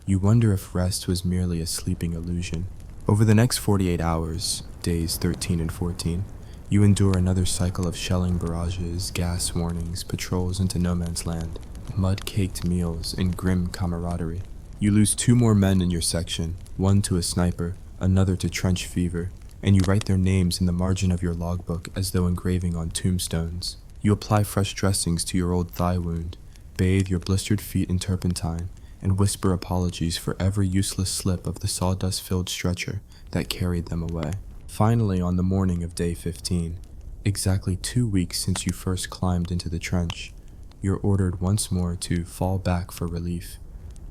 You wonder if rest was merely a sleeping illusion. Over the next 48 hours, days 13 and 14, you endure another cycle of shelling barrages, gas warnings, patrols into no man's land, mud-caked meals, and grim camaraderie. You lose 2 more men in your section, one to a sniper, another to trench fever, and you write their names in the margin of your logbook as though engraving on tombstones. You apply fresh dressings to your old thigh wound, bathe your blistered feet in turpentine, and whisper apologies for every useless slip of the sawdust-filled stretcher that carried them away. Finally, on the morning of day 15, exactly 2 weeks since you first climbed into the trench, you're ordered once more to fall back for relief.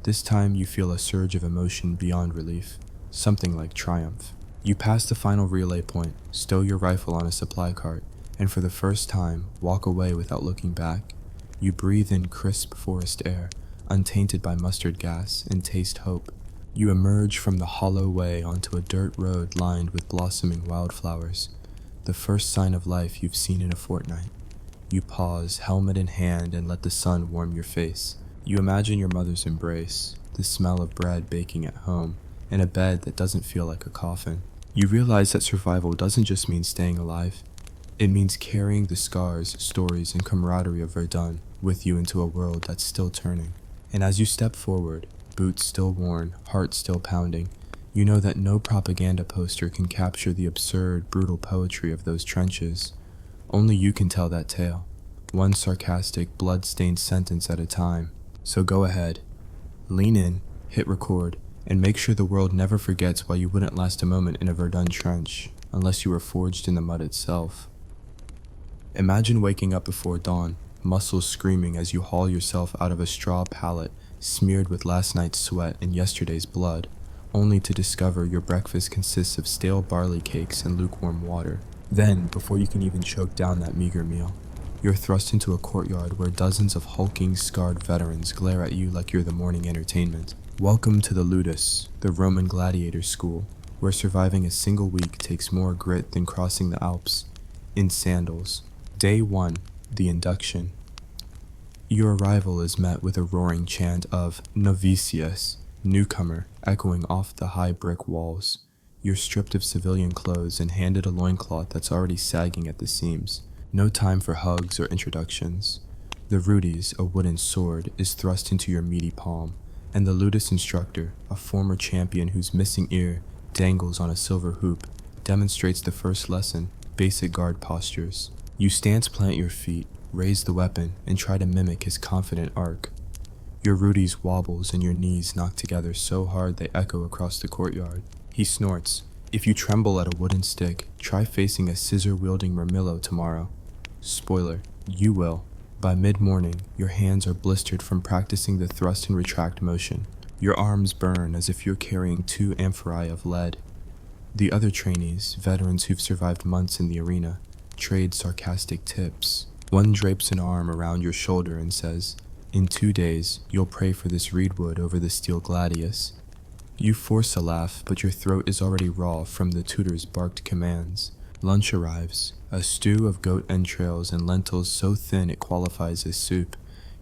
This time you feel a surge of emotion beyond relief, something like triumph. You pass the final relay point, stow your rifle on a supply cart, and for the first time, walk away without looking back. You breathe in crisp forest air, untainted by mustard gas, and taste hope. You emerge from the hollow way onto a dirt road lined with blossoming wildflowers, the first sign of life you've seen in a fortnight. You pause, helmet in hand, and let the sun warm your face. You imagine your mother's embrace, the smell of bread baking at home, and a bed that doesn't feel like a coffin. You realize that survival doesn't just mean staying alive. It means carrying the scars, stories, and camaraderie of Verdun with you into a world that's still turning, And as you step forward, boots still worn, heart still pounding, you know that no propaganda poster can capture the absurd, brutal poetry of those trenches. Only you can tell that tale, one sarcastic, blood-stained sentence at a time. So go ahead, lean in, hit record, and make sure the world never forgets why you wouldn't last a moment in a Verdun trench, unless you were forged in the mud itself. Imagine waking up before dawn, muscles screaming as you haul yourself out of a straw pallet smeared with last night's sweat and yesterday's blood, only to discover your breakfast consists of stale barley cakes and lukewarm water. Then, before you can even choke down that meager meal, you're thrust into a courtyard where dozens of hulking, scarred veterans glare at you like you're the morning entertainment. Welcome to the Ludus, the Roman gladiator school, where surviving a single week takes more grit than crossing the Alps, in sandals. Day 1, the induction. Your arrival is met with a roaring chant of "Novicius," newcomer, echoing off the high brick walls. You're stripped of civilian clothes and handed a loincloth that's already sagging at the seams. No time for hugs or introductions. The Rudies, a wooden sword, is thrust into your meaty palm, and the Ludus instructor, a former champion whose missing ear dangles on a silver hoop, demonstrates the first lesson, basic guard postures. You stance plant your feet, raise the weapon, and try to mimic his confident arc. Your Rudies wobbles and your knees knock together so hard they echo across the courtyard. He snorts, "If you tremble at a wooden stick, try facing a scissor-wielding Murmillo tomorrow." Spoiler, you will. By mid-morning, your hands are blistered from practicing the thrust and retract motion. Your arms burn as if you're carrying 2 amphorae of lead. The other trainees, veterans who've survived months in the arena, trade sarcastic tips. One drapes an arm around your shoulder and says, "In 2 days, you'll pray for this reedwood over the steel gladius." You force a laugh, but your throat is already raw from the tutor's barked commands. Lunch arrives, a stew of goat entrails and lentils so thin it qualifies as soup.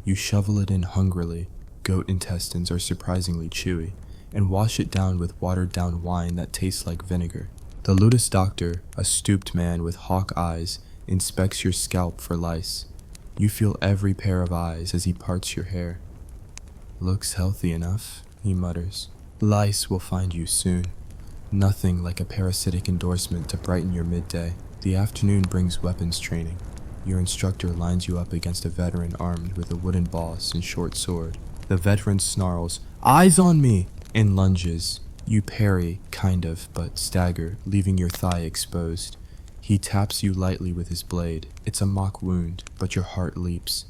You shovel it in hungrily, goat intestines are surprisingly chewy, and wash it down with watered-down wine that tastes like vinegar. The Ludus doctor, a stooped man with hawk eyes, inspects your scalp for lice. You feel every pair of eyes as he parts your hair. "Looks healthy enough," he mutters. "Lice will find you soon." Nothing like a parasitic endorsement to brighten your midday. The afternoon brings weapons training. Your instructor lines you up against a veteran armed with a wooden boss and short sword. The veteran snarls, "Eyes on me!" and lunges. You parry, kind of, but stagger, leaving your thigh exposed. He taps you lightly with his blade. It's a mock wound, but your heart leaps.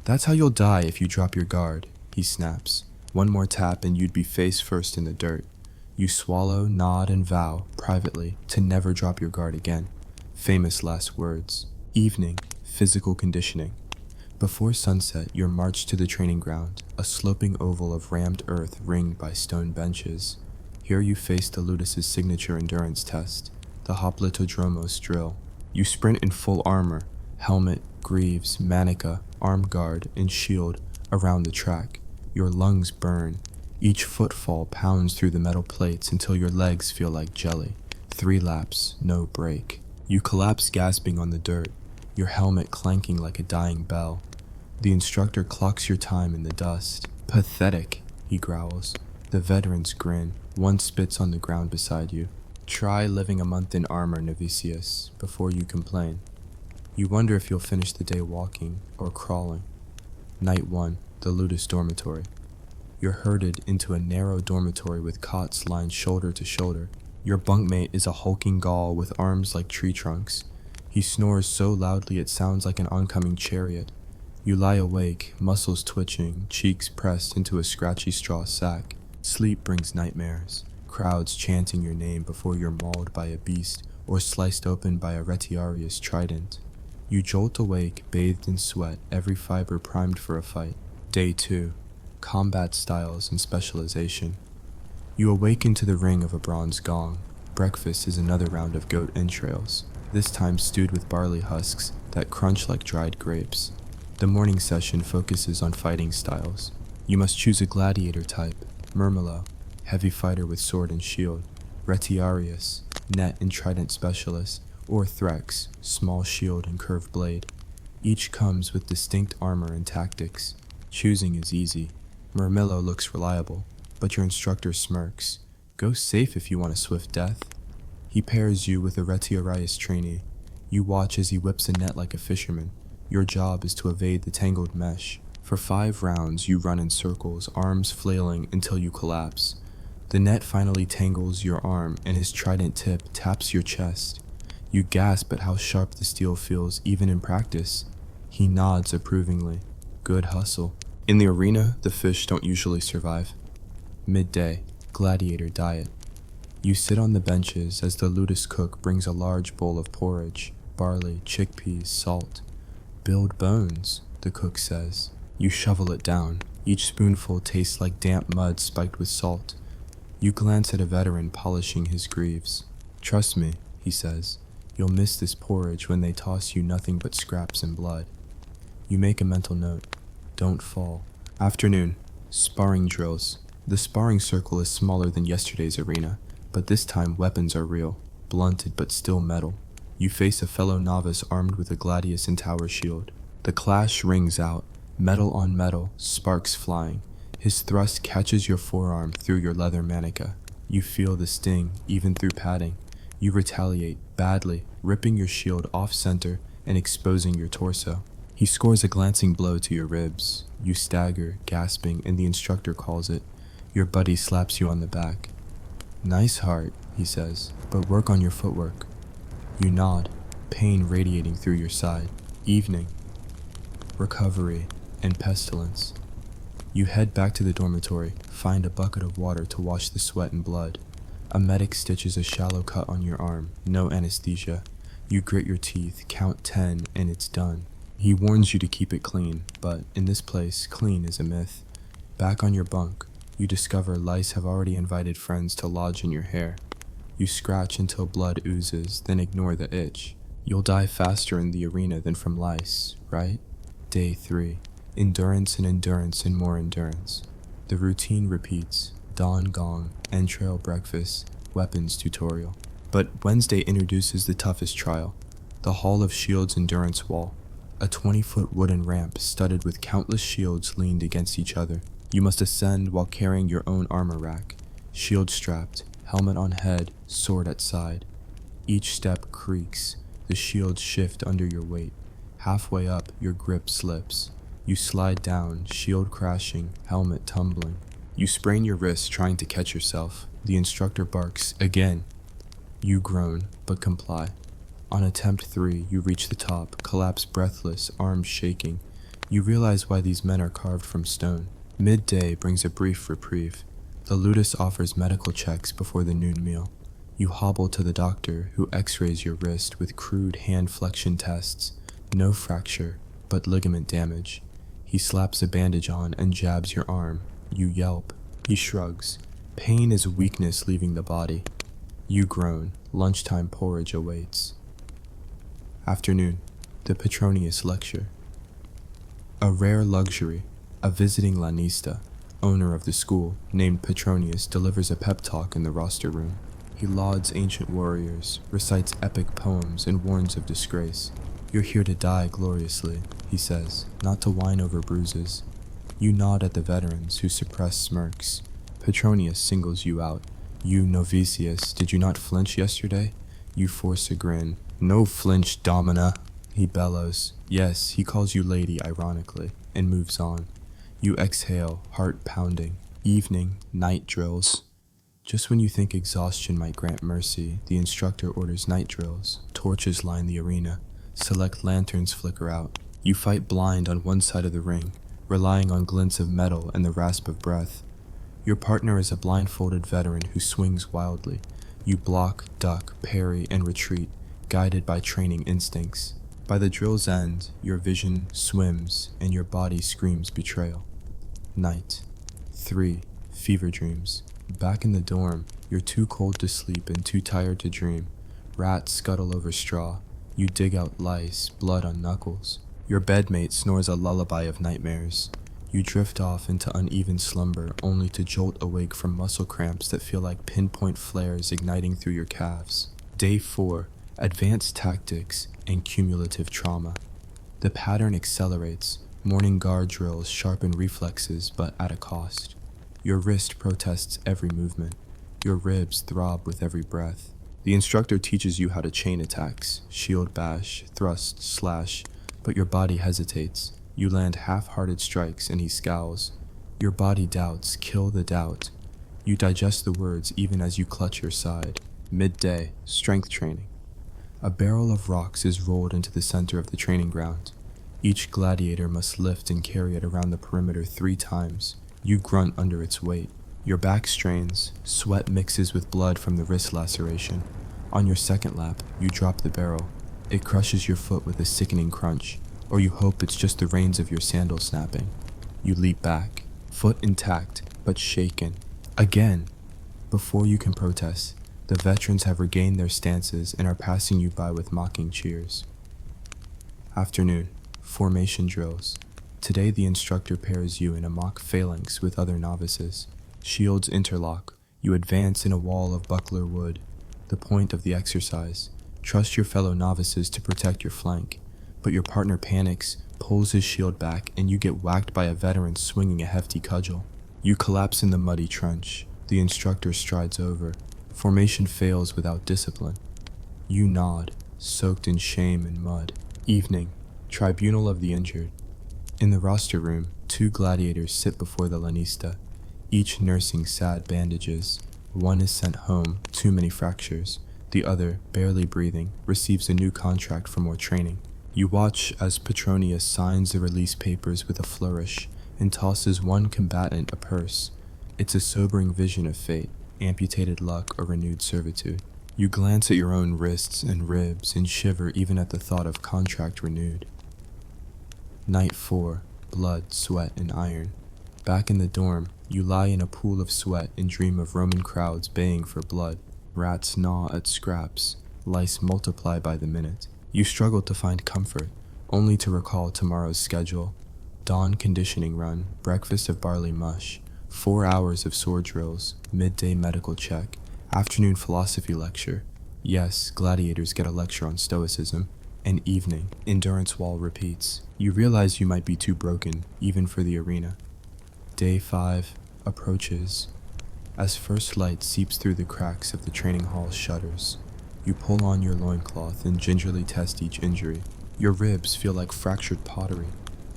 "That's how you'll die if you drop your guard," he snaps. One more tap and you'd be face first in the dirt. You swallow, nod, and vow, privately, to never drop your guard again. Famous last words. Evening, physical conditioning. Before sunset, you're marched to the training ground, a sloping oval of rammed earth ringed by stone benches. Here you face the Ludus' signature endurance test, the hoplitodromos drill. You sprint in full armor, helmet, greaves, manica, arm guard, and shield, around the track. Your lungs burn. Each footfall pounds through the metal plates until your legs feel like jelly. 3 laps, no break. You collapse gasping on the dirt, your helmet clanking like a dying bell. The instructor clocks your time in the dust. "Pathetic," he growls. The veterans grin. One spits on the ground beside you. Try living a month in armor, Novicius, before you complain. You wonder if you'll finish the day walking or crawling. Night 1, the Ludus dormitory. You're herded into a narrow dormitory with cots lined shoulder to shoulder. Your bunkmate is a hulking Gaul with arms like tree trunks. He snores so loudly it sounds like an oncoming chariot. You lie awake, muscles twitching, cheeks pressed into a scratchy straw sack. Sleep brings nightmares, crowds chanting your name before you're mauled by a beast or sliced open by a retiarius trident. You jolt awake, bathed in sweat, every fiber primed for a fight. Day 2. Combat styles and specialization. You awaken to the ring of a bronze gong. Breakfast is another round of goat entrails, this time stewed with barley husks that crunch like dried grapes. The morning session focuses on fighting styles. You must choose a gladiator type, Murmillo, heavy fighter with sword and shield, retiarius, net and trident specialist, or Threx, small shield and curved blade. Each comes with distinct armor and tactics. Choosing is easy. Murmillo looks reliable, but your instructor smirks. Go safe if you want a swift death. He pairs you with a Retiarius trainee. You watch as he whips a net like a fisherman. Your job is to evade the tangled mesh. For 5 rounds, you run in circles, arms flailing until you collapse. The net finally tangles your arm, and his trident tip taps your chest. You gasp at how sharp the steel feels, even in practice. He nods approvingly. Good hustle. In the arena, the fish don't usually survive. Midday, Gladiator diet. You sit on the benches as the Ludus cook brings a large bowl of porridge, barley, chickpeas, salt. Build bones, the cook says. You shovel it down. Each spoonful tastes like damp mud spiked with salt. You glance at a veteran polishing his greaves. Trust me, he says. You'll miss this porridge when they toss you nothing but scraps and blood. You make a mental note. Don't fall. Afternoon. Sparring drills. The sparring circle is smaller than yesterday's arena, but this time weapons are real, blunted but still metal. You face a fellow novice armed with a gladius and tower shield. The clash rings out, metal on metal, sparks flying. His thrust catches your forearm through your leather manica. You feel the sting, even through padding. You retaliate, badly, ripping your shield off-center and exposing your torso. He scores a glancing blow to your ribs. You stagger, gasping, and the instructor calls it. Your buddy slaps you on the back. Nice heart, he says, but work on your footwork. You nod, pain radiating through your side. Evening. Recovery and pestilence. You head back to the dormitory, find a bucket of water to wash the sweat and blood. A medic stitches a shallow cut on your arm, no anesthesia. You grit your teeth, count 10, and it's done. He warns you to keep it clean, but in this place, clean is a myth. Back on your bunk, you discover lice have already invited friends to lodge in your hair. You scratch until blood oozes, then ignore the itch. You'll die faster in the arena than from lice, right? Day 3. Endurance and more endurance. The routine repeats. Dawn gong, entrail breakfast, weapons tutorial. But Wednesday introduces the toughest trial. The Hall of Shields endurance wall. A 20-foot wooden ramp studded with countless shields leaned against each other. You must ascend while carrying your own armor rack. Shield strapped, helmet on head, sword at side. Each step creaks. The shields shift under your weight. Halfway up, your grip slips. You slide down, shield crashing, helmet tumbling. You sprain your wrist trying to catch yourself. The instructor barks again. You groan, but comply. On attempt 3, you reach the top, collapse breathless, arms shaking. You realize why these men are carved from stone. Midday brings a brief reprieve. The Ludus offers medical checks before the noon meal. You hobble to the doctor, who x-rays your wrist with crude hand flexion tests. No fracture, but ligament damage. He slaps a bandage on and jabs your arm. You yelp. He shrugs. Pain is a weakness leaving the body. You groan. Lunchtime porridge awaits. Afternoon. The Petronius lecture. A rare luxury. A visiting lanista, owner of the school, named Petronius, delivers a pep talk in the roster room. He lauds ancient warriors, recites epic poems, and warns of disgrace. You're here to die gloriously, he says, not to whine over bruises. You nod at the veterans, who suppress smirks. Petronius singles you out. You, Novicius, did you not flinch yesterday? You force a grin. No flinch, Domina, he bellows. Yes, he calls you lady ironically, and moves on. You exhale, heart pounding. Evening, night drills. Just when you think exhaustion might grant mercy, the instructor orders night drills. Torches line the arena. Select lanterns flicker out. You fight blind on one side of the ring, relying on glints of metal and the rasp of breath. Your partner is a blindfolded veteran who swings wildly. You block, duck, parry, and retreat, guided by training instincts. By the drill's end, your vision swims and your body screams betrayal. Night. 3. Fever dreams. Back in the dorm, you're too cold to sleep and too tired to dream. Rats scuttle over straw. You dig out lice, blood on knuckles. Your bedmate snores a lullaby of nightmares. You drift off into uneven slumber only to jolt awake from muscle cramps that feel like pinpoint flares igniting through your calves. Day 4. Advanced tactics and cumulative trauma. The pattern accelerates. Morning guard drills sharpen reflexes, but at a cost. Your wrist protests every movement. Your ribs throb with every breath. The instructor teaches you how to chain attacks, shield bash, thrust, slash, but your body hesitates. You land half-hearted strikes and he scowls. Your body doubts, kill the doubt. You digest the words even as you clutch your side. Midday, strength training. A barrel of rocks is rolled into the center of the training ground. Each gladiator must lift and carry it around the perimeter 3 times. You grunt under its weight. Your back strains, sweat mixes with blood from the wrist laceration. On your second lap, you drop the barrel. It crushes your foot with a sickening crunch, or you hope it's just the reins of your sandal snapping. You leap back, foot intact, but shaken. Again! Before you can protest, the veterans have regained their stances and are passing you by with mocking cheers. Afternoon, formation drills. Today the instructor pairs you in a mock phalanx with other novices. Shields interlock. You advance in a wall of buckler wood. The point of the exercise. Trust your fellow novices to protect your flank. But your partner panics, pulls his shield back, and you get whacked by a veteran swinging a hefty cudgel. You collapse in the muddy trench. The instructor strides over. Formation fails without discipline. You nod, soaked in shame and mud. Evening. Tribunal of the injured. In the roster room, 2 gladiators sit before the lanista, each nursing sad bandages. One is sent home, too many fractures. The other, barely breathing, receives a new contract for more training. You watch as Petronius signs the release papers with a flourish and tosses one combatant a purse. It's a sobering vision of fate, amputated luck or renewed servitude. You glance at your own wrists and ribs and shiver even at the thought of contract renewed. Night 4, blood, sweat, and iron. Back in the dorm, you lie in a pool of sweat and dream of Roman crowds baying for blood. Rats gnaw at scraps. Lice multiply by the minute. You struggle to find comfort, only to recall tomorrow's schedule. Dawn conditioning run, breakfast of barley mush, 4 hours of sword drills, midday medical check, afternoon philosophy lecture. Yes, gladiators get a lecture on stoicism. And evening, endurance wall repeats. You realize you might be too broken, even for the arena. Day 5 approaches. As first light seeps through the cracks of the training hall's shutters, you pull on your loincloth and gingerly test each injury. Your ribs feel like fractured pottery.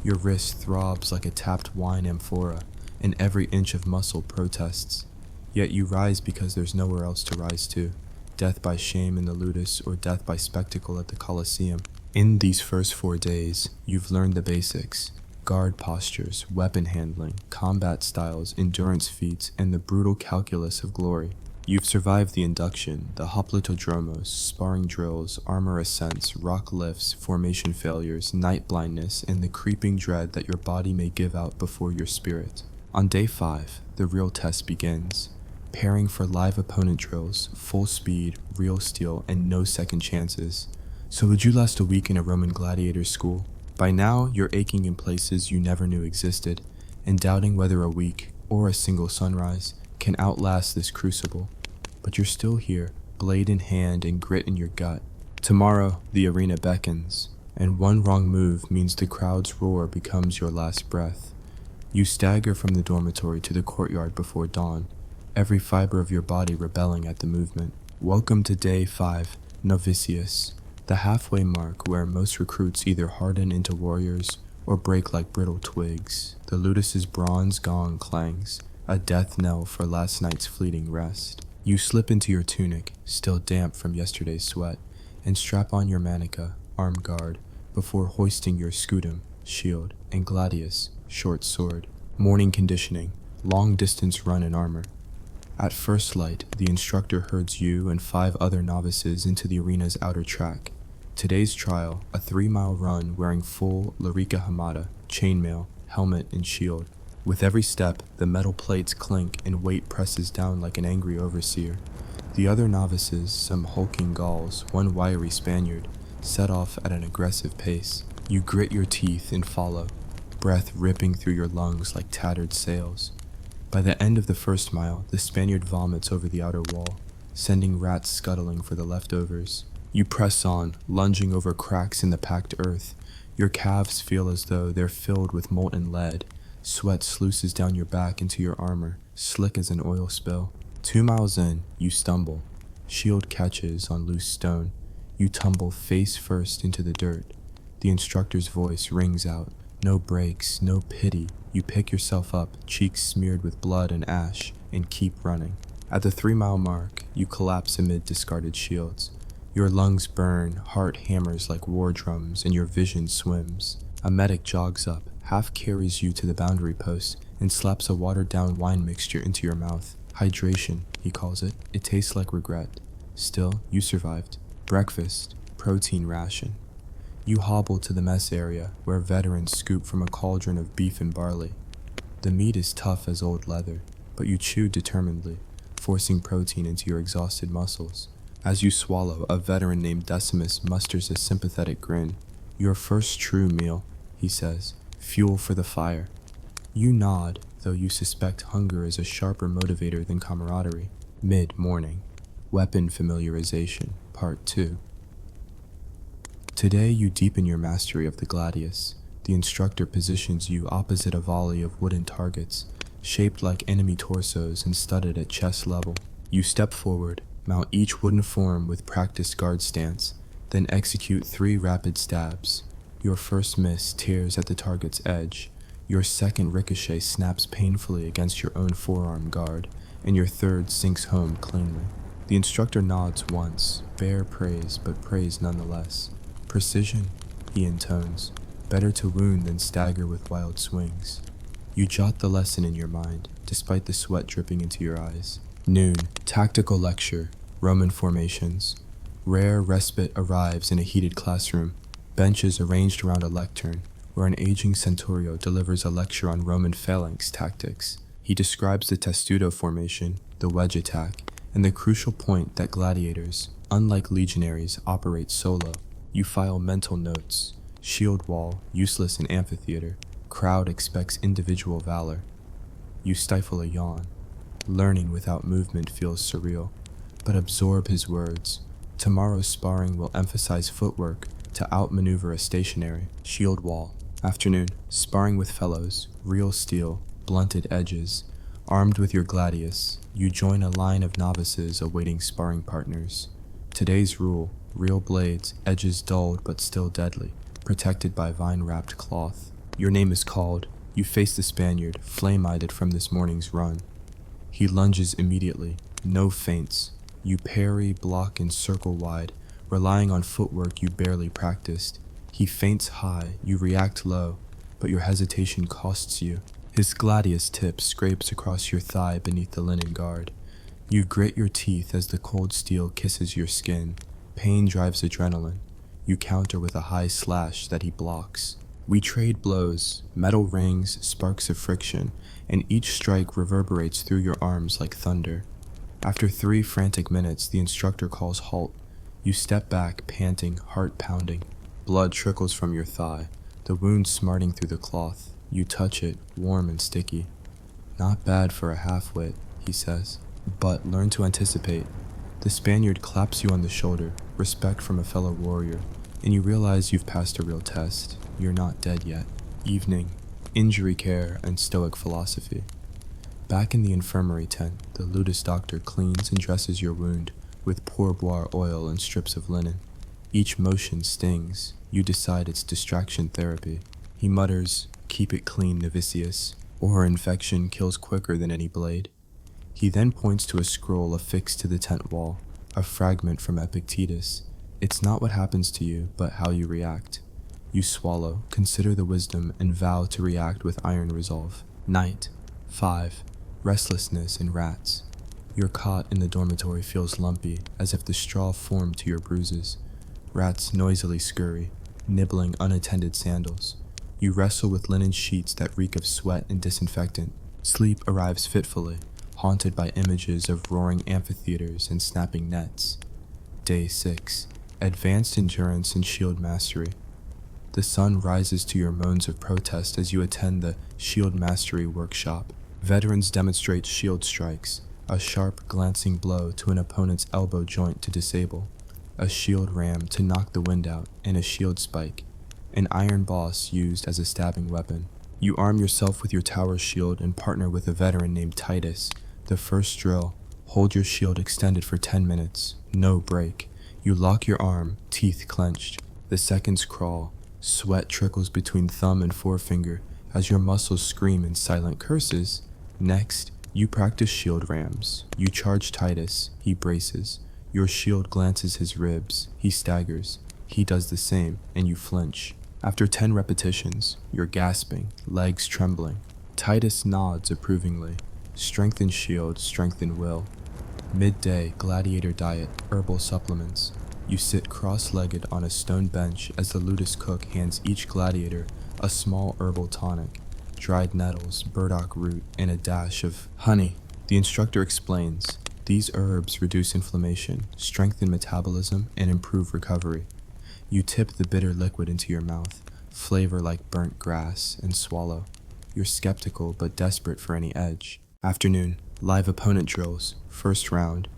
Your wrist throbs like a tapped wine amphora, and every inch of muscle protests. Yet you rise because there's nowhere else to rise to. Death by shame in the ludus or death by spectacle at the Colosseum. In these first 4 days, you've learned the basics. Guard postures, weapon handling, combat styles, endurance feats, and the brutal calculus of glory. You've survived the induction, the hoplitodromos, sparring drills, armor ascents, rock lifts, formation failures, night blindness, and the creeping dread that your body may give out before your spirit. On day 5, the real test begins. Pairing for live opponent drills, full speed, real steel, and no second chances. So would you last a week in a Roman gladiator school? By now, you're aching in places you never knew existed, and doubting whether a week, or a single sunrise, can outlast this crucible. But you're still here, blade in hand and grit in your gut. Tomorrow, the arena beckons, and one wrong move means the crowd's roar becomes your last breath. You stagger from the dormitory to the courtyard before dawn, every fiber of your body rebelling at the movement. Welcome to day 5, Novitius, the halfway mark where most recruits either harden into warriors or break like brittle twigs. The ludus's bronze gong clangs, a death knell for last night's fleeting rest. You slip into your tunic, still damp from yesterday's sweat, and strap on your manica, arm guard, before hoisting your scutum, shield, and gladius, short sword. Morning conditioning, long distance run in armor. At first light, the instructor herds you and 5 other novices into the arena's outer track. Today's trial, a 3-mile run wearing full larica hamada, chainmail, helmet, and shield. With every step, the metal plates clink and weight presses down like an angry overseer. The other novices, some hulking Gauls, one wiry Spaniard, set off at an aggressive pace. You grit your teeth and follow, breath ripping through your lungs like tattered sails. By the end of the first mile, the Spaniard vomits over the outer wall, sending rats scuttling for the leftovers. You press on, lunging over cracks in the packed earth, Your calves feel as though they're filled with molten lead. Sweat sluices down your back into your armor, slick as an oil spill. 2 miles in, you stumble. Shield catches on loose stone. You tumble face first into the dirt. The instructor's voice rings out. No brakes, no pity. You pick yourself up, cheeks smeared with blood and ash, and keep running. At the 3-mile mark, you collapse amid discarded shields. Your lungs burn, heart hammers like war drums, and your vision swims. A medic jogs up, half carries you to the boundary post, and slaps a watered-down wine mixture into your mouth. Hydration, he calls it. It tastes like regret. Still, you survived. Breakfast, protein ration. You hobble to the mess area, where veterans scoop from a cauldron of beef and barley. The meat is tough as old leather, but you chew determinedly, forcing protein into your exhausted muscles. As you swallow, a veteran named Decimus musters a sympathetic grin. Your first true meal, he says, fuel for the fire. You nod, though you suspect hunger is a sharper motivator than camaraderie. Mid-morning. Weapon familiarization, part 2. Today you deepen your mastery of the gladius. The instructor positions you opposite a volley of wooden targets, shaped like enemy torsos and studded at chest level. You step forward, mount each wooden form with practiced guard stance, then execute 3 rapid stabs. Your first miss tears at the target's edge, your second ricochet snaps painfully against your own forearm guard, and your third sinks home cleanly. The instructor nods once, bare praise, but praise nonetheless. Precision, he intones, better to wound than stagger with wild swings. You jot the lesson in your mind, despite the sweat dripping into your eyes. Noon, tactical lecture, Roman formations. Rare respite arrives in a heated classroom, benches arranged around a lectern, where an aging centurio delivers a lecture on Roman phalanx tactics. He describes the testudo formation, the wedge attack, and the crucial point that gladiators, unlike legionaries, operate solo. You file mental notes. Shield wall, useless in amphitheater. Crowd expects individual valor. You stifle a yawn. Learning without movement feels surreal, but absorb his words. Tomorrow's sparring will emphasize footwork to outmaneuver a stationary. Shield wall. Afternoon. Sparring with fellows. Real steel. Blunted edges. Armed with your gladius, you join a line of novices awaiting sparring partners. Today's rule. Real blades, edges dulled but still deadly, protected by vine-wrapped cloth. Your name is called. You face the Spaniard, flame-eyed from this morning's run. He lunges immediately, no feints. You parry, block, and circle wide, relying on footwork you barely practiced. He feints high, you react low, but your hesitation costs you. His gladius tip scrapes across your thigh beneath the linen guard. You grit your teeth as the cold steel kisses your skin. Pain drives adrenaline. You counter with a high slash that he blocks. We trade blows, metal rings, sparks of friction, and each strike reverberates through your arms like thunder. After 3 frantic minutes, the instructor calls halt. You step back, panting, heart pounding. Blood trickles from your thigh, the wound smarting through the cloth. You touch it, warm and sticky. Not bad for a half-wit, he says, but learn to anticipate. The Spaniard claps you on the shoulder, respect from a fellow warrior, and you realize you've passed a real test. You're not dead yet. Evening, injury care and stoic philosophy. Back in the infirmary tent, the ludus doctor cleans and dresses your wound with pourboire oil and strips of linen. Each motion stings. You decide it's distraction therapy. He mutters, "Keep it clean, Vesuvius, or infection kills quicker than any blade." He then points to a scroll affixed to the tent wall, a fragment from Epictetus. It's not what happens to you, but how you react. You swallow, consider the wisdom, and vow to react with iron resolve. Night. 5. Restlessness and rats. Your cot in the dormitory feels lumpy, as if the straw formed to your bruises. Rats noisily scurry, nibbling unattended sandals. You wrestle with linen sheets that reek of sweat and disinfectant. Sleep arrives fitfully, haunted by images of roaring amphitheaters and snapping nets. Day 6. Advanced endurance and shield mastery. The sun rises to your moans of protest as you attend the Shield Mastery Workshop. Veterans demonstrate shield strikes, a sharp, glancing blow to an opponent's elbow joint to disable, a shield ram to knock the wind out, and a shield spike. an iron boss used as a stabbing weapon. You arm yourself with your tower shield and partner with a veteran named Titus. The first drill, hold your shield extended for 10 minutes, no break. You lock your arm, teeth clenched. The seconds crawl, sweat trickles between thumb and forefinger as your muscles scream in silent curses. Next, you practice shield rams. You charge Titus, he braces. Your shield glances his ribs, he staggers. He does the same, and you flinch. After 10 repetitions, you're gasping, legs trembling. Titus nods approvingly. Strengthen shield, strengthen will. Midday, gladiator diet, herbal supplements. You sit cross-legged on a stone bench as the ludus cook hands each gladiator a small herbal tonic, dried nettles, burdock root, and a dash of honey. The instructor explains, these herbs reduce inflammation, strengthen metabolism, and improve recovery. You tip the bitter liquid into your mouth, flavor like burnt grass, and swallow. You're skeptical but desperate for any edge. Afternoon, live opponent drills, first round.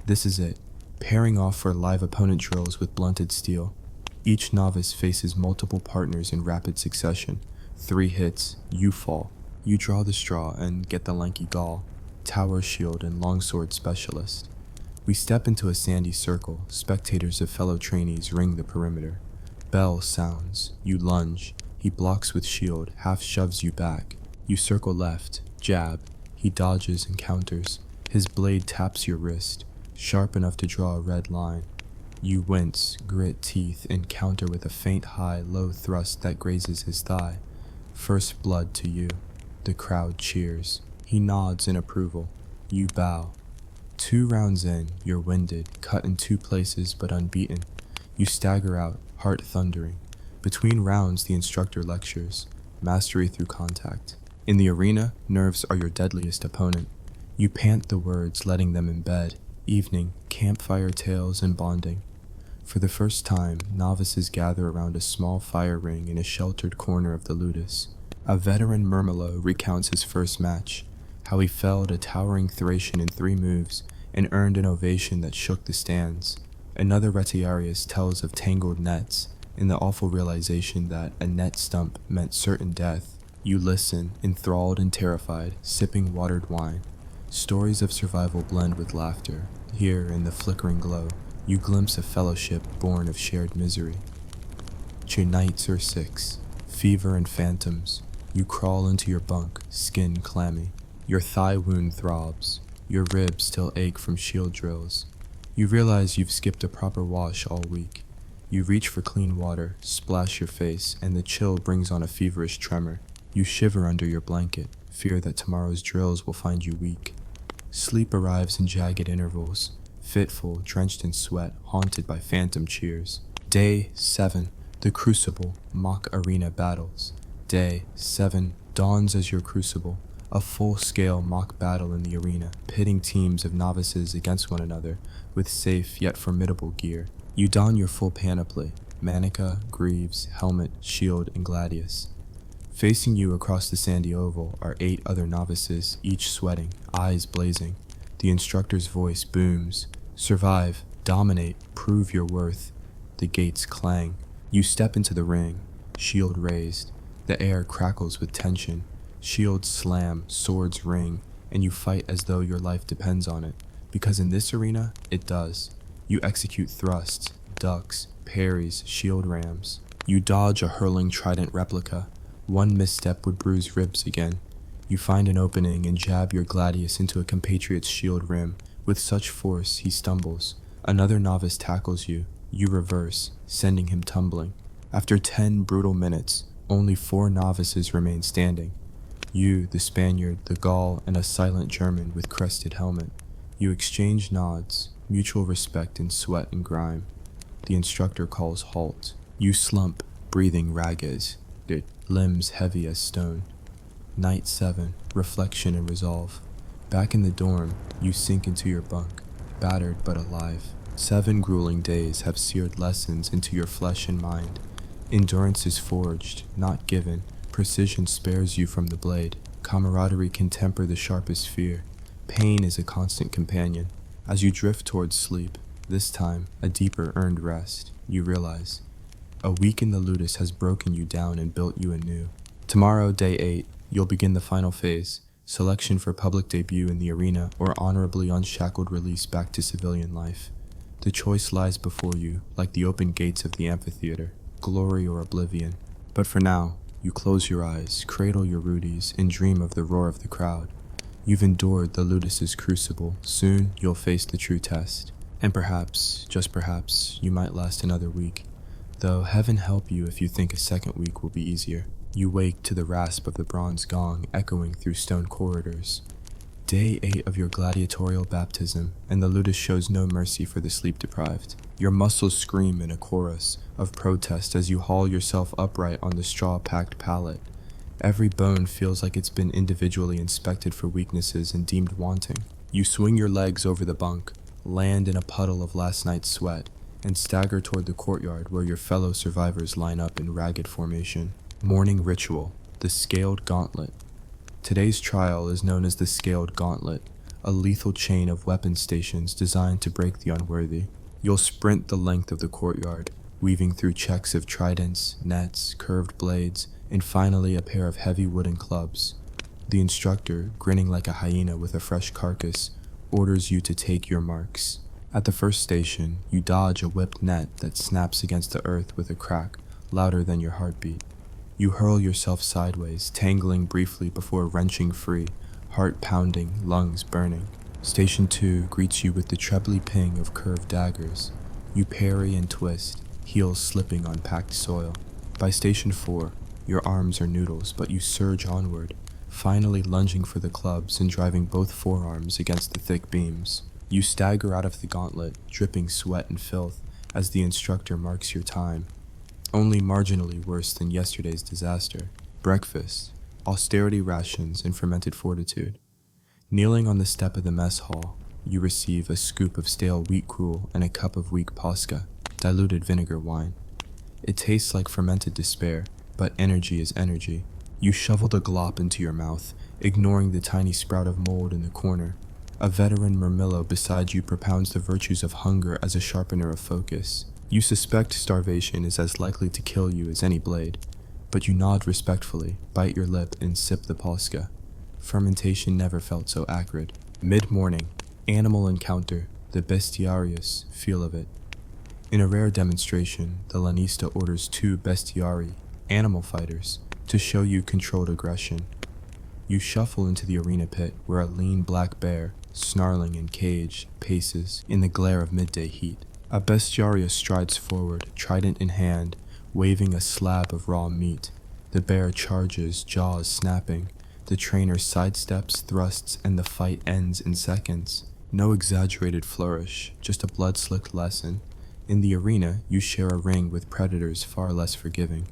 This is it, pairing off for live opponent drills with blunted steel. Each novice faces multiple partners in rapid succession. 3 hits, you fall. You draw the straw and get the lanky Gaul, tower shield and longsword specialist. We step into a sandy circle, spectators of fellow trainees ring the perimeter. Bell sounds, you lunge, he blocks with shield, half shoves you back. You circle left, jab, he dodges and counters, his blade taps your wrist, sharp enough to draw a red line. You wince, grit teeth, and counter with a faint high-low thrust that grazes his thigh. First blood to you. The crowd cheers. He nods in approval. You bow. 2 rounds in, you're winded, cut in 2 places but unbeaten. You stagger out, heart thundering. Between rounds, the instructor lectures. Mastery through contact. In the arena, nerves are your deadliest opponent. You pant the words, letting them embed. Evening, campfire tales and bonding. For the first time, novices gather around a small fire ring in a sheltered corner of the ludus. A veteran Murmelo recounts his first match, how he felled a towering Thracian in 3 moves and earned an ovation that shook the stands. Another Retiarius tells of tangled nets and the awful realization that a net stump meant certain death. You listen, enthralled and terrified, sipping watered wine. Stories of survival blend with laughter. Here, in the flickering glow, you glimpse a fellowship born of shared misery. Your nights are 6, fever and phantoms. You crawl into your bunk, skin clammy. Your thigh wound throbs. Your ribs still ache from shield drills. You realize you've skipped a proper wash all week. You reach for clean water, splash your face, and the chill brings on a feverish tremor. You shiver under your blanket, fear that tomorrow's drills will find you weak. Sleep arrives in jagged intervals, fitful, drenched in sweat, haunted by phantom cheers. Day 7, the Crucible, mock arena battles. Day 7 dawns as your Crucible, a full-scale mock battle in the arena, pitting teams of novices against one another with safe yet formidable gear. You don your full panoply, manica, greaves, helmet, shield, and gladius. Facing you across the sandy oval are 8 other novices, each sweating, eyes blazing. The instructor's voice booms. Survive, dominate, prove your worth. The gates clang. You step into the ring, shield raised. The air crackles with tension. Shields slam, swords ring, and you fight as though your life depends on it. Because in this arena, it does. You execute thrusts, ducks, parries, shield rams. You dodge a hurling trident replica. One misstep would bruise ribs again. You find an opening and jab your gladius into a compatriot's shield rim. With such force, he stumbles. Another novice tackles you. You reverse, sending him tumbling. After 10 brutal minutes, only 4 novices remain standing. You, the Spaniard, the Gaul, and a silent German with crested helmet. You exchange nods, mutual respect in sweat and grime. The instructor calls halt. You slump, breathing ragged, limbs heavy as stone. Night 7, reflection and resolve. Back in the dorm, you sink into your bunk, battered but alive. 7 grueling days have seared lessons into your flesh and mind. Endurance is forged, not given. Precision spares you from the blade. Camaraderie can temper the sharpest fear. Pain is a constant companion. As you drift towards sleep, this time a deeper earned rest, you realize A week in the ludus has broken you down and built you anew. Tomorrow, day 8, you'll begin the final phase, selection for public debut in the arena or honorably unshackled release back to civilian life. The choice lies before you, like the open gates of the amphitheater, glory or oblivion. But for now, you close your eyes, cradle your rudies, and dream of the roar of the crowd. You've endured the ludus's crucible, soon you'll face the true test. And perhaps, just perhaps, you might last another week, though heaven help you if you think a second week will be easier. You wake to the rasp of the bronze gong echoing through stone corridors. Day 8 of your gladiatorial baptism, and the ludus shows no mercy for the sleep-deprived. Your muscles scream in a chorus of protest as you haul yourself upright on the straw-packed pallet. Every bone feels like it's been individually inspected for weaknesses and deemed wanting. You swing your legs over the bunk, land in a puddle of last night's sweat, and stagger toward the courtyard where your fellow survivors line up in ragged formation. Morning ritual, the scaled gauntlet. Today's trial is known as the scaled gauntlet, a lethal chain of weapon stations designed to break the unworthy. You'll sprint the length of the courtyard, weaving through checks of tridents, nets, curved blades, and finally a pair of heavy wooden clubs. The instructor, grinning like a hyena with a fresh carcass, orders you to take your marks. At the first station, you dodge a whipped net that snaps against the earth with a crack louder than your heartbeat. You hurl yourself sideways, tangling briefly before wrenching free, heart pounding, lungs burning. Station 2 greets you with the trebly ping of curved daggers. You parry and twist, heels slipping on packed soil. By Station 4, your arms are noodles, but you surge onward, finally lunging for the clubs and driving both forearms against the thick beams. You stagger out of the gauntlet, dripping sweat and filth, as the instructor marks your time. Only marginally worse than yesterday's disaster. Breakfast, austerity rations, and fermented fortitude. Kneeling on the step of the mess hall, you receive a scoop of stale wheat gruel and a cup of weak posca, diluted vinegar wine. It tastes like fermented despair, but energy is energy. You shovel the glop into your mouth, ignoring the tiny sprout of mold in the corner. A veteran Murmillo beside you propounds the virtues of hunger as a sharpener of focus. You suspect starvation is as likely to kill you as any blade, but you nod respectfully, bite your lip, and sip the posca. Fermentation never felt so acrid. Mid-morning, animal encounter, the bestiarius feel of it. In a rare demonstration, the lanista orders 2 bestiari, animal fighters, to show you controlled aggression. You shuffle into the arena pit where a lean black bear, snarling and caged, paces in the glare of midday heat. A bestiarius strides forward, trident in hand, waving a slab of raw meat. The bear charges, jaws snapping. The trainer sidesteps, thrusts, and the fight ends in seconds. No exaggerated flourish, just a blood-slicked lesson. In the arena, you share a ring with predators far less forgiving.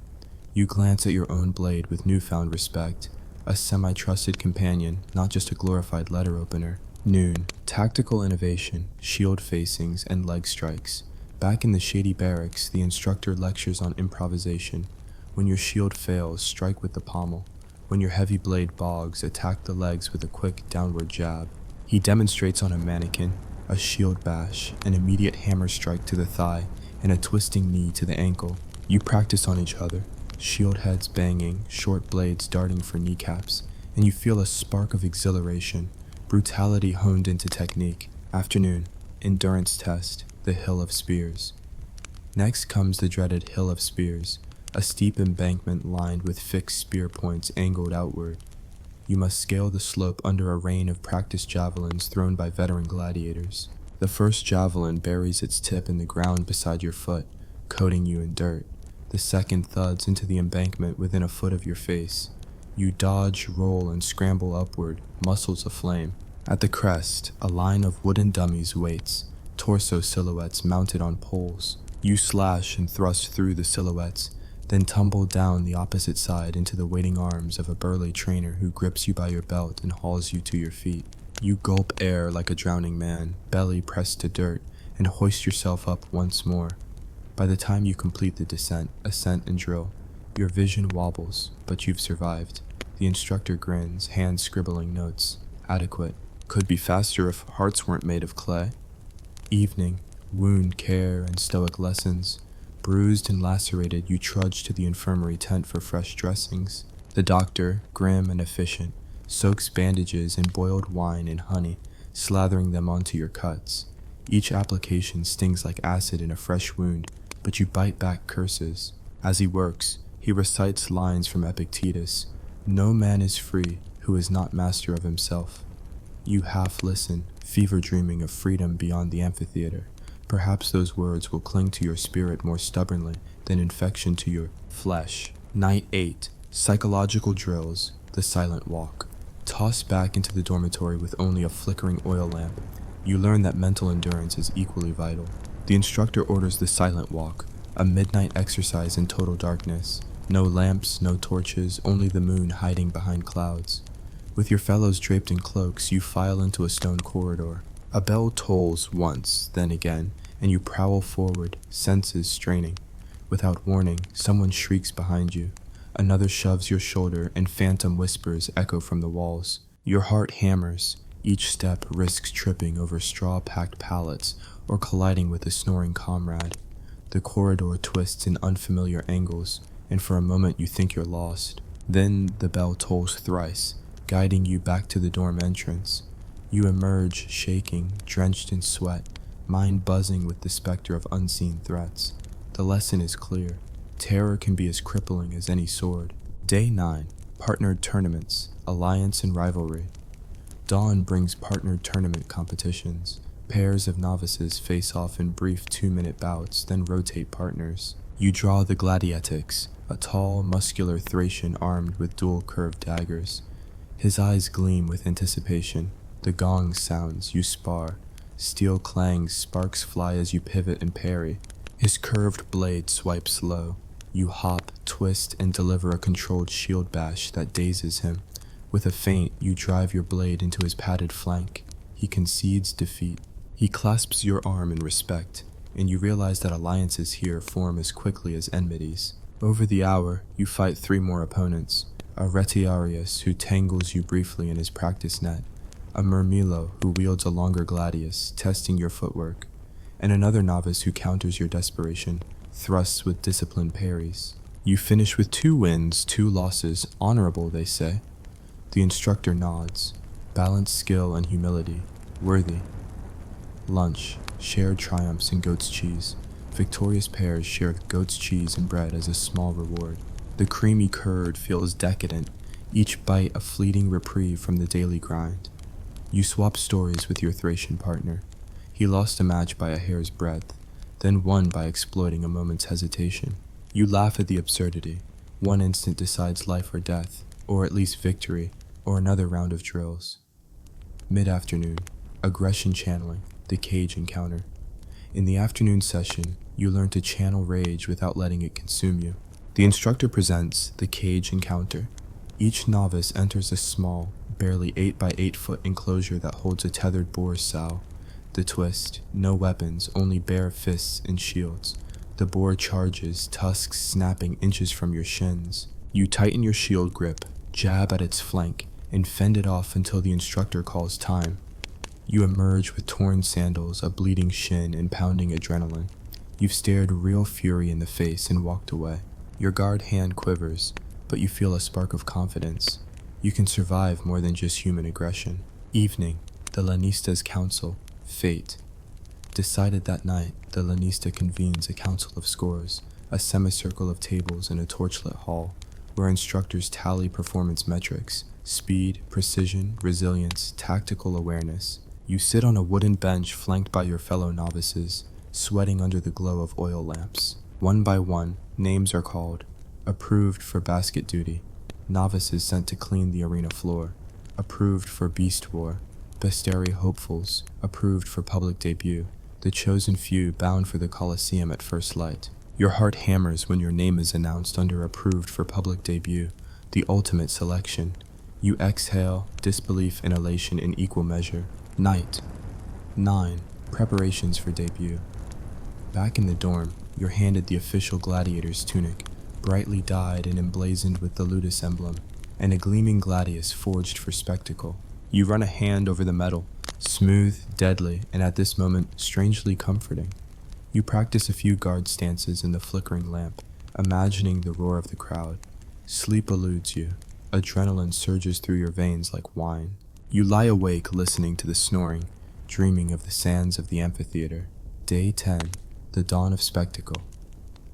You glance at your own blade with newfound respect, a semi-trusted companion, not just a glorified letter opener. Noon, tactical innovation, shield facings, and leg strikes. Back in the shady barracks, the instructor lectures on improvisation. When your shield fails, strike with the pommel. When your heavy blade bogs, attack the legs with a quick downward jab. He demonstrates on a mannequin, a shield bash, an immediate hammer strike to the thigh, and a twisting knee to the ankle. You practice on each other, shield heads banging, short blades darting for kneecaps, and you feel a spark of exhilaration. Brutality honed into technique. Afternoon, endurance test, the Hill of Spears. Next comes the dreaded Hill of Spears, a steep embankment lined with fixed spear points angled outward. You must scale the slope under a rain of practice javelins thrown by veteran gladiators. The first javelin buries its tip in the ground beside your foot, coating you in dirt. The second thuds into the embankment within a foot of your face. You dodge, roll, and scramble upward, muscles aflame. At the crest, a line of wooden dummies waits, torso silhouettes mounted on poles. You slash and thrust through the silhouettes, then tumble down the opposite side into the waiting arms of a burly trainer who grips you by your belt and hauls you to your feet. You gulp air like a drowning man, belly pressed to dirt, and hoist yourself up once more. By the time you complete the descent, ascent, and drill, your vision wobbles, but you've survived. The instructor grins, hands scribbling notes. Adequate. Could be faster if hearts weren't made of clay. Evening, wound care and stoic lessons. Bruised and lacerated, you trudge to the infirmary tent for fresh dressings. The doctor, grim and efficient, soaks bandages in boiled wine and honey, slathering them onto your cuts. Each application stings like acid in a fresh wound, but you bite back curses. As he works, he recites lines from Epictetus, "No man is free who is not master of himself." You half listen, fever dreaming of freedom beyond the amphitheater. Perhaps those words will cling to your spirit more stubbornly than infection to your flesh. Night 8. Psychological drills. The silent walk. Tossed back into the dormitory with only a flickering oil lamp, you learn that mental endurance is equally vital. The instructor orders the silent walk, a midnight exercise in total darkness. No lamps, no torches, only the moon hiding behind clouds. With your fellows draped in cloaks, you file into a stone corridor. A bell tolls once, then again, and you prowl forward, senses straining. Without warning, someone shrieks behind you. Another shoves your shoulder, and phantom whispers echo from the walls. Your heart hammers. Each step risks tripping over straw-packed pallets or colliding with a snoring comrade. The corridor twists in unfamiliar angles, and for a moment you think you're lost. Then the bell tolls thrice, guiding you back to the dorm entrance. You emerge, shaking, drenched in sweat, mind buzzing with the specter of unseen threats. The lesson is clear. Terror can be as crippling as any sword. Day 9. Partnered tournaments, alliance and rivalry. Dawn brings partnered tournament competitions. Pairs of novices face off in brief 2-minute bouts, then rotate partners. You draw the Gladiator, a tall, muscular Thracian armed with dual curved daggers. His eyes gleam with anticipation. The gong sounds, you spar. Steel clangs, sparks fly as you pivot and parry. His curved blade swipes low. You hop, twist, and deliver a controlled shield bash that dazes him. With a feint, you drive your blade into his padded flank. He concedes defeat. He clasps your arm in respect, and you realize that alliances here form as quickly as enmities. Over the hour, you fight 3 more opponents. A Retiarius who tangles you briefly in his practice net. A Murmillo who wields a longer gladius, testing your footwork. And another novice who counters your desperation, thrusts with disciplined parries. You finish with 2 wins, 2 losses, honorable, they say. The instructor nods. Balanced skill and humility. Worthy. Lunch. Shared triumphs and goat's cheese. Victorious pairs share goat's cheese and bread as a small reward. The creamy curd feels decadent, each bite a fleeting reprieve from the daily grind. You swap stories with your Thracian partner. He lost a match by a hair's breadth, then won by exploiting a moment's hesitation. You laugh at the absurdity. One instant decides life or death, or at least victory, or another round of drills. Mid-afternoon. Aggression channeling. The cage encounter. In the afternoon session, you learn to channel rage without letting it consume you. The instructor presents the cage encounter. Each novice enters a small, barely 8 by 8 foot enclosure that holds a tethered boar's sow. The twist, no weapons, only bare fists and shields. The boar charges, tusks snapping inches from your shins. You tighten your shield grip, jab at its flank, and fend it off until the instructor calls time. You emerge with torn sandals, a bleeding shin, and pounding adrenaline. You've stared real fury in the face and walked away. Your guard hand quivers, but you feel a spark of confidence. You can survive more than just human aggression. Evening, the Lanista's council, fate. Decided that night, the Lanista convenes a council of scores, a semicircle of tables in a torchlit hall, where instructors tally performance metrics, speed, precision, resilience, tactical awareness. You sit on a wooden bench flanked by your fellow novices, sweating under the glow of oil lamps. One by one, names are called. Approved for basket duty. Novices sent to clean the arena floor. Approved for beast war. Bestiary hopefuls. Approved for public debut. The chosen few bound for the Colosseum at first light. Your heart hammers when your name is announced under approved for public debut, the ultimate selection. You exhale, disbelief and elation in equal measure. Night. 9. Preparations for debut. Back in the dorm, you're handed the official gladiator's tunic, brightly dyed and emblazoned with the ludus emblem, and a gleaming gladius forged for spectacle. You run a hand over the metal, smooth, deadly, and at this moment, strangely comforting. You practice a few guard stances in the flickering lamp, imagining the roar of the crowd. Sleep eludes you. Adrenaline surges through your veins like wine. You lie awake listening to the snoring, dreaming of the sands of the amphitheater. Day 10, the dawn of spectacle.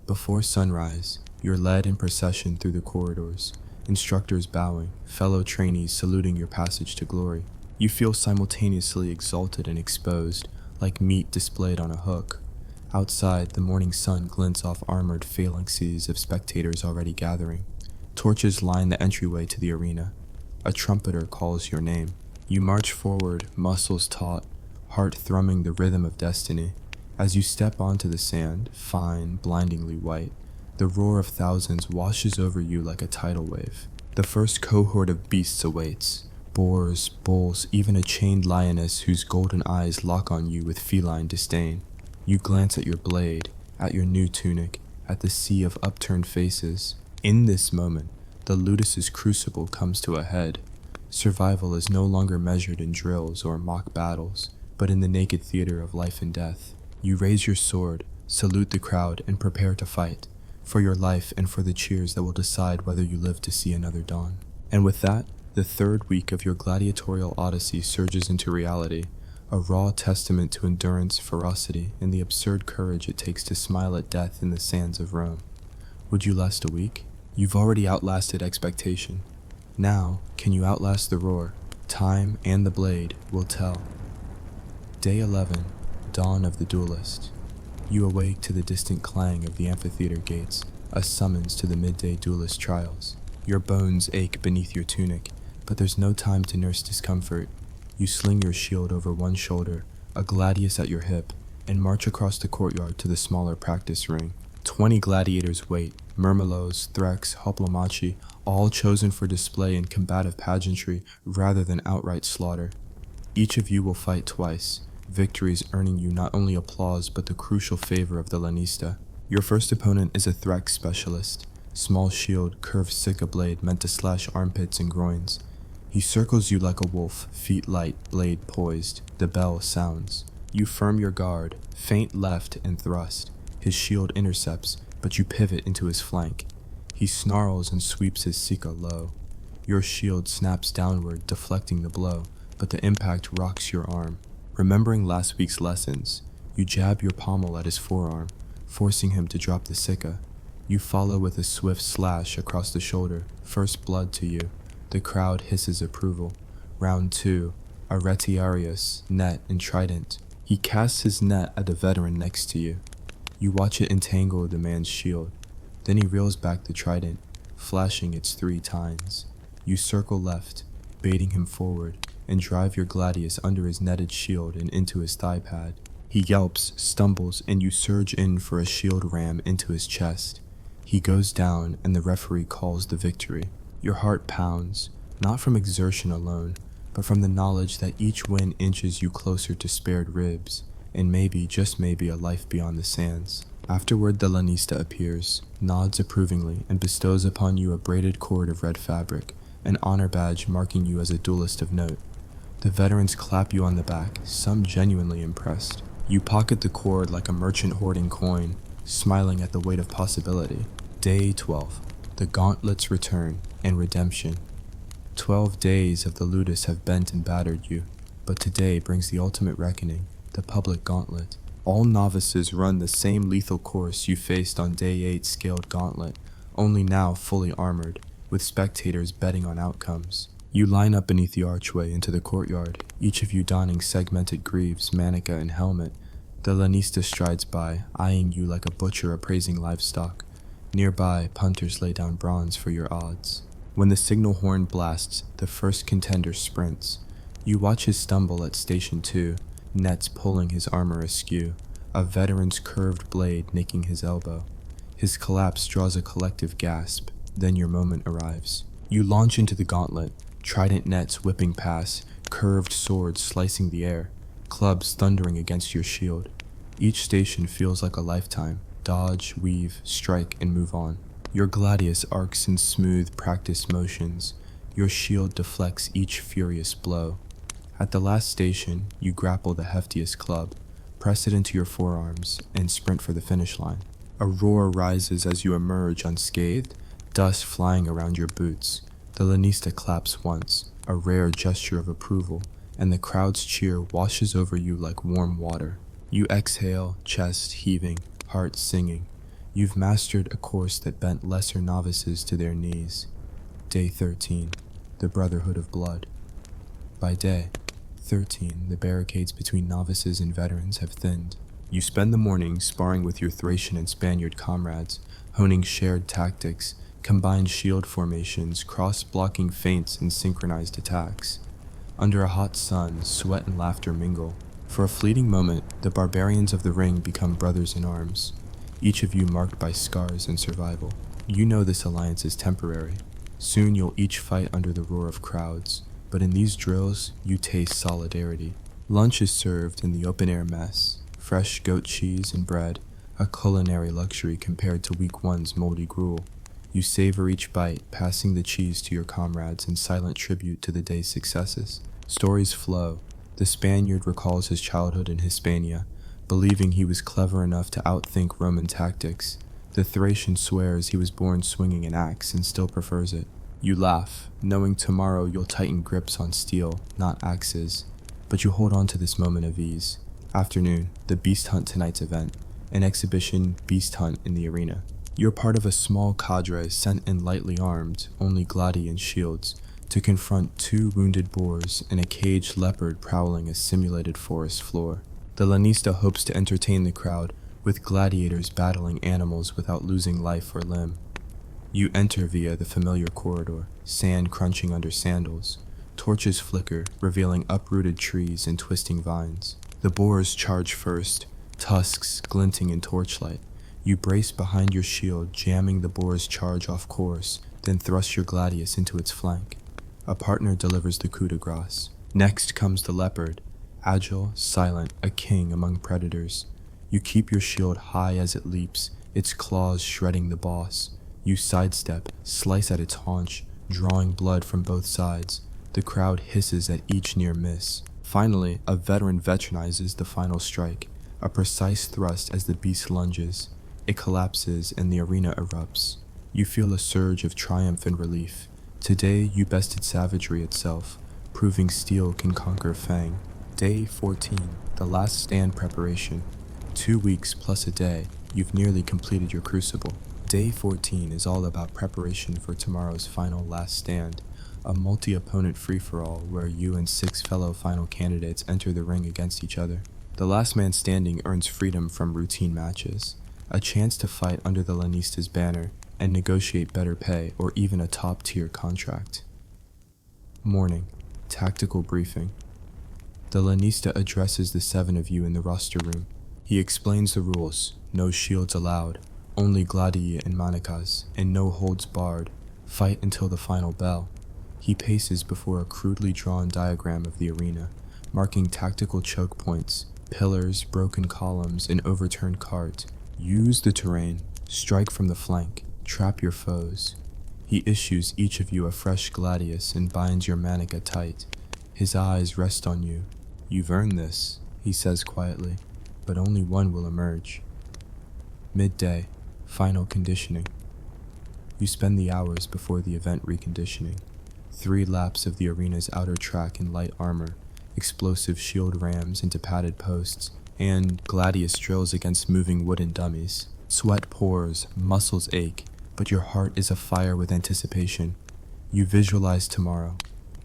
Before sunrise, you're led in procession through the corridors, instructors bowing, fellow trainees saluting your passage to glory. You feel simultaneously exalted and exposed, like meat displayed on a hook. Outside, the morning sun glints off armored phalanxes of spectators already gathering. Torches line the entryway to the arena. A trumpeter calls your name. You march forward, muscles taut, heart thrumming the rhythm of destiny. As you step onto the sand, fine, blindingly white, the roar of thousands washes over you like a tidal wave. The first cohort of beasts awaits. Boars, bulls, even a chained lioness whose golden eyes lock on you with feline disdain. You glance at your blade, at your new tunic, at the sea of upturned faces. In this moment, the ludus's crucible comes to a head. Survival is no longer measured in drills or mock battles, but in the naked theater of life and death. You raise your sword, salute the crowd, and prepare to fight, for your life and for the cheers that will decide whether you live to see another dawn. And with that, the third week of your gladiatorial odyssey surges into reality, a raw testament to endurance, ferocity, and the absurd courage it takes to smile at death in the sands of Rome. Would you last a week? You've already outlasted expectation. Now, can you outlast the roar? Time and the blade will tell. Day 11, dawn of the duelist. You awake to the distant clang of the amphitheater gates, a summons to the midday duelist trials. Your bones ache beneath your tunic, but there's no time to nurse discomfort. You sling your shield over one shoulder, a gladius at your hip, and march across the courtyard to the smaller practice ring. 20 gladiators wait, murmeloes, threx, hoplomachy, all chosen for display in combative pageantry rather than outright slaughter. Each of you will fight twice, victories earning you not only applause but the crucial favor of the lanista. Your first opponent is a threx specialist, small shield, curved Sika blade meant to slash armpits and groins. He circles you like a wolf, feet light, blade poised. The bell sounds. You firm your guard, feint left and thrust. His shield intercepts, but you pivot into his flank. He snarls and sweeps his Sika low. Your shield snaps downward, deflecting the blow, but the impact rocks your arm. Remembering last week's lessons, you jab your pommel at his forearm, forcing him to drop the Sika. You follow with a swift slash across the shoulder, first blood to you. The crowd hisses approval. Round 2, a retiarius, net, and trident. He casts his net at the veteran next to you. You watch it entangle the man's shield. Then he reels back the trident, flashing its 3 tines. You circle left, baiting him forward, and drive your gladius under his netted shield and into his thigh pad. He yelps, stumbles, and you surge in for a shield ram into his chest. He goes down, and the referee calls the victory. Your heart pounds, not from exertion alone, but from the knowledge that each win inches you closer to spared ribs, and maybe, just maybe, a life beyond the sands. Afterward, the lanista appears, nods approvingly, and bestows upon you a braided cord of red fabric, an honor badge marking you as a duelist of note. The veterans clap you on the back, some genuinely impressed. You pocket the cord like a merchant hoarding coin, smiling at the weight of possibility. Day 12. The gauntlets return, and redemption. 12 days of the ludus have bent and battered you, but today brings the ultimate reckoning, the public gauntlet. All novices run the same lethal course you faced on Day 8 scaled gauntlet, only now fully armored, with spectators betting on outcomes. You line up beneath the archway into the courtyard, each of you donning segmented greaves, manica, and helmet. The lanista strides by, eyeing you like a butcher appraising livestock. Nearby, punters lay down bronze for your odds. When the signal horn blasts, the first contender sprints. You watch his stumble at Station 2, nets pulling his armor askew, a veteran's curved blade nicking his elbow. His collapse draws a collective gasp, then your moment arrives. You launch into the gauntlet, trident nets whipping past, curved swords slicing the air, clubs thundering against your shield. Each station feels like a lifetime. Dodge, weave, strike, and move on. Your gladius arcs in smooth, practiced motions. Your shield deflects each furious blow. At the last station, you grapple the heftiest club, Press it into your forearms and sprint for the finish line. A roar rises as you emerge unscathed, dust flying around your boots. The lanista claps once, a rare gesture of approval, and the crowd's cheer washes over you like warm water. You exhale, chest heaving, heart singing. You've mastered a course that bent lesser novices to their knees. Day 13, the Brotherhood of Blood. By day 13, the barricades between novices and veterans have thinned. You spend the morning sparring with your Thracian and Spaniard comrades, honing shared tactics, combined shield formations, cross-blocking feints, and synchronized attacks. Under a hot sun, sweat and laughter mingle. For a fleeting moment, the barbarians of the ring become brothers in arms, each of you marked by scars and survival. You know this alliance is temporary. Soon you'll each fight under the roar of crowds, but in these drills, you taste solidarity. Lunch is served in the open-air mess. Fresh goat cheese and bread, a culinary luxury compared to week one's moldy gruel. You savor each bite, passing the cheese to your comrades in silent tribute to the day's successes. Stories flow. The Spaniard recalls his childhood in Hispania, believing he was clever enough to outthink Roman tactics. The Thracian swears he was born swinging an axe and still prefers it. You laugh, knowing tomorrow you'll tighten grips on steel, not axes. But you hold on to this moment of ease. Afternoon, the Beast Hunt tonight's event, an exhibition Beast Hunt in the arena. You're part of a small cadre sent in lightly armed, only gladi and shields, to confront 2 wounded boars and a caged leopard prowling a simulated forest floor. The lanista hopes to entertain the crowd with gladiators battling animals without losing life or limb. You enter via the familiar corridor, sand crunching under sandals. Torches flicker, revealing uprooted trees and twisting vines. The boars charge first, tusks glinting in torchlight. You brace behind your shield, jamming the boar's charge off course, then thrust your gladius into its flank. A partner delivers the coup de grace. Next comes the leopard, agile, silent, a king among predators. You keep your shield high as it leaps, its claws shredding the boss. You sidestep, slice at its haunch, drawing blood from both sides. The crowd hisses at each near miss. Finally, a veteran veterinizes the final strike, a precise thrust as the beast lunges. It collapses and the arena erupts. You feel a surge of triumph and relief. Today you bested savagery itself, proving steel can conquer fang. Day 14, the last stand preparation. 2 weeks plus a day, you've nearly completed your crucible. Day 14 is all about preparation for tomorrow's final last stand. A multi-opponent free-for-all where you and 6 fellow final candidates enter the ring against each other. The last man standing earns freedom from routine matches, a chance to fight under the lanista's banner and negotiate better pay or even a top-tier contract. Morning, tactical briefing. The lanista addresses the 7 of you in the roster room. He explains the rules: no shields allowed, only gladii and manicas, and no holds barred. Fight until the final bell. He paces before a crudely drawn diagram of the arena, marking tactical choke points, pillars, broken columns, and overturned cart. Use the terrain, strike from the flank, trap your foes. He issues each of you a fresh gladius and binds your manica tight. His eyes rest on you. You've earned this, he says quietly, but only one will emerge. Midday, final conditioning. You spend the hours before the event reconditioning. 3 laps of the arena's outer track in light armor, explosive shield rams into padded posts, and gladius drills against moving wooden dummies. Sweat pours, muscles ache, but your heart is afire with anticipation. You visualize tomorrow.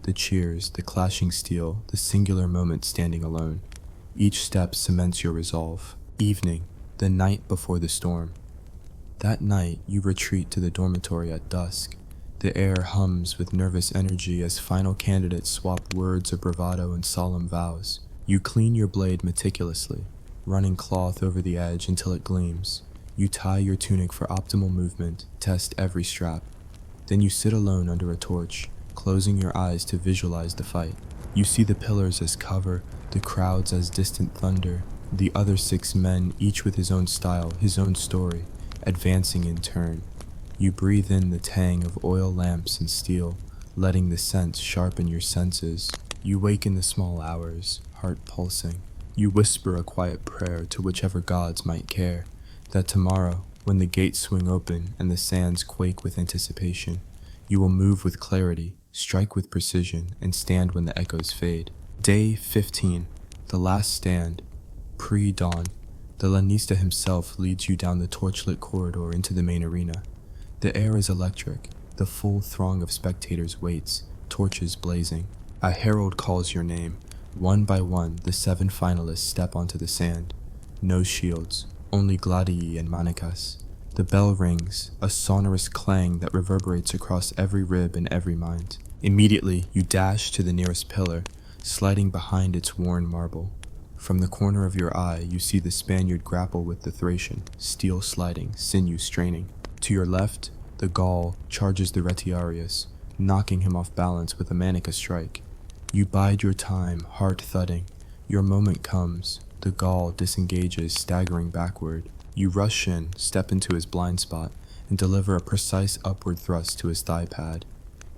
The cheers, the clashing steel, the singular moment standing alone. Each step cements your resolve. Evening, the night before the storm. That night, you retreat to the dormitory at dusk. The air hums with nervous energy as final candidates swap words of bravado and solemn vows. You clean your blade meticulously, running cloth over the edge until it gleams. You tie your tunic for optimal movement, test every strap. Then you sit alone under a torch, closing your eyes to visualize the fight. You see the pillars as cover, the crowds as distant thunder, the other 6 men, each with his own style, his own story, advancing in turn. You breathe in the tang of oil lamps and steel, letting the scents sharpen your senses. You wake in the small hours, heart pulsing, You whisper a quiet prayer to whichever gods might care, that tomorrow, when the gates swing open and the sands quake with anticipation, you will move with clarity, strike with precision, and stand when the echoes fade. Day 15, the last stand. Pre-dawn, the lanista himself leads you down the torchlit corridor into the main arena. The air is electric. The full throng of spectators waits, torches blazing. A herald calls your name. One by one, the 7 finalists step onto the sand. No shields, only gladii and manicas. The bell rings, a sonorous clang that reverberates across every rib and every mind. Immediately, you dash to the nearest pillar, sliding behind its worn marble. From the corner of your eye, you see the Spaniard grapple with the Thracian, steel sliding, sinew straining. To your left, the Gaul charges the Retiarius, knocking him off balance with a manica strike. You bide your time, heart thudding. Your moment comes. The Gaul disengages, staggering backward. You rush in, step into his blind spot, and deliver a precise upward thrust to his thigh pad.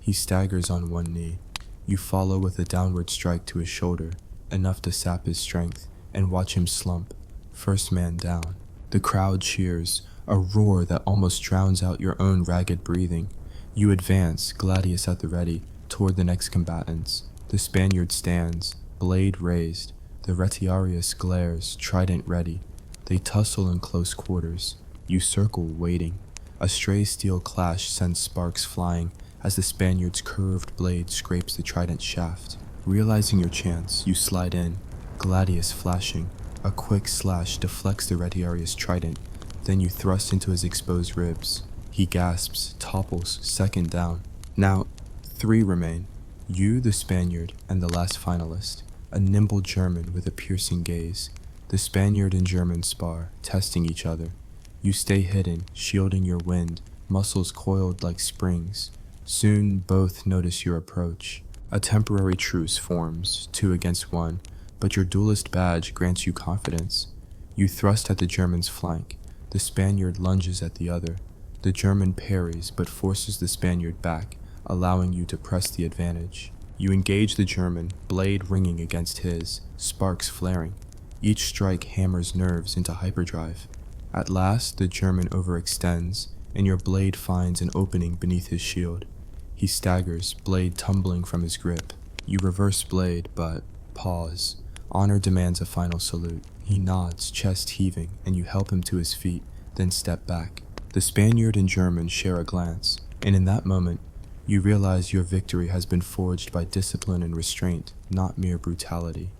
He staggers on one knee. You follow with a downward strike to his shoulder, enough to sap his strength, and watch him slump, first man down. The crowd cheers, a roar that almost drowns out your own ragged breathing. You advance, gladius at the ready, toward the next combatants. The Spaniard stands, blade raised. The Retiarius glares, trident ready. They tussle in close quarters. You circle, waiting. A stray steel clash sends sparks flying as the Spaniard's curved blade scrapes the trident shaft. Realizing your chance, you slide in, gladius flashing. A quick slash deflects the Retiarius trident, then you thrust into his exposed ribs. He gasps, topples, second down. Now, 3 remain. You, the Spaniard, and the last finalist, a nimble German with a piercing gaze. The Spaniard and German spar, testing each other. You stay hidden, shielding your wind, muscles coiled like springs. Soon, both notice your approach. A temporary truce forms, 2 against 1, but your duelist badge grants you confidence. You thrust at the German's flank. The Spaniard lunges at the other. The German parries, but forces the Spaniard back, allowing you to press the advantage. You engage the German, blade ringing against his, sparks flaring. Each strike hammers nerves into hyperdrive. At last, the German overextends, and your blade finds an opening beneath his shield. He staggers, blade tumbling from his grip. You reverse blade, but pause. Honor demands a final salute. He nods, chest heaving, and you help him to his feet, then step back. The Spaniard and German share a glance, and in that moment, you realize your victory has been forged by discipline and restraint, not mere brutality.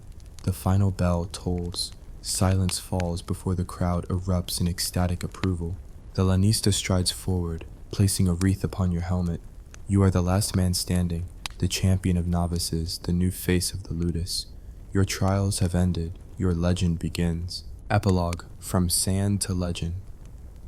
The final bell tolls. Silence falls before the crowd erupts in ecstatic approval. The lanista strides forward, placing a wreath upon your helmet. You are the last man standing, the champion of novices, the new face of the ludus. Your trials have ended, your legend begins. Epilogue, from sand to legend.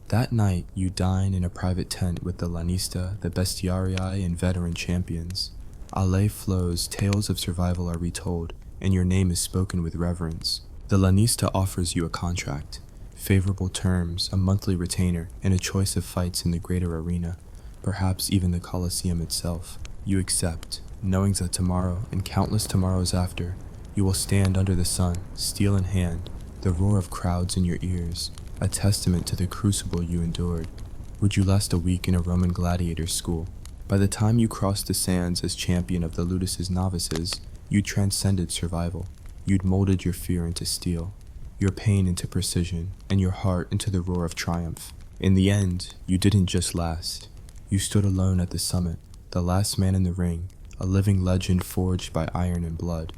That night, you dine in a private tent with the lanista, the bestiarii, and veteran champions. Ale flows, tales of survival are retold, and your name is spoken with reverence. The lanista offers you a contract, favorable terms, a monthly retainer, and a choice of fights in the greater arena, perhaps even the Colosseum itself. You accept, knowing that tomorrow, and countless tomorrows after, you will stand under the sun, steel in hand, the roar of crowds in your ears, a testament to the crucible you endured. Would you last a week in a Roman gladiator school? By the time you crossed the sands as champion of the ludus's novices, you transcended survival. You'd molded your fear into steel, your pain into precision, and your heart into the roar of triumph. In the end, you didn't just last. You stood alone at the summit, the last man in the ring, a living legend forged by iron and blood.